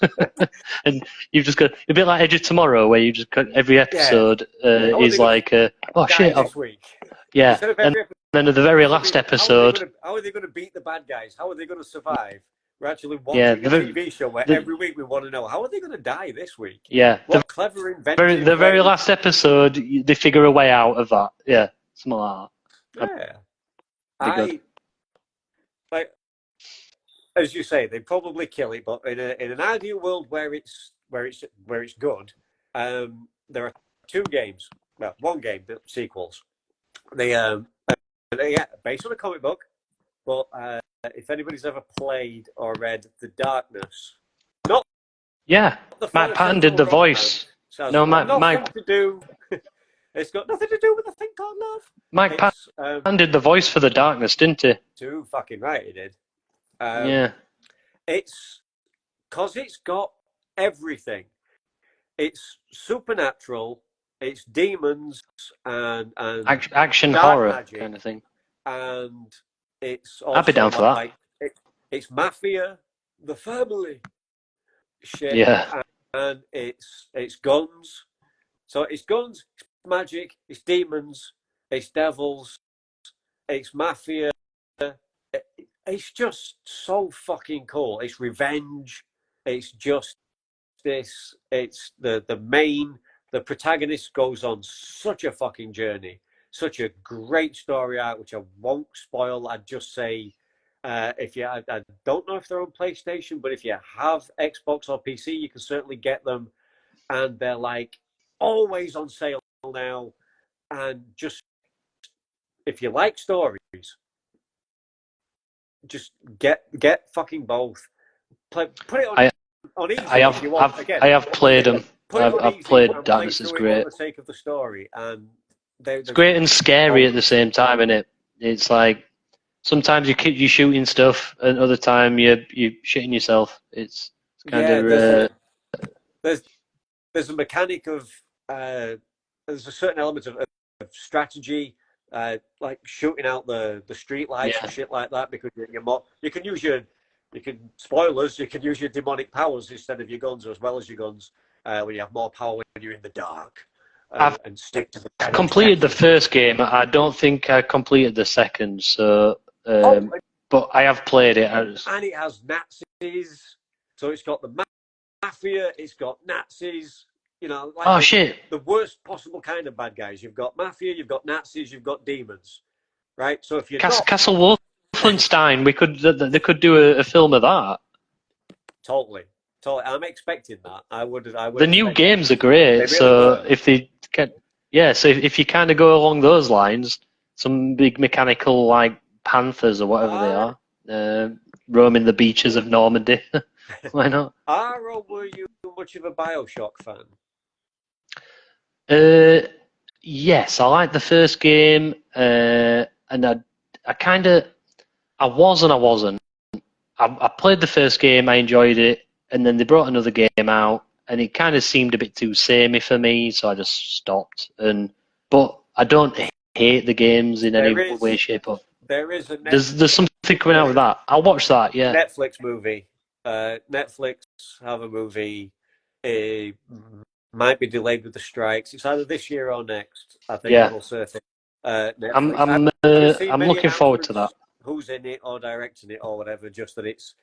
and you've just got a bit like Edge of Tomorrow, where you just got every episode is like, oh shit, this week. Yeah, and then at the very last episode, how are they going to beat the bad guys? How are they going to survive? We're actually watching a TV show where every week we want to know, how are they going to die this week? Yeah, what clever inventive the very last episode, they figure a way out of that. Yeah, something like that. Yeah, like as you say, they probably kill it, but in an ideal world where it's good, there are 2 games. Well, 1 game, the sequels. They based on a comic book, but if anybody's ever played or read The Darkness, Mike Patton did the voice. No, Mike to do. It's got nothing to do with a thing called love. Mike Patton did the voice for The Darkness, didn't he? Too fucking right, he did. Yeah. It's because it's got everything. It's supernatural. It's demons and action horror magic, kind of thing. And it's also I'd be down for that. It's mafia, the family shit. Yeah. And it's guns. So it's guns, it's magic, it's demons, it's devils, it's mafia. It's just so fucking cool. It's revenge. It's justice. It's the protagonist goes on such a fucking journey, such a great story arc, which I won't spoil. I'd just say, I don't know if they're on PlayStation, but if you have Xbox or PC, you can certainly get them. And they're like always on sale now. And just, if you like stories, just get fucking both. Put it on easy. I have played them. I've played Darkness. Is great. For the sake of the story, and it's great and scary at the same time, isn't it? It's like sometimes you're shooting stuff, and other time you're shitting yourself. It's kind of there's a mechanic of there's a certain element of strategy, like shooting out the street lights and shit like that, because you can use your spoilers. You can use your demonic powers instead of your guns, as well as your guns. When you have more power when you're in the dark, and stick to the. I completed the first game. I don't think I completed the second. So, but I have played it. And it has Nazis, so it's got the mafia. It's got Nazis. Like shit! The worst possible kind of bad guys. You've got mafia. You've got Nazis. You've got demons. Right. So if you're Castle Wolfenstein, they could do a film of that. Totally. I'm expecting that. I would. The new games are great. So if they can, so if you kind of go along those lines, some big mechanical like panthers or whatever they are, roaming the beaches of Normandy. Why not? Or were you much of a BioShock fan? Yes, I liked the first game, and I was and I wasn't. I played the first game, I enjoyed it, and then they brought another game out, and it kind of seemed a bit too samey for me, so I just stopped. But I don't hate the games in any way, shape, or there's something coming out with that. I'll watch that. Yeah. Netflix movie. Netflix have a movie. It might be delayed with the strikes. It's either this year or next. I think it'll surface. I'm looking forward to that. Who's in it or directing it or whatever? Just that it's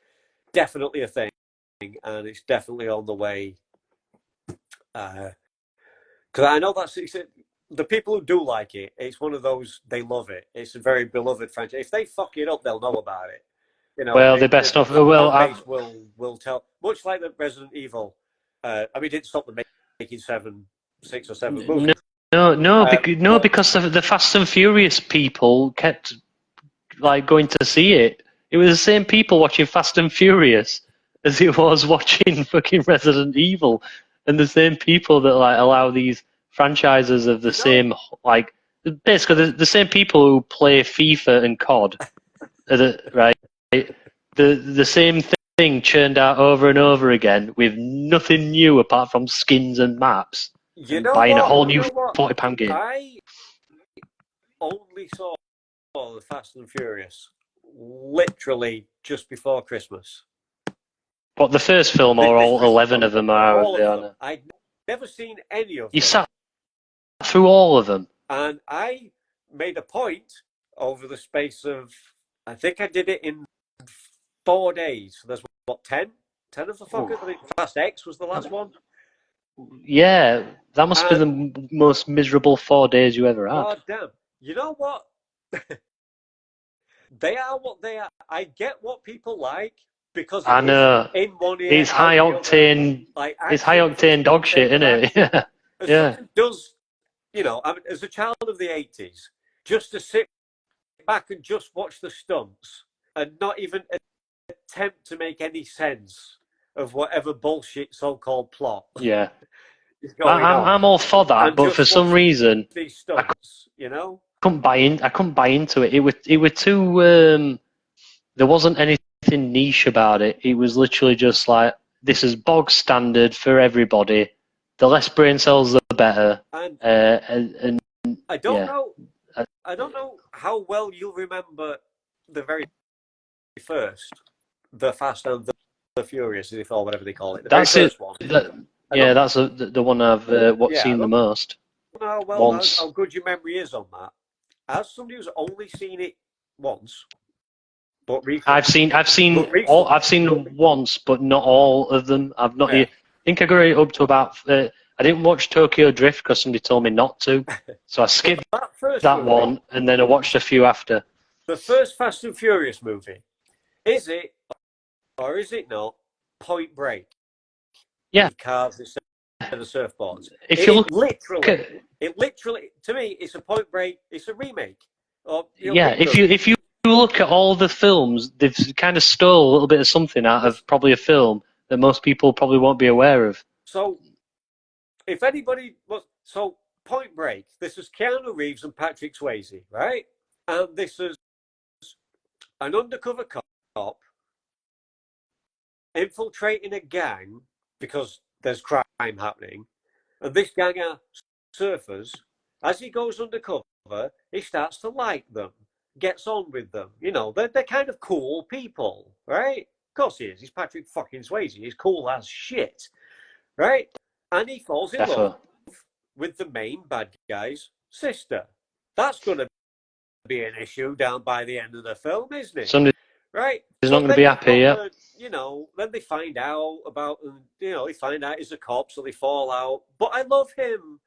definitely a thing, and it's definitely on the way. Because I know the people who do like it, it's one of those, they love it. It's a very beloved franchise. If they fuck it up, they'll know about it. Well, the best of fan base will tell. Much like the Resident Evil. I mean, it didn't stop them making 6 or 7 movies. No, because the Fast and Furious people kept going to see it. It was the same people watching Fast and Furious as it was watching fucking Resident Evil, and the same people that allow these franchises of the same basically the same people who play FIFA and COD, right? The same thing churned out over and over again with nothing new apart from skins and maps. Buying a whole new £40 game. I only saw the Fast and Furious literally just before Christmas. What, the first film, or all 11 of them are? All of them. I'd never seen any of them. You sat through all of them? And I made a point over the space of, I think I did it in 4 days. So there's what, 10? 10 of the fuckers? I think Fast X was the last one. Yeah, that must be the most miserable 4 days you ever had. God damn. You know what? They are what they are. I get what people like because I know in one ear, it's high octane. It's high octane dog shit, isn't it? Yeah, yeah. Does I mean, as a child of the 80s, just to sit back and just watch the stunts and not even attempt to make any sense of whatever bullshit so-called plot. Yeah, I'm all for that, but for some reason, these stunts, I couldn't buy into it. It were too. There wasn't anything niche about it. It was literally just like, this is bog standard for everybody. The less brain cells, the better. And I don't know. I don't know how well you'll remember the very first, the Fast and the Furious, or whatever they call it. That's it. One. That's the one I've seen the most. Once. How good your memory is on that. As somebody who's only seen it once, but recently, I've seen once, but not all of them. I've not. Yeah. I think I got it up to about. I didn't watch Tokyo Drift because somebody told me not to, so I skipped that one, and then I watched a few after. The first Fast and Furious movie, is it or is it not Point Break? Yeah. Cars instead of surfboards. If you look, it literally, to me, it's a Point Break. It's a remake. If you look at all the films, they've kind of stole a little bit of something out of probably a film that most people probably won't be aware of. So, if anybody Point Break, this is Keanu Reeves and Patrick Swayze, right? And this is an undercover cop infiltrating a gang because there's crime happening, and this gang are surfers. As he goes undercover, he starts to like them, gets on with them. They're kind of cool people, right? Of course he is. He's Patrick fucking Swayze. He's cool as shit, right? And he falls in love with the main bad guy's sister. That's going to be an issue down by the end of the film, isn't it? Right? He's not going to be happy, yeah. Then they find out about, they find out he's a cop, so they fall out. But I love him,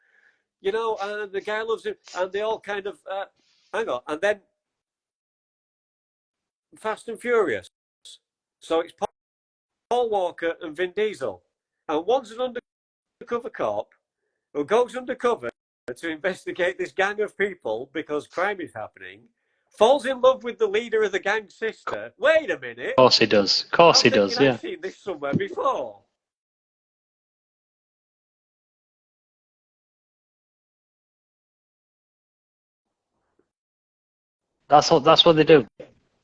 and the guy loves him, and they all kind of, hang on. And then Fast and Furious. So it's Paul Walker and Vin Diesel. And one's an undercover cop who goes undercover to investigate this gang of people because crime is happening. Falls in love with the leader of the gang's sister. Wait a minute. Of course he does. Of course he does, yeah. I've seen this somewhere before. That's what they do.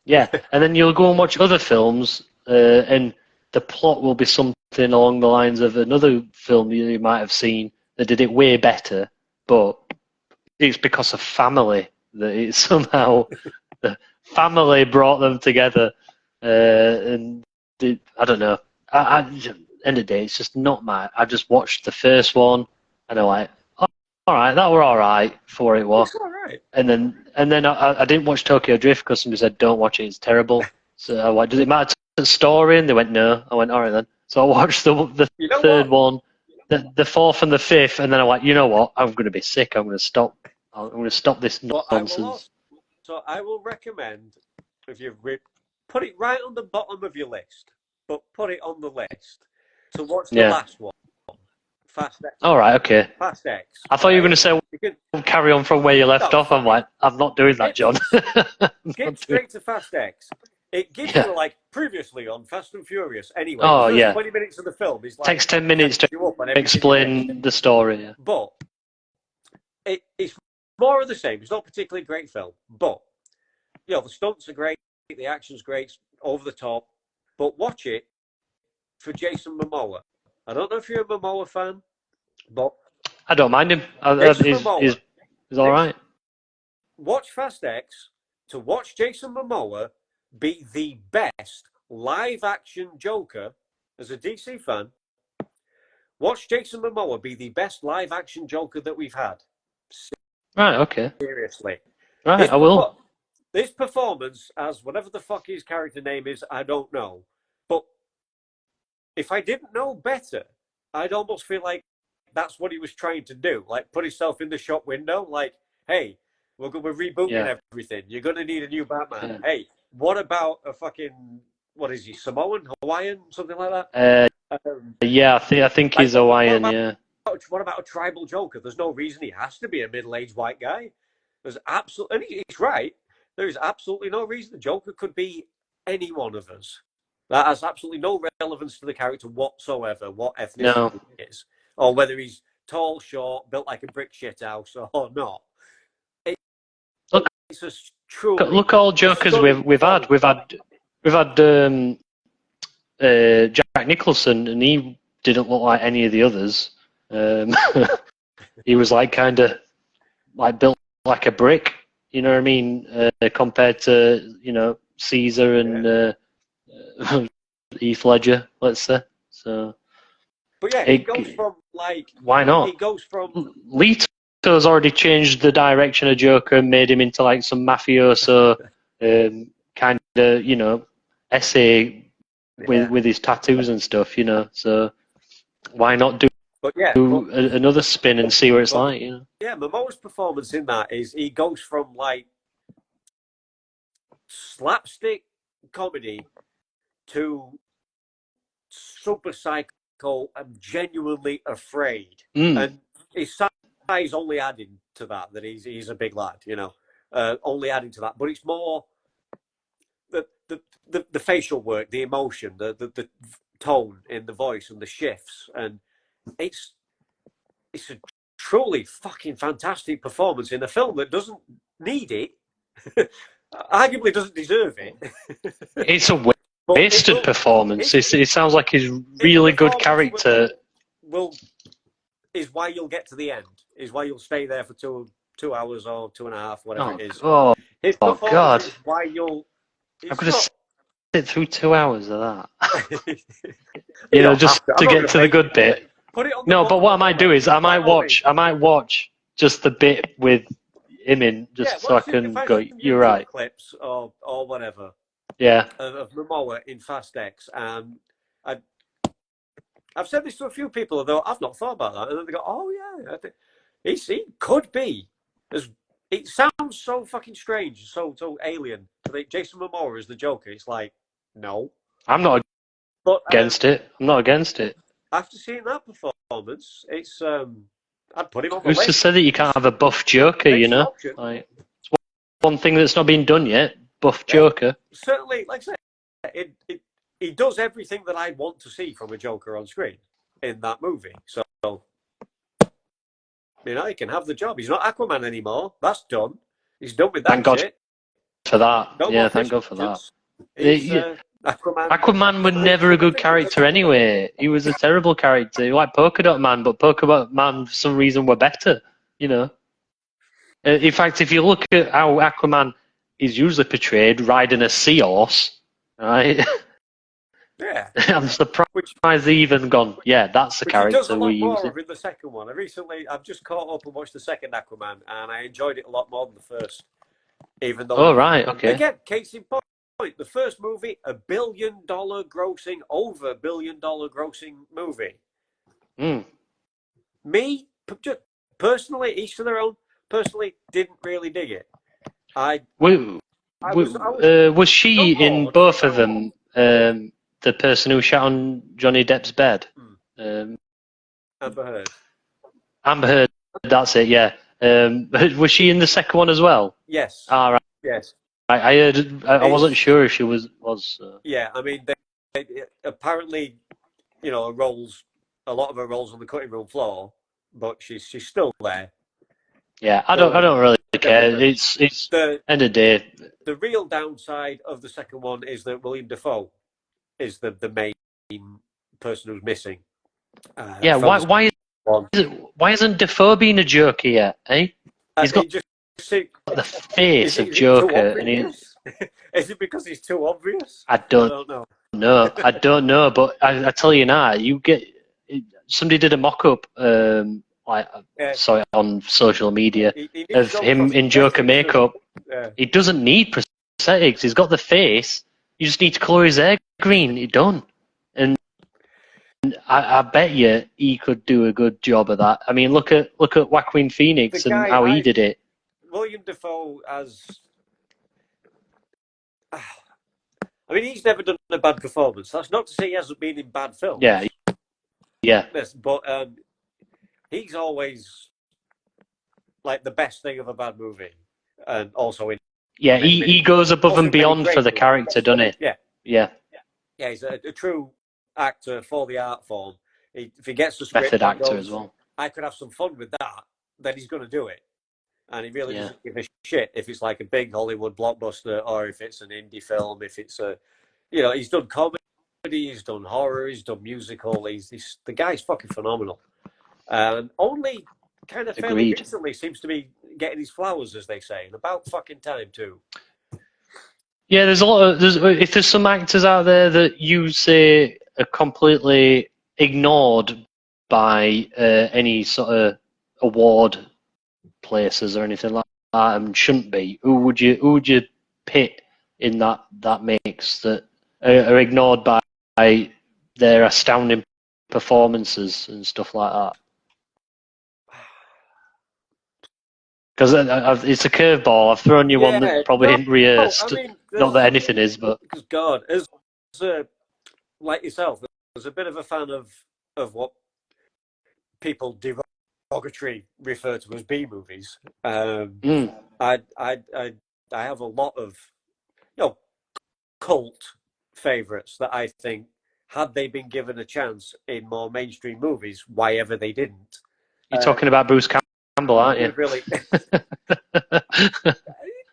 Yeah, and then you'll go and watch other films, and the plot will be something along the lines of another film you might have seen that did it way better, but it's because of family that it's somehow... the family brought them together, and I don't know. End of the day, it's just not my. I just watched the first one, and I'm like, oh, all right, that were all right for it was. It's all right. And then I didn't watch Tokyo Drift because somebody said don't watch it, it's terrible. So I went, does it matter to the story? And they went no. I went all right then. So I watched the third one, the fourth and the fifth, and then I'm like, you know what? I'm going to be sick. I'm going to stop. I'm going to stop this nonsense. I will recommend, if you put it right on the bottom of your list, but put it on the list to watch the last one. Fast X. All right, okay. Fast X. I thought you were going to say carry on from where you left off. I'm like, I'm not doing that, John. Get straight to Fast X. It gives you like previously on Fast and Furious. Anyway, the first 20 minutes of the film is like takes 10 minutes to explain the story. Yeah. But it's more of the same. It's not a particularly great film, but the stunts are great, the action's great, it's over the top. But watch it for Jason Momoa. I don't know if you're a Momoa fan, but I don't mind him. He's all right. Watch Fast X to watch Jason Momoa be the best live-action Joker as a DC fan. Watch Jason Momoa be the best live-action Joker that we've had. Right, okay. Seriously. Right, I will. This performance, as whatever the fuck his character name is, I don't know. But if I didn't know better, I'd almost feel like that's what he was trying to do. Like, put himself in the shop window. Like, hey, we're rebooting everything. You're going to need a new Batman. Yeah. Hey, what about a fucking, what is he, Samoan, Hawaiian, something like that? I think he's Hawaiian, What about a tribal Joker? There's no reason he has to be a middle-aged white guy. There's absolutely, and he's right. There is absolutely no reason the Joker could be any one of us. That has absolutely no relevance to the character whatsoever, what ethnicity he is, or whether he's tall, short, built like a brick shithouse or not. It's a truly look all Jokers we've had. We've had Jack Nicholson, and he didn't look like any of the others. He was like kind of like built like a brick, you know what I mean? Compared to Caesar and Heath Ledger, let's say. So, but yeah, it goes from like why not? It goes from Leto's already changed the direction of Joker and made him into like some mafioso kind of essay with his tattoos and stuff, So why not do another spin and see what it's like, Yeah, Momoa's performance in that is he goes from like slapstick comedy to super psycho. I'm genuinely afraid, and his size only adding to that he's a big lad, only adding to that. But it's more the facial work, the emotion, the tone in the voice and the shifts, and it's a truly fucking fantastic performance in a film that doesn't need it, arguably doesn't deserve it. It's a wasted performance. It sounds like his really good character. Is why you'll get to the end. Is why you'll stay there for 2 hours or 2.5, whatever it is. His performance God! Is why you'll. I'm gonna sit through 2 hours of that. Just to get to the good bit. No, but what I might do is I might watch just the bit with him in, just so I can go. You're right. Clips or whatever. Yeah. Of Momoa in Fast X, and I've said this to a few people, although I've not thought about that, and then they go, "Oh yeah, I think he could be." It sounds so fucking strange, so alien. Jason Momoa is the Joker. It's like, no, I'm not against it. I'm not against it. After seeing that performance, it's I'd put him on the list. Who's to say that you can't have a buff Joker? Like, it's one thing that's not been done yet. Buff Joker. Certainly, like I said, he does everything that I want to see from a Joker on screen in that movie. So, he can have the job. He's not Aquaman anymore. That's done. He's done with that. Thank God shit. for that. Thank God for that. Aquaman was never a good character anyway. He was a terrible character. Like Polka Dot Man, but Polka Dot Man for some reason were better. In fact, if you look at how Aquaman is usually portrayed riding a seahorse, right? Yeah. I'm surprised they even gone, that's the character we use. In the second one. I've just caught up and watched the second Aquaman, and I enjoyed it a lot more than the first. Even though, again, case in point, the first movie, over $1 billion grossing movie. Me, personally, each to their own. Personally, didn't really dig it. Was she in both of them? The person who shot on Johnny Depp's bed. Amber Heard. Amber Heard. That's it. Yeah. Was she in the second one as well? Yes. Ah, right. Yes. I heard. I wasn't sure if she was. Yeah, I mean, they apparently, a lot of her rolls on the cutting room floor, but she's still there. Yeah, I don't really care. It's the end of the day. The real downside of the second one is that William Dafoe is the main person who's missing. Yeah, why isn't Dafoe being a Joker yet? Eh? He's got the face of Joker, and is it because he's too obvious? I don't know. I don't know, but I tell you now, somebody did a mock-up, saw it on social media of him in Joker makeup. He doesn't need prosthetics. He's got the face. You just need to colour his hair green. You're done. And I bet you he could do a good job of that. I mean, look at Joaquin Phoenix and how he did it. William Dafoe I mean, he's never done a bad performance. That's not to say he hasn't been in bad films. Yeah. But he's always like the best thing of a bad movie, and also in. Yeah, he goes above and beyond for the character, doesn't he? Yeah. He's a true actor for the art form. If he gets the script, method actor as well. I could have some fun with that. Then he's going to do it, and he really doesn't give a shit if it's like a big Hollywood blockbuster or if it's an indie film. If it's he's done comedy, he's done horror, he's done musical. The guy's fucking phenomenal, and only kind of fairly recently seems to be getting his flowers, as they say, and about fucking time too. Yeah, there's a lot of if there's some actors out there that you say are completely ignored by any sort of award places or anything like that and shouldn't be, who would you pit in that mix that are ignored by their astounding performances and stuff like that? Because it's a curveball. I've thrown you one that probably ain't rehearsed. Not that anything is, but because God, as like yourself, there's a bit of a fan of what people derogatory refer to as B movies. I have a lot of cult favourites that I think, had they been given a chance in more mainstream movies, why ever they didn't. You're talking about Bruce Campbell, aren't you? Really,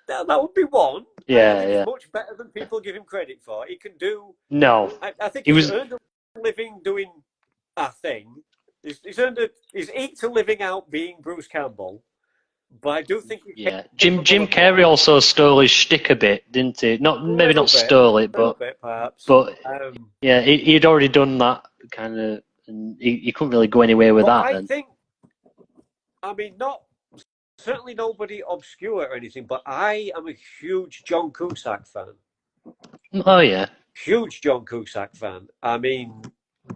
that would be one. Yeah, He's much better than people give him credit for. He can do. No, I think he's earned a living doing a thing. He's eked a living out being Bruce Campbell. But I do think Jim Carrey also stole his shtick a bit, didn't he? Maybe not stole it, but perhaps. But he'd already done that kind of, and he couldn't really go anywhere with that. I mean, certainly nobody obscure or anything, but I am a huge John Cusack fan. Oh yeah, huge John Cusack fan. I mean,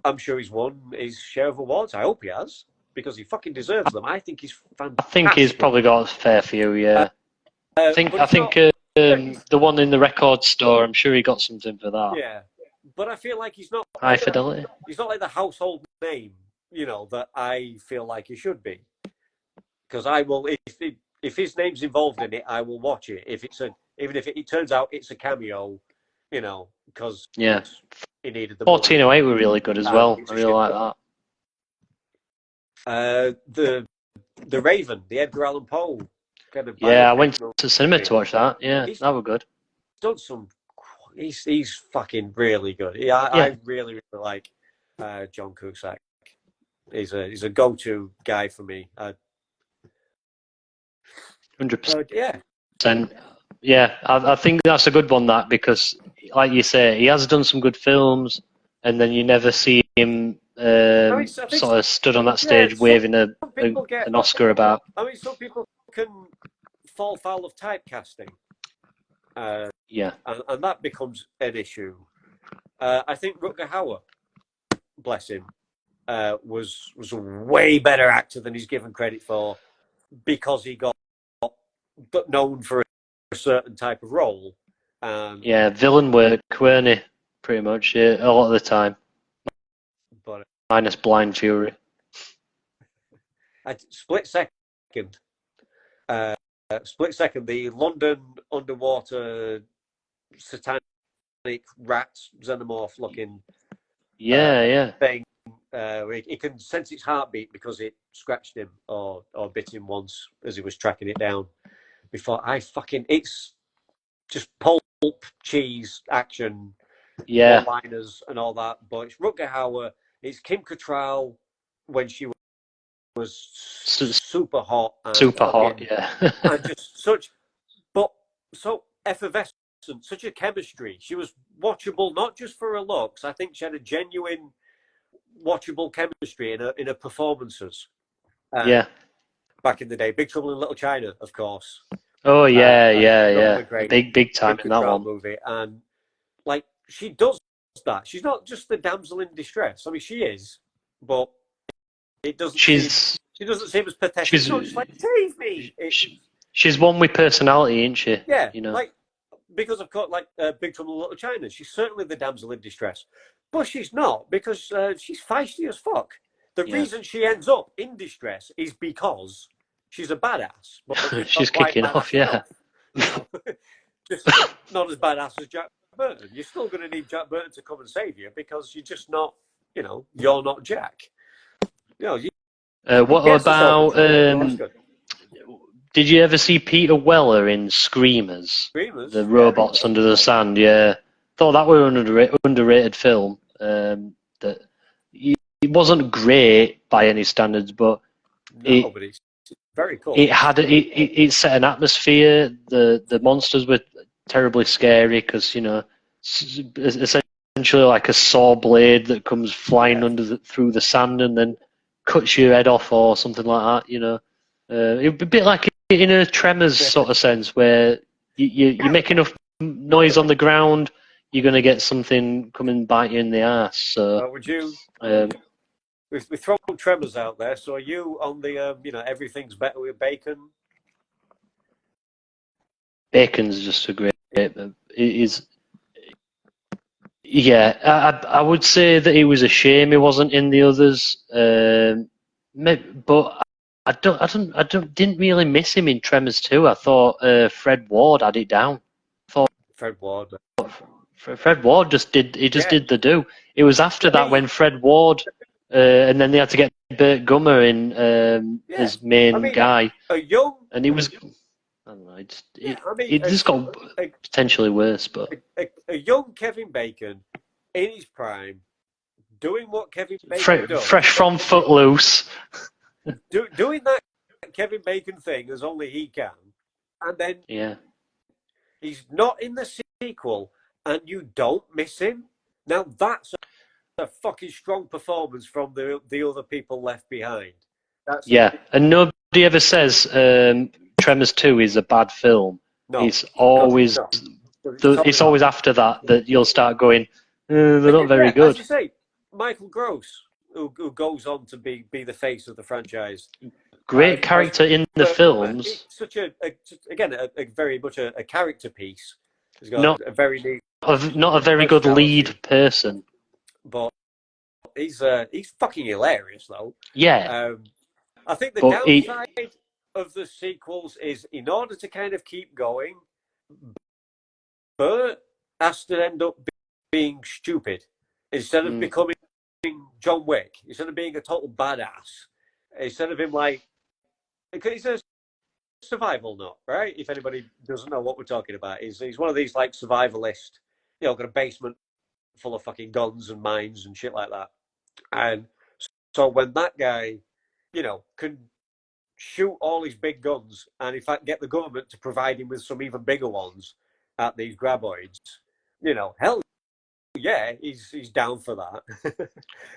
I'm sure he's won his share of awards. I hope he has, because he fucking deserves them. I think he's fantastic. I think he's probably got a fair few. Yeah, I think the one in the record store. I'm sure he got something for that. Yeah, but I feel like he's not High Fidelity. He's not like the household name, that I feel like he should be. Because I will, if his name's involved in it, I will watch it. Even if it turns out it's a cameo, because he needed the 1408 were really good as well. I really like that. The Raven, the Edgar Allan Poe kind of. Yeah, I went to cinema to watch that. Yeah, that was good. Done some. He's fucking really good. I really, really like John Cusack. He's a go-to guy for me. 100%. Yeah, I think that's a good one, that, because, like you say, he has done some good films, and then you never see him sort of stood on that stage waving an Oscar about. I mean, some people can fall foul of typecasting. And that becomes an issue. I think Rutger Hauer, bless him, was a way better actor than he's given credit for, because he got known for a certain type of role. Yeah, villain work, weren't he? Pretty much, yeah, a lot of the time. But minus Blind Fury. Split second, the London underwater satanic rat xenomorph looking thing. He can sense its heartbeat because it scratched him or bit him once as he was tracking it down. It's just pulp cheese action, one-liners and all that. But it's Rutger Hauer, it's Kim Cattrall when she was super hot, and just such, but so effervescent, such a chemistry. She was watchable not just for her looks. I think she had a genuine watchable chemistry in her performances. Back in the day, Big Trouble in Little China, of course. Oh yeah. Big time in that one movie, and like she does that. She's not just the damsel in distress. I mean, she is, but it doesn't. She doesn't seem as pathetic. She's not just like, save me. She's one with personality, isn't she? Yeah, like because of course, like Big Trouble in Little China, she's certainly the damsel in distress, but she's not, because she's feisty as fuck. The reason she ends up in distress is because she's a badass. But she's kicking off, just not as badass as Jack Burton. You're still going to need Jack Burton to come and save you, because you're just not, you're not Jack. What about? Did you ever see Peter Weller in Screamers? The robots under the sand. Yeah, thought that was an underrated film. That it wasn't great by any standards, but but it's very cool. It set an atmosphere. The monsters were terribly scary because essentially like a saw blade that comes flying through the sand and then cuts your head off or something like that. It would be a bit like in a Tremors sort of sense, where you make enough noise on the ground, you're going to get something come and bite you in the ass. So would you? We've thrown Tremors out there. So are you on the everything's better with bacon? Bacon's just a great. It is. Yeah, I would say that it was a shame he wasn't in the others. But I didn't really miss him in Tremors 2. I thought Fred Ward had it down. Fred Ward just did the do. It was after that when Fred Ward, and then they had to get Burt Gummer in as main guy. And he was. I don't know. It just got potentially worse, but a young Kevin Bacon in his prime, doing what Kevin Bacon does, fresh from Footloose, doing that Kevin Bacon thing as only he can, and then he's not in the sequel, and you don't miss him. Now that's a fucking strong performance from the other people left behind. And nobody ever says Tremors 2 is a bad film. No, it's always after that you'll start going, they're not very good. As you say, Michael Gross, who goes on to be the face of the franchise. Great character in the films. It's such a very much a character piece. He's got a very neat, not a very good lead person. But he's fucking hilarious though. Yeah. I think the downside of the sequels is, in order to kind of keep going, Bert has to end up being stupid instead of becoming John Wick, instead of being a total badass, instead of him he's a survival nut, right? If anybody doesn't know what we're talking about, he's one of these like survivalist, got a basement full of fucking guns and mines and shit like that. And so when that guy, can shoot all his big guns and in fact get the government to provide him with some even bigger ones at these graboids, hell yeah, he's down for that.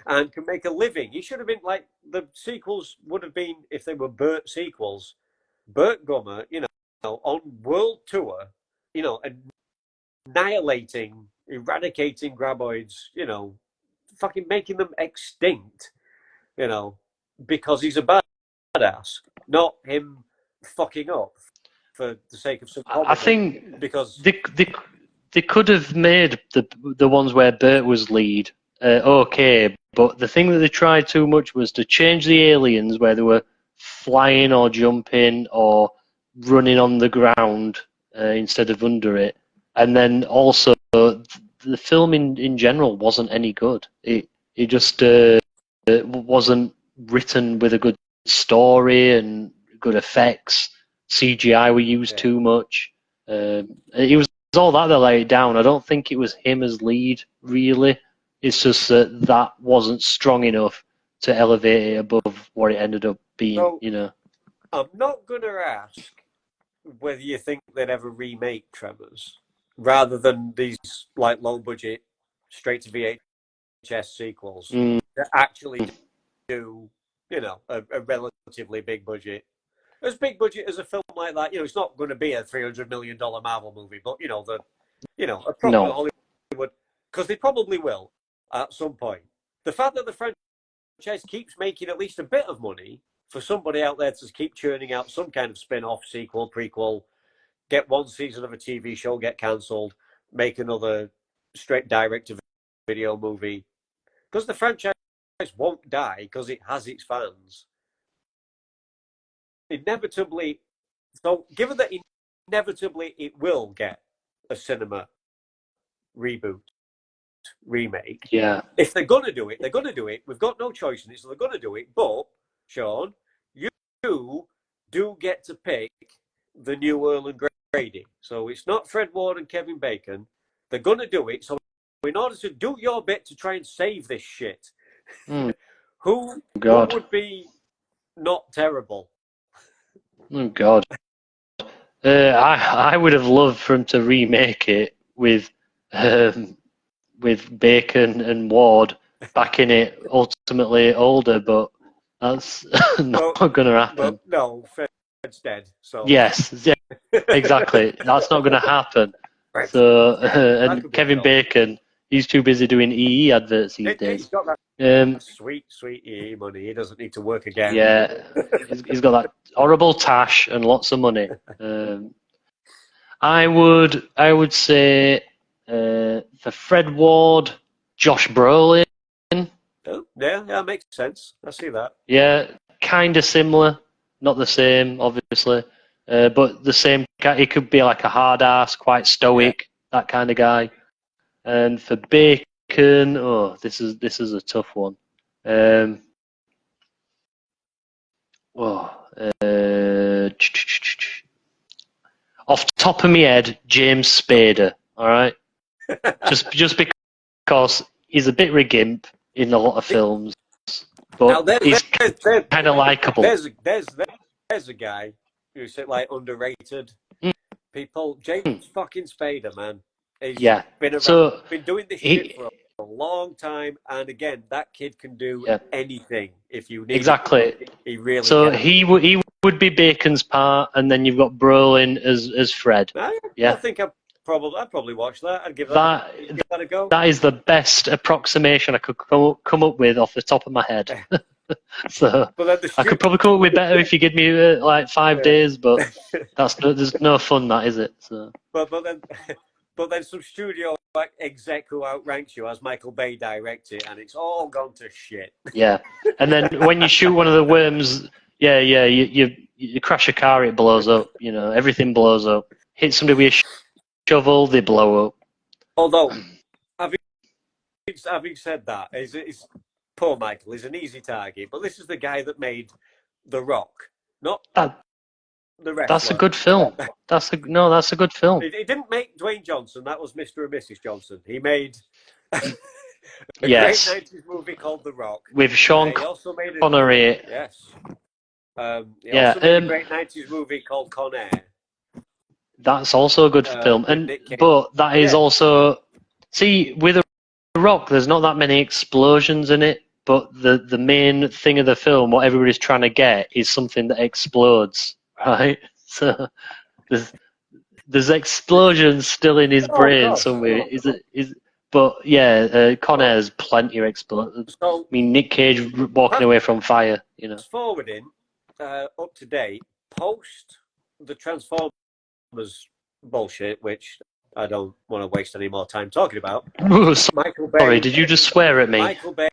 And can make a living. He should have been like, the sequels would have been, if they were Burt sequels, Burt Gummer, on world tour, eradicating graboids, fucking making them extinct. because he's a badass, not him fucking up for the sake of some comedy. I think because they could have made the ones where Bert was lead okay, but the thing that they tried too much was to change the aliens where they were flying or jumping or running on the ground instead of under it, and then also the film in general wasn't any good. It just wasn't written with a good story and good effects. CGI we used too much. It was all that let it down. I don't think it was him as lead, really. It's just that wasn't strong enough to elevate it above what it ended up being, So, I'm not going to ask whether you think they'd ever remake Tremors, rather than these like low-budget, straight-to-VHS sequels that actually do, a relatively big budget. As big budget as a film like that, it's not going to be a $300 million Marvel movie, but a proper Hollywood, because they probably will at some point. The fact that the franchise keeps making at least a bit of money for somebody out there to keep churning out some kind of spin-off, sequel, prequel, get one season of a TV show, get cancelled, make another straight direct-to-video movie, because the franchise won't die because it has its fans. Inevitably, so given that inevitably it will get a cinema reboot, remake. Yeah. If they're going to do it, they're going to do it. We've got no choice in it, so they're going to do it. But, Shaun, you do get to pick the new Earl and Grady. So it's not Fred Ward and Kevin Bacon. They're going to do it. So in order to do your bit to try and save this shit, who would be not terrible? Oh, God. I would have loved for him to remake it with Bacon and Ward back in it, ultimately older, but that's not going to happen. No, Fred's dead. So yes, yeah, exactly. That's not going to happen. So and Kevin Bacon, he's too busy doing EE adverts these days. He's got that sweet EE money. He doesn't need to work again. Yeah, he's got that horrible tash and lots of money. I would say for Fred Ward, Josh Brolin. Oh, yeah, makes sense. I see that. Yeah, kind of similar, not the same, obviously, but the same. He could be like a hard ass, quite stoic, that kind of guy. And for Bacon, this is a tough one. Off the top of my head, James Spader. All right, just because he's a bit of a gimp in a lot of films, but he's kind of likable. There's a guy who's like underrated. People, James fucking Spader, man. He's been around, been doing this shit for a long time, and again, that kid can do anything if you need. Exactly. He really. So can. he would be Bacon's part, and then you've got Brolin as Fred. I think I'd probably watch that. I'd give that a go. That is the best approximation I could come up with off the top of my head. So I could probably come up with better if you give me like 5 days, but there's no fun, that is it? So. But then some studio exec who outranks you as Michael Bay directs it, and it's all gone to shit. Yeah, and then when you shoot one of the worms, you crash a car, it blows up. Everything blows up. Hit somebody with a shovel, they blow up. Although, having said that, it's poor Michael is an easy target, but this is the guy that made The Rock, not the wrestler. That's a good film. That's a good film. He didn't make Dwayne Johnson. That was Mr. and Mrs. Johnson. He made a great 90s movie called The Rock with Sean Connery. Yes. He also made a great 90s movie called Con Air. That's also a good film, but that is also with The Rock. There's not that many explosions in it, but the main thing of the film, what everybody's trying to get, is something that explodes. Right, so there's explosions still in his brain somewhere. But yeah, Con Air's plenty of explosives. So, I mean, Nick Cage walking away from fire, Forwarding, up to date, post the Transformers bullshit, which I don't want to waste any more time talking about. Michael Bay, sorry, did you just swear at me? Michael Bay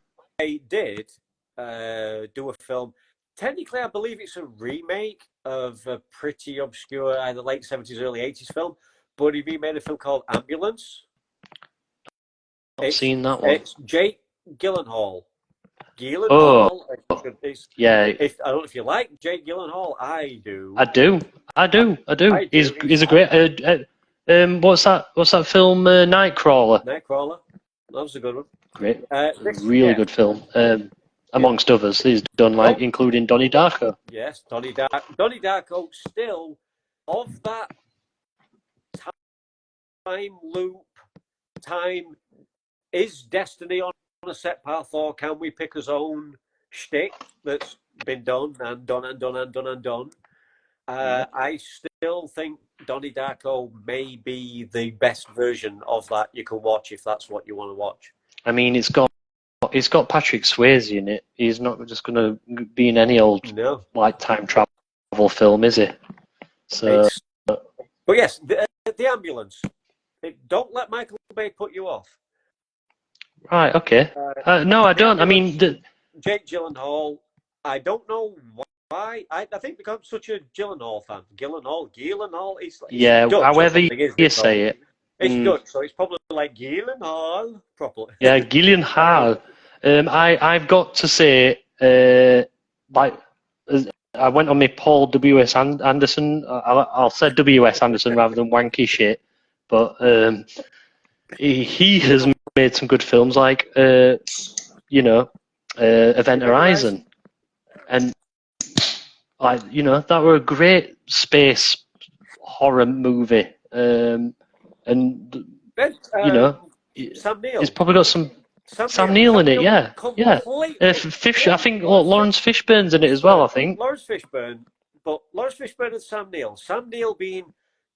did do a film. Technically, I believe it's a remake of a pretty obscure, either late 70s, early 80s film, but he remade a film called Ambulance. I've seen that one. It's Jake Gyllenhaal. Oh, yeah. I don't know if you like Jake Gyllenhaal. I do. I do. He's a great. What's that film? Nightcrawler. Nightcrawler. That was a good one. Great. Really good film. Amongst others, he's done including Donnie Darko. Yes, Donnie Darko. Still of that time loop. Time is destiny on a set path, or can we pick his own shtick that's been done and done and done and done and done? I still think Donnie Darko may be the best version of that you can watch if that's what you want to watch. I mean, it's got Patrick Swayze in it. He's not just going to be in any old time travel film, is he? So, but yes, the Ambulance. Don't let Michael Bay put you off. Right. Okay. No, I don't. I mean, Jake Gyllenhaal. I don't know why. I think because I'm such a Gyllenhaal fan. Gyllenhaal. He's yeah. Dutch, however you say it. It's Dutch, so it's probably like Gyllenhaal properly. Yeah, Gyllenhaal. I've got to say, I went on my Paul W.S. Anderson. I'll say W.S. Anderson rather than wanky shit, but he has made some good films like Event Horizon, and that were a great space horror movie. Sam Neill. He's probably got some Sam Neill in it. Yeah. I think Lawrence Fishburne's in it as well. I think Lawrence Fishburne and Sam Neill. Sam Neill being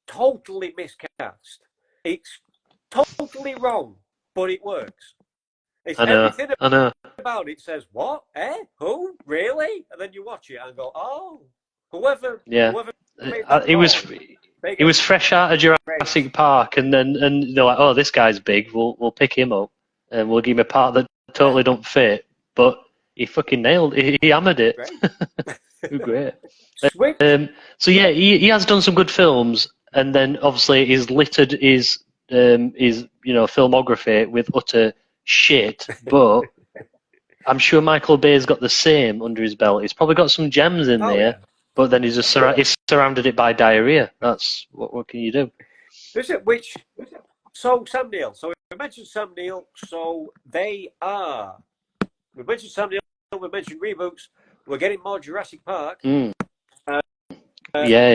totally miscast. It's totally wrong, but it works. I know. About it says, what? Who? Really? And then you watch it and go, oh, whoever he was fresh out of Jurassic Park, and they're like, oh, this guy's big, we'll pick him up, and we'll give him a part that totally don't fit, but he fucking nailed it. He hammered it. Great. So yeah, he has done some good films, and then obviously he's littered his filmography with utter shit, but I'm sure Michael Bay's got the same under his belt. He's probably got some gems in there, yeah. But then he's just he's surrounded it by diarrhea. That's what can you do? So Sam Neill. So we mentioned Sam Neill. So they are. We mentioned Sam Neill. We mentioned reboots. We're getting more Jurassic Park. Yay!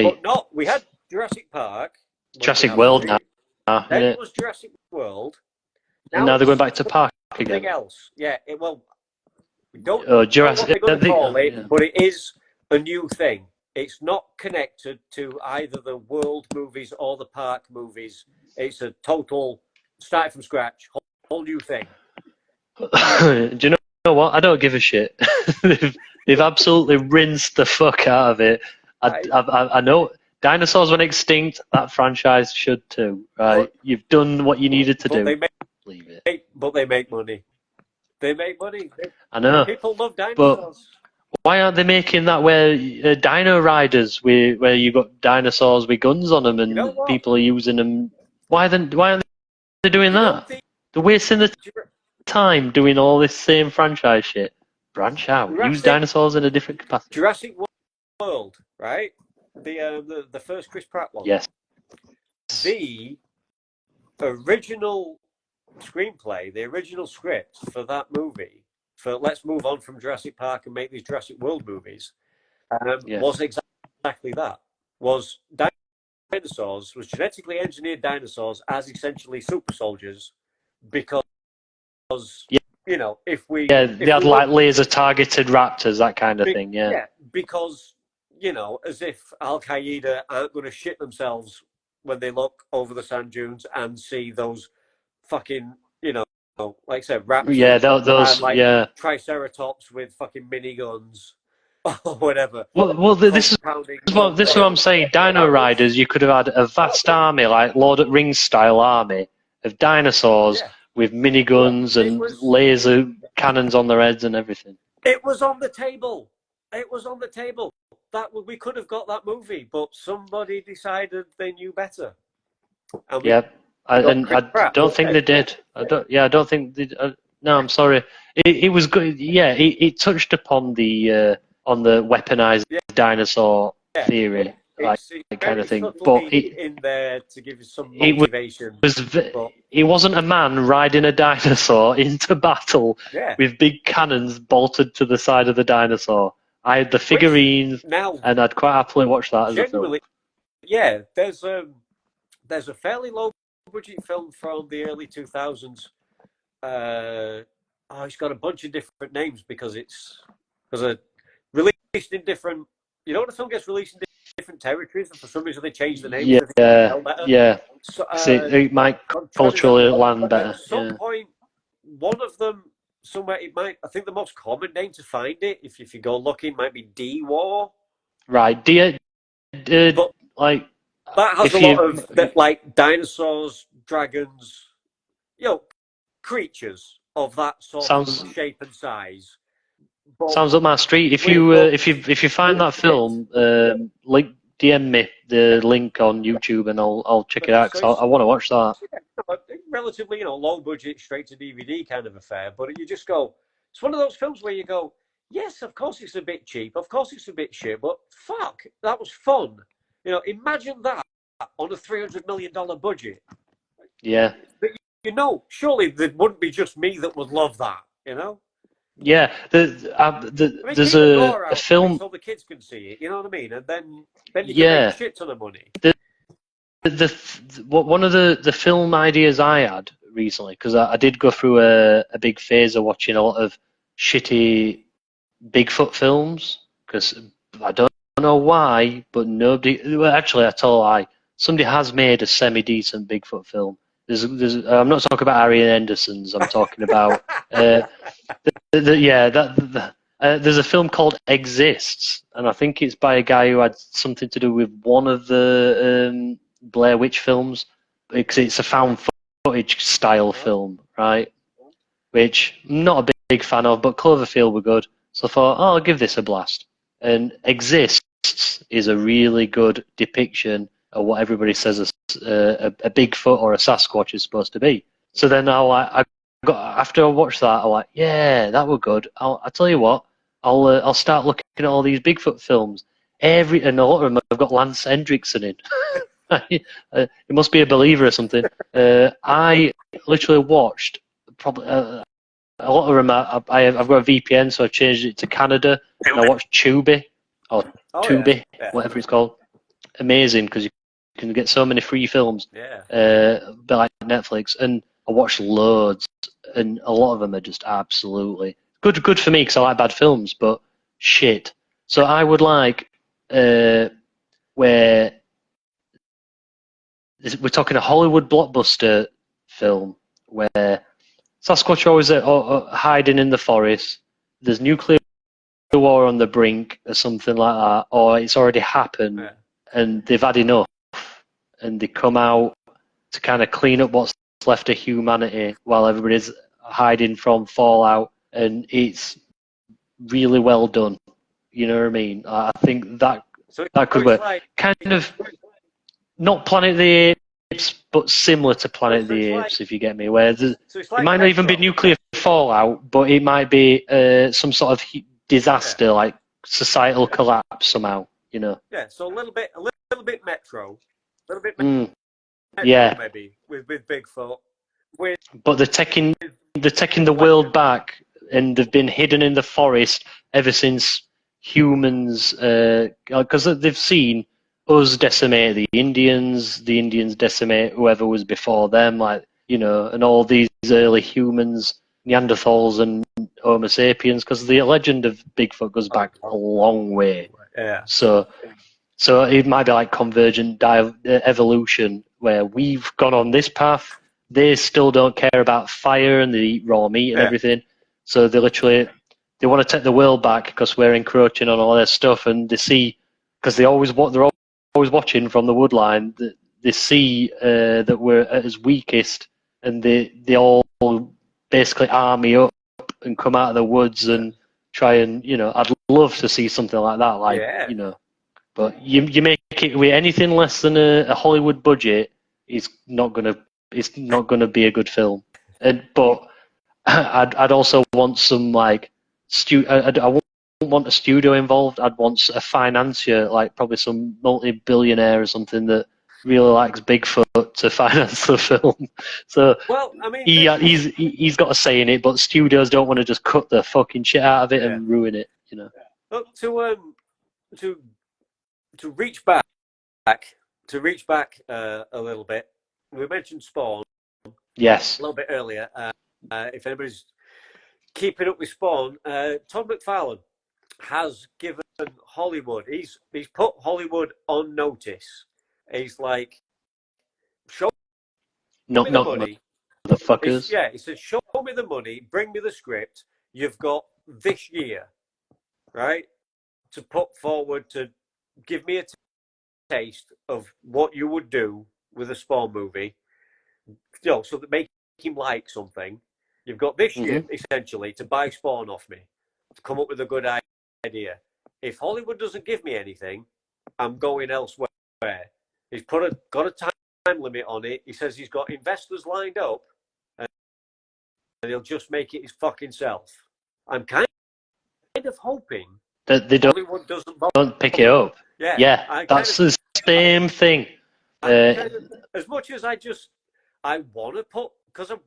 But not. We had Jurassic Park. Jurassic World now. Then it was Jurassic World. Now they're going back to Park again. Something else. Yeah. We don't Jurassic. Know what they're going to call it, but it is a new thing. It's not connected to either the World movies or the Park movies. It's a total start from scratch, whole new thing. Do you know what? I don't give a shit. They've absolutely rinsed the fuck out of it. I know dinosaurs went extinct. That franchise should too, right? You've done what you needed to do. Leave it. But they make money. I know. People love dinosaurs. But why aren't they making that where Dino Riders, where you got dinosaurs with guns on them and people are using them? Why aren't they doing that? They're wasting the time doing all this same franchise shit. Branch out. Use dinosaurs in a different capacity. Jurassic World, right? The first Chris Pratt one. Yes. The original screenplay, the original script for that movie, for let's move on from Jurassic Park and make these Jurassic World movies, was exactly that. Was dinosaurs, was genetically engineered dinosaurs as essentially super soldiers, because if we they had like laser targeted raptors, that kind of thing. Yeah, because as if Al Qaeda aren't going to shit themselves when they look over the sand dunes and see those fucking like I said, raptors. Yeah, those. And, like, yeah. Triceratops with fucking miniguns or whatever. Well, this is what I'm saying. Dino Riders, you could have had a vast army, like Lord of the Rings style army of dinosaurs with miniguns and laser cannons on their heads and everything. It was on the table. It was on the table. We could have got that movie, but somebody decided they knew better. I don't think they did. I don't think they. No, I'm sorry. It was good. Yeah, it touched upon the weaponized dinosaur theory, kind of thing. But in there to give you some motivation. It wasn't a man riding a dinosaur into battle with big cannons bolted to the side of the dinosaur. I had the figurines, and I'd quite happily watch that as a film. Yeah, there's a fairly low budget film from the early 2000s. It's got a bunch of different names because it's released in different. You know, when a film gets released in different territories, and for some reason they change the name. Yeah. So, it might culturally land better. At some point, one of them somewhere I think the most common name to find it, if you go looking, might be D-War. Right. Like. That has a lot of like dinosaurs, dragons, creatures of that sort of shape and size. Sounds up my street. If you find that film, DM me the link on YouTube and I'll check it out because I want to watch that. Relatively, low budget, straight to DVD kind of affair. But you just go. It's one of those films where you go, yes, of course it's a bit cheap, of course it's a bit shit, but fuck, that was fun. Imagine that on a $300 million budget. Yeah. But, surely there wouldn't be just me that would love that, Yeah. There's a film. So the kids can see it, you know what I mean? And then you can make a shit ton of money. One of the film ideas I had recently, because I did go through a big phase of watching a lot of shitty Bigfoot films, because I don't know why, but nobody. Well, actually, I tell a lie. Somebody has made a semi-decent Bigfoot film. I'm not talking about Harry and Henderson's. I'm talking about. There's a film called Exists, and I think it's by a guy who had something to do with one of the Blair Witch films, because it's a found footage style film, right? Which I'm not a big fan of, but Cloverfield were good, so I thought, I'll give this a blast. And Exists is a really good depiction of what everybody says a Bigfoot or a Sasquatch is supposed to be. So then after I watched that, I'm like, yeah, that were good. I'll tell you what, I'll start looking at all these Bigfoot films. And a lot of them have got Lance Hendrickson in. It must be a believer or something. I literally watched probably a lot of them. I've got a VPN, so I changed it to Canada, and I watched Tubi or Tubi, whatever it's called. Amazing, because you can get so many free films. A bit like Netflix, and I watched loads, and a lot of them are just absolutely good for me because I like bad films, but shit. So I would like where we're talking a Hollywood blockbuster film where Sasquatch are always hiding in the forest. There's nuclear war on the brink or something like that, or it's already happened and they've had enough, and they come out to kind of clean up what's left of humanity while everybody's hiding from fallout, and it's really well done. You know what I mean? I think that could work. Kind of not Planet of the Apes, but similar to Planet of the Apes, if you get me. Where it might not even be nuclear fallout, but it might be some sort of disaster, like societal collapse somehow. Yeah. So a little bit Metro, a little bit. Metro, maybe with Bigfoot. But they're taking the world back, and they've been hidden in the forest ever since humans, because they've seen us decimate the Indians decimate whoever was before them, and all these early humans, Neanderthals and Homo sapiens, because the legend of Bigfoot goes back a long way. Yeah. So it might be like convergent evolution, where we've gone on this path they still don't care about fire and they eat raw meat and everything. So they want to take the world back because we're encroaching on all their stuff, and they see, because they're always watching from the wood line, they see that we're at its weakest, and they all basically army up and come out of the woods and try and, I'd love to see something like that, but you make it with anything less than a Hollywood budget, it's not gonna be a good film. But I'd also want some I wouldn't want a studio involved. I'd want a financier, like probably some multi-billionaire or something that really likes Bigfoot to finance the film. So he's got a say in it, but studios don't want to just cut the fucking shit out of it and ruin it. Look, to reach back a little bit, we mentioned Spawn. Yes. A little bit earlier. If anybody's keeping up with Spawn, Todd McFarlane has given Hollywood. He's put Hollywood on notice. He's like, show me the money. The fuckers. He said, show me the money, bring me the script. You've got this year, right, to put forward to give me a taste of what you would do with a Spawn movie. So that make him like something. You've got this year, essentially, to buy Spawn off me, to come up with a good idea. If Hollywood doesn't give me anything, I'm going elsewhere. He's got a time limit on it. He says he's got investors lined up, and he'll just make it his fucking self. I'm kind of hoping that they Hollywood don't pick it up. Yeah, that's the same thing. As much as I want to put, because I'm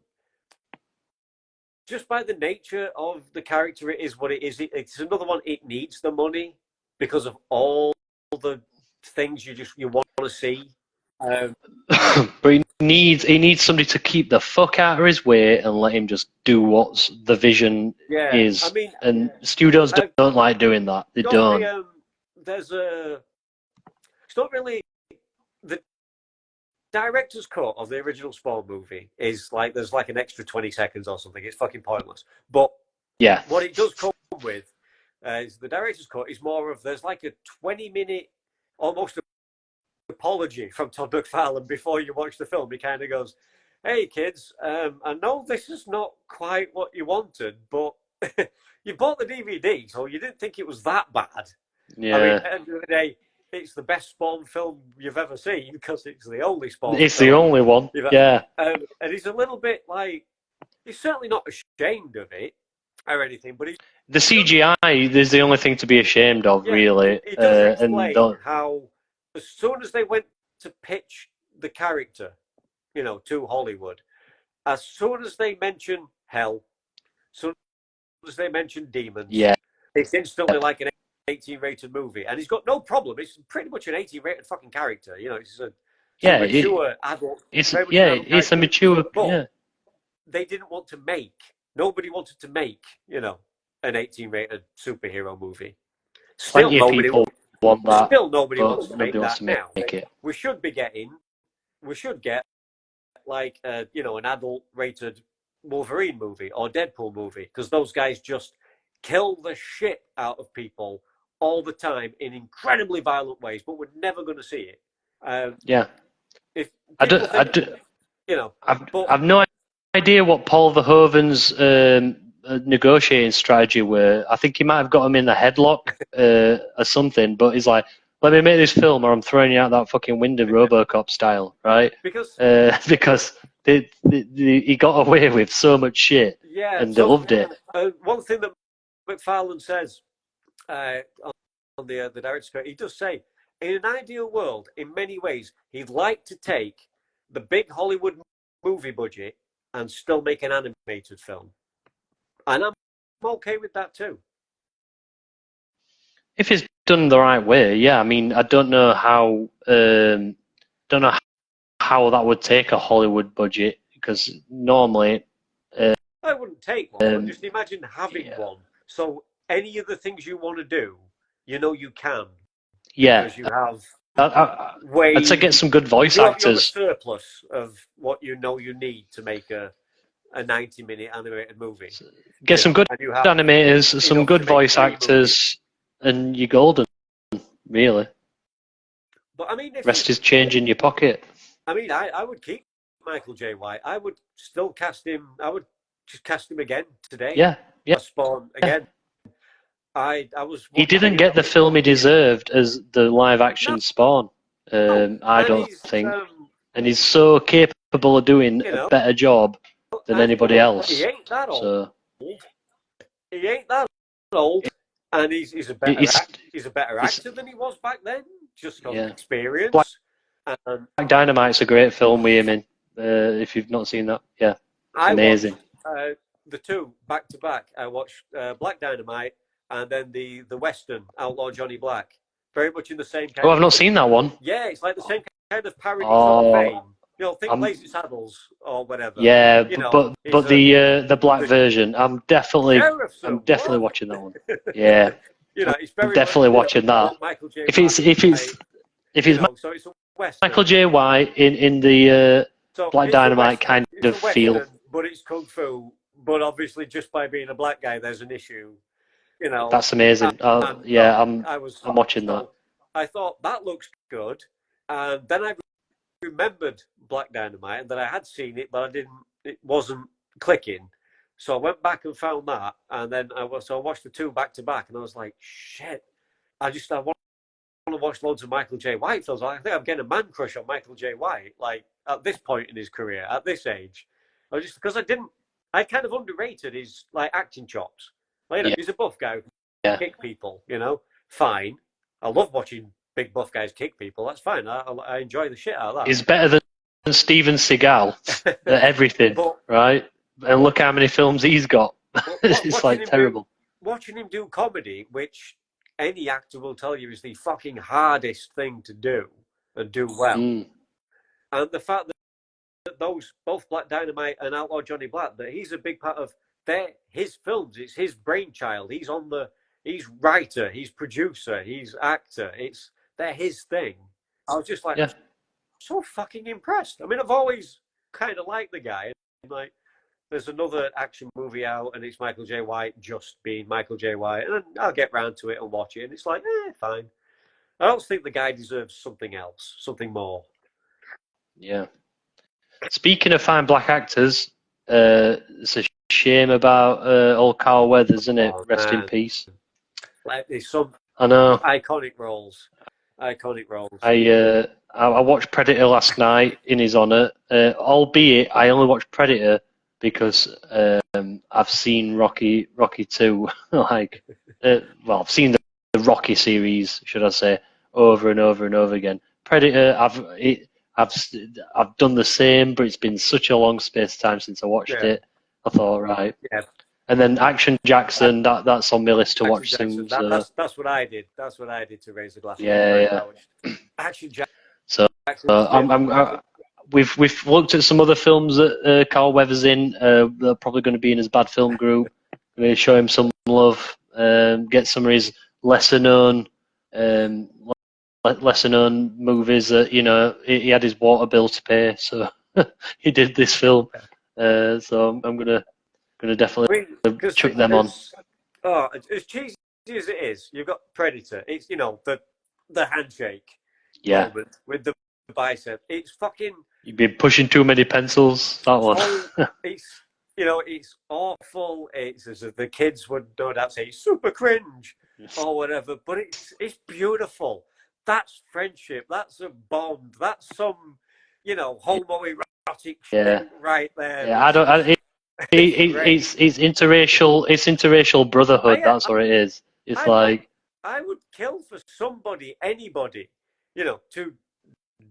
just by the nature of the character, it is what it is. It's another one. It needs the money because of all the things you want to see. But he needs somebody to keep the fuck out of his way and let him just do what the vision is. I mean, and studios don't like doing that. They don't. It's not really the director's cut of the original Spawn movie is like there's like an extra 20 seconds or something. It's fucking pointless. But what it does come with is the director's cut is more of there's like a 20-minute almost apology from Todd McFarlane before you watch the film. He kind of goes, "Hey kids, I know this is not quite what you wanted, but you bought the DVD, so you didn't think it was that bad." Yeah. I mean, at the end of the day, it's the best Spawn film you've ever seen because it's the only Spawn. It's the only one. Yeah. And he's a little bit like he's certainly not ashamed of it or anything, but the CGI is the only thing to be ashamed of, really. He does explain how as soon as they went to pitch the character, to Hollywood, as soon as they mention hell, as soon as they mention demons, it's instantly like an 18-rated movie, and he's got no problem. It's pretty much an 18-rated fucking character. It's a mature adult. It's a mature. But they didn't want to make. Nobody wanted to make. An 18-rated superhero movie. Still, nobody want that. Still, nobody wants to make that now. It. We should get like an adult-rated Wolverine movie or Deadpool movie because those guys just kill the shit out of people all the time in incredibly violent ways, but we're never going to see it. If I've no idea what Paul Verhoeven's negotiating strategy were. I think he might have got him in the headlock or something, but he's like, let me make this film or I'm throwing you out that fucking window, RoboCop style, right? Because he got away with so much shit and they loved it. One thing that McFarlane says on the director's cut, he does say, in an ideal world, in many ways, he'd like to take the big Hollywood movie budget and still make an animated film. And I'm okay with that too. If it's done the right way, yeah. I mean, I don't know how that would take a Hollywood budget because normally I wouldn't take one. Just imagine having one. So any of the things you want to do, you can. Yeah. Because you have I'd say get some good voice actors. You have a surplus of what you know you need to make a 90-minute animated movie. Get some good animators, some good voice actors, and you're golden, really. But I mean, rest is change in your pocket. I mean, I would keep Michael J. White. I would still cast him. I would just cast him again today. Yeah. Spawn again. I was. He didn't get the film he deserved as the live action Spawn. I don't think, and he's so capable of doing a better job than anybody else. He ain't that old. He ain't that old, and he's a better actor than he was back then. Just on experience. Black Dynamite's a great film with him in. If you've not seen that, amazing. I watched, the two back to back. I watched Black Dynamite and then the Western Outlaw Johnny Black. Very much in the same kind. Oh, I've not seen that one. Yeah, it's like the same kind of parody sort of vein. You know, think Lazy Saddles or whatever. Yeah, but the black version, I'm definitely watching that one. Yeah, it's very I'm definitely watching that. If it's so it's a Western. Michael J. White in the Black Dynamite kind of Western, feel, but it's kung fu. But obviously, just by being a black guy, there's an issue. That's amazing. I'm watching that. I thought that looks good, and then I remembered Black Dynamite and that I had seen it, but it wasn't clicking. So I went back and found that, and then I watched the two back to back, and I was like, shit. I want to watch loads of Michael J. White films. I think I'm getting a man crush on Michael J. White, like at this point in his career, at this age. Because I kind of underrated his like acting chops. He's a buff guy who can kick people, fine. I love watching big buff guys kick people. That's fine. I enjoy the shit out of that. He's better than Steven Seagal at everything, right? And look how many films he's got. It's like terrible. Watching him do comedy, which any actor will tell you is the fucking hardest thing to do and do well. And the fact that those, both Black Dynamite and Outlaw Johnny Black, that he's a big part of his films. It's his brainchild. He's writer, he's producer, he's actor. They're his thing. I was just like, so fucking impressed. I mean, I've always kind of liked the guy. Like, there's another action movie out, and it's Michael J. White just being Michael J. White, and I'll get round to it and watch it, and it's like, fine. I don't think the guy deserves something else, something more. Yeah. Speaking of fine black actors, it's a shame about old Carl Weathers, isn't it? Rest in peace. Like, there's some iconic roles. I watched Predator last night in his honour, albeit I only watched Predator because I've seen Rocky 2, I've seen the Rocky series, should I say, over and over and over again. Predator, I've done the same, but it's been such a long space of time since I watched it. I thought, right. Yeah. And then Action Jackson, that's on my list to watch soon. That's what I did. That's what I did to raise the glass. Yeah. Action Jackson. So we've looked at some other films that Carl Weathers in. They're probably going to be in his bad film group. We're going to show him some love. Get some of his lesser known movies that he had his water bill to pay, so he did this film. So I'm gonna definitely chuck them on. Oh, as cheesy as it is, you've got Predator. It's the handshake moment with the bicep. It's fucking. You've been pushing too many pencils. That one. It's awful. It's as the kids would no doubt say super cringe or whatever, but it's beautiful. That's friendship. That's a bond. That's some homoerotic shit right there. Yeah, it's interracial. It's interracial brotherhood. That's what it is. It's I would kill for anybody, to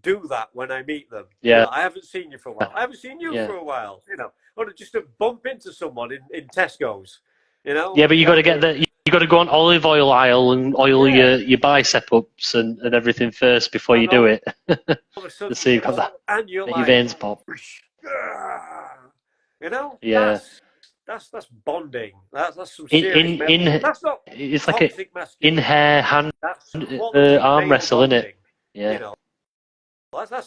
do that when I meet them. Yeah, I haven't seen you for a while. I haven't seen you for a while. Or just to bump into someone in Tesco's. Yeah, but you got to get the. You got to go on olive oil aisle and oil your bicep ups and everything first before you do it. To see you've got that. And your veins pop. Yeah. That's bonding. That's some serious. That's not. It's like in hair hand arm wrestle, isn't it? Yeah. You know, that's a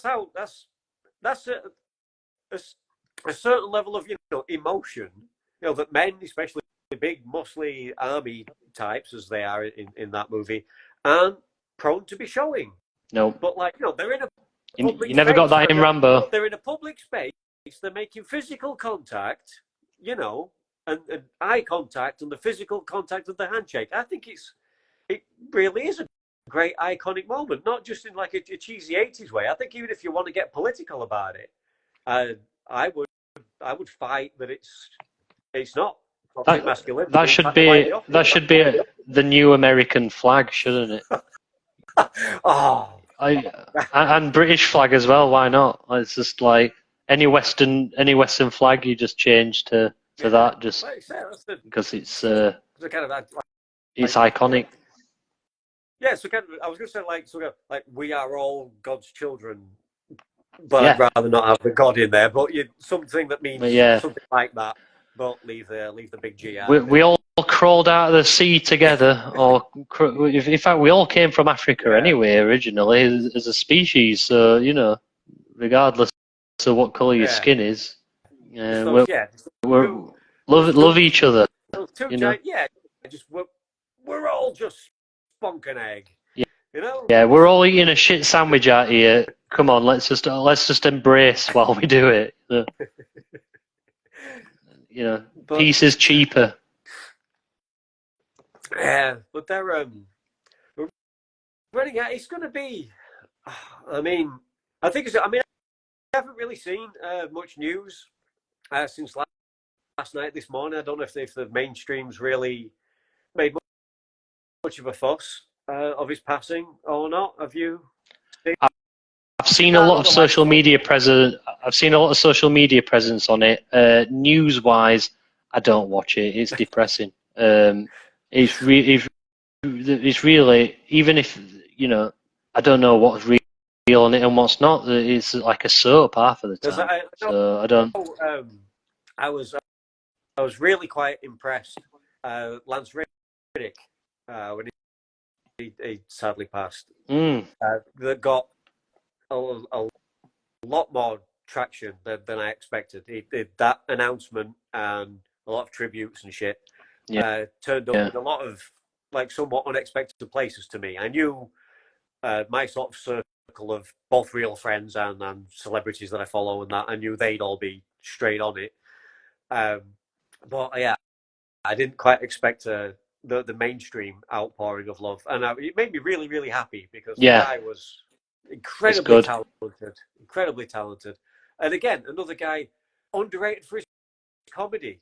certain level of emotion. That men, especially big, muscly army types as they are in that movie, aren't prone to be showing. No. But they're in a public you never space. got that in Rambo. They're in a public space. They're making physical contact. And eye contact and the physical contact of the handshake. I think it really is a great iconic moment, not just in like a cheesy 80s way. I think even if you want to get political about it, I would fight that it's not toxic masculinity. That should be the new American flag, shouldn't it? And British flag as well. Why not? It's just like any Western flag, you just change to that, just because it's it's iconic. Yeah, so I was going to say like we are all God's children, but I'd rather not have the God in there. But something that means something like that. But leave the big G out. We all crawled out of the sea together, or in fact, we all came from Africa anyway, originally as a species. So regardless of what colour your skin is, we love each other. We're all just spunk and egg. Yeah, we're all eating a shit sandwich out here. Come on, let's just embrace while we do it. Peace is cheaper. Yeah, but they're running out. It's going to be. I mean, I haven't really seen much news since last night, this morning. I don't know if the mainstream's really made much of a fuss of his passing or not. Have you? I've seen a lot of social media presence. I've seen a lot of social media presence on it. News-wise, I don't watch it. It's depressing. It's really, even if I don't know what's real on it and what's not. It's like a soap half of the time. I don't. I was really quite impressed. Lance Riddick, when he sadly passed, that got a lot more traction than I expected. He did that announcement and a lot of tributes and shit. Turned up in a lot of somewhat unexpected places to me. I knew my sort of circle of both real friends and celebrities that I follow and that, I knew they'd all be straight on it. But yeah, I didn't quite expect the mainstream outpouring of love, and it made me really, really happy because the guy was incredibly talented. And again, another guy underrated for his comedy.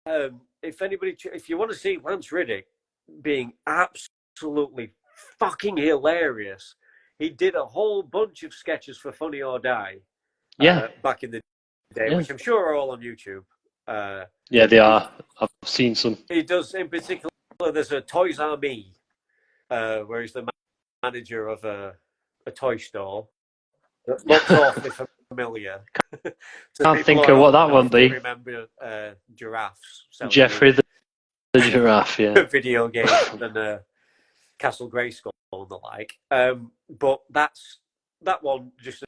If you want to see Lance Riddick being absolutely fucking hilarious, he did a whole bunch of sketches for Funny or Die. Back in the day, which I'm sure are all on YouTube. Yeah, they are. I've seen some. He does, in particular, there's a Toys R Me, where he's the manager of a toy store. That looks awfully familiar. Can't think of what that would be. Remember giraffes? Jeffrey the giraffe, yeah. Video games and Castle Grayskull and the like. But that one, just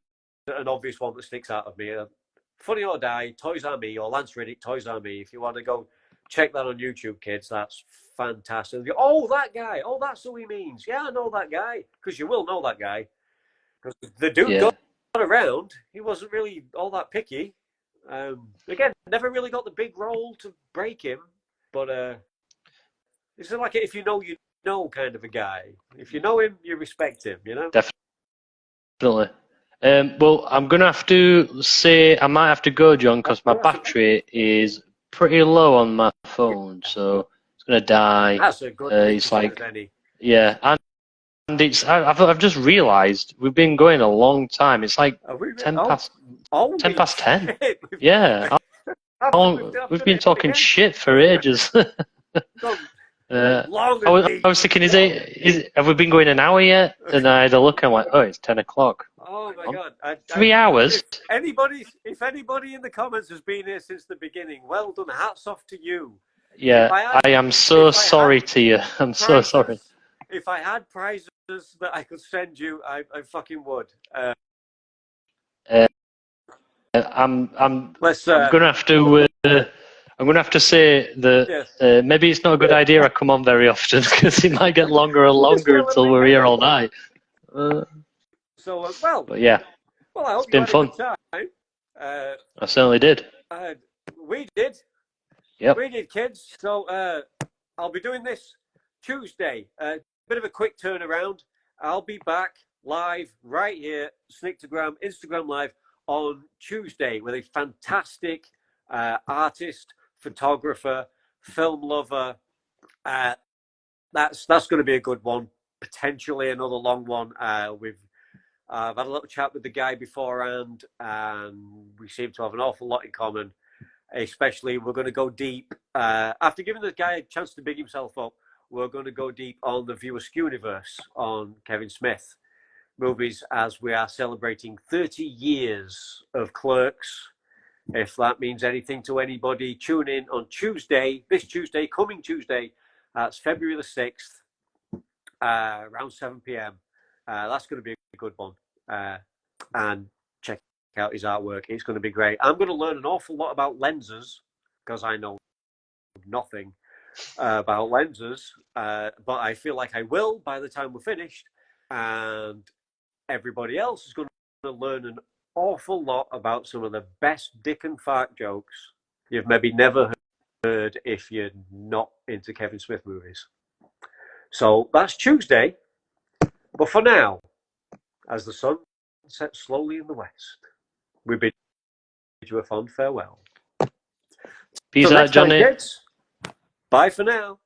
an obvious one that sticks out of me. Funny or Die, Toys R Me, or Lance Riddick, Toys R Me. If you want to go check that on YouTube, kids, that's fantastic. Oh, that guy. Oh, that's who he means. Yeah, I know that guy. Because you will know that guy. Because the dude got around. He wasn't really all that picky. Again, never really got the big role to break him. But it's like if you know kind of a guy. If you know him, you respect him, Definitely. Well, I'm going to have to say I might have to go, John, because my battery is pretty low on my phone, so it's going to die. That's a good it's like, and it's I've just realised we've been going a long time. It's like 10 past 10. Yeah. We've been talking shit for ages. I was thinking, have we been going an hour yet? And I had a look and I'm like, oh, it's 10 o'clock. Oh my God. 3 hours? If anybody in the comments has been here since the beginning, well done. Hats off to you. Yeah, I am so sorry to you. I'm so sorry. if I had prizes that I could send you, I fucking would. I'm gonna have to. I'm gonna have to say that maybe it's not a good idea I come on very often because it might get longer and longer until we're here all night. Well, but yeah, well, I hope it's been fun. A good time. I certainly did. We did. Yep. We did, kids. So I'll be doing this Tuesday. Bit of a quick turnaround. I'll be back live right here, Sniktcast, Instagram Live on Tuesday with a fantastic artist, photographer, film lover. That's going to be a good one. Potentially another long one. I've had a little chat with the guy beforehand, and we seem to have an awful lot in common. Especially, we're going to go deep. After giving the guy a chance to big himself up, we're going to go deep on the Viewer Skewniverse on Kevin Smith movies as we are celebrating 30 years of Clerks. If that means anything to anybody, tune in on Tuesday, coming Tuesday. That's February the 6th, around 7 p.m. That's going to be a good one. And check out his artwork. It's going to be great. I'm going to learn an awful lot about lenses because I know nothing about lenses, but I feel like I will by the time we're finished. And everybody else is going to learn an awful lot about some of the best dick and fart jokes you've maybe never heard if you're not into Kevin Smith movies. So that's Tuesday. But for now, as the sun sets slowly in the west, we bid you a fond farewell. Peace out, Johnny. Time, kids. Bye for now.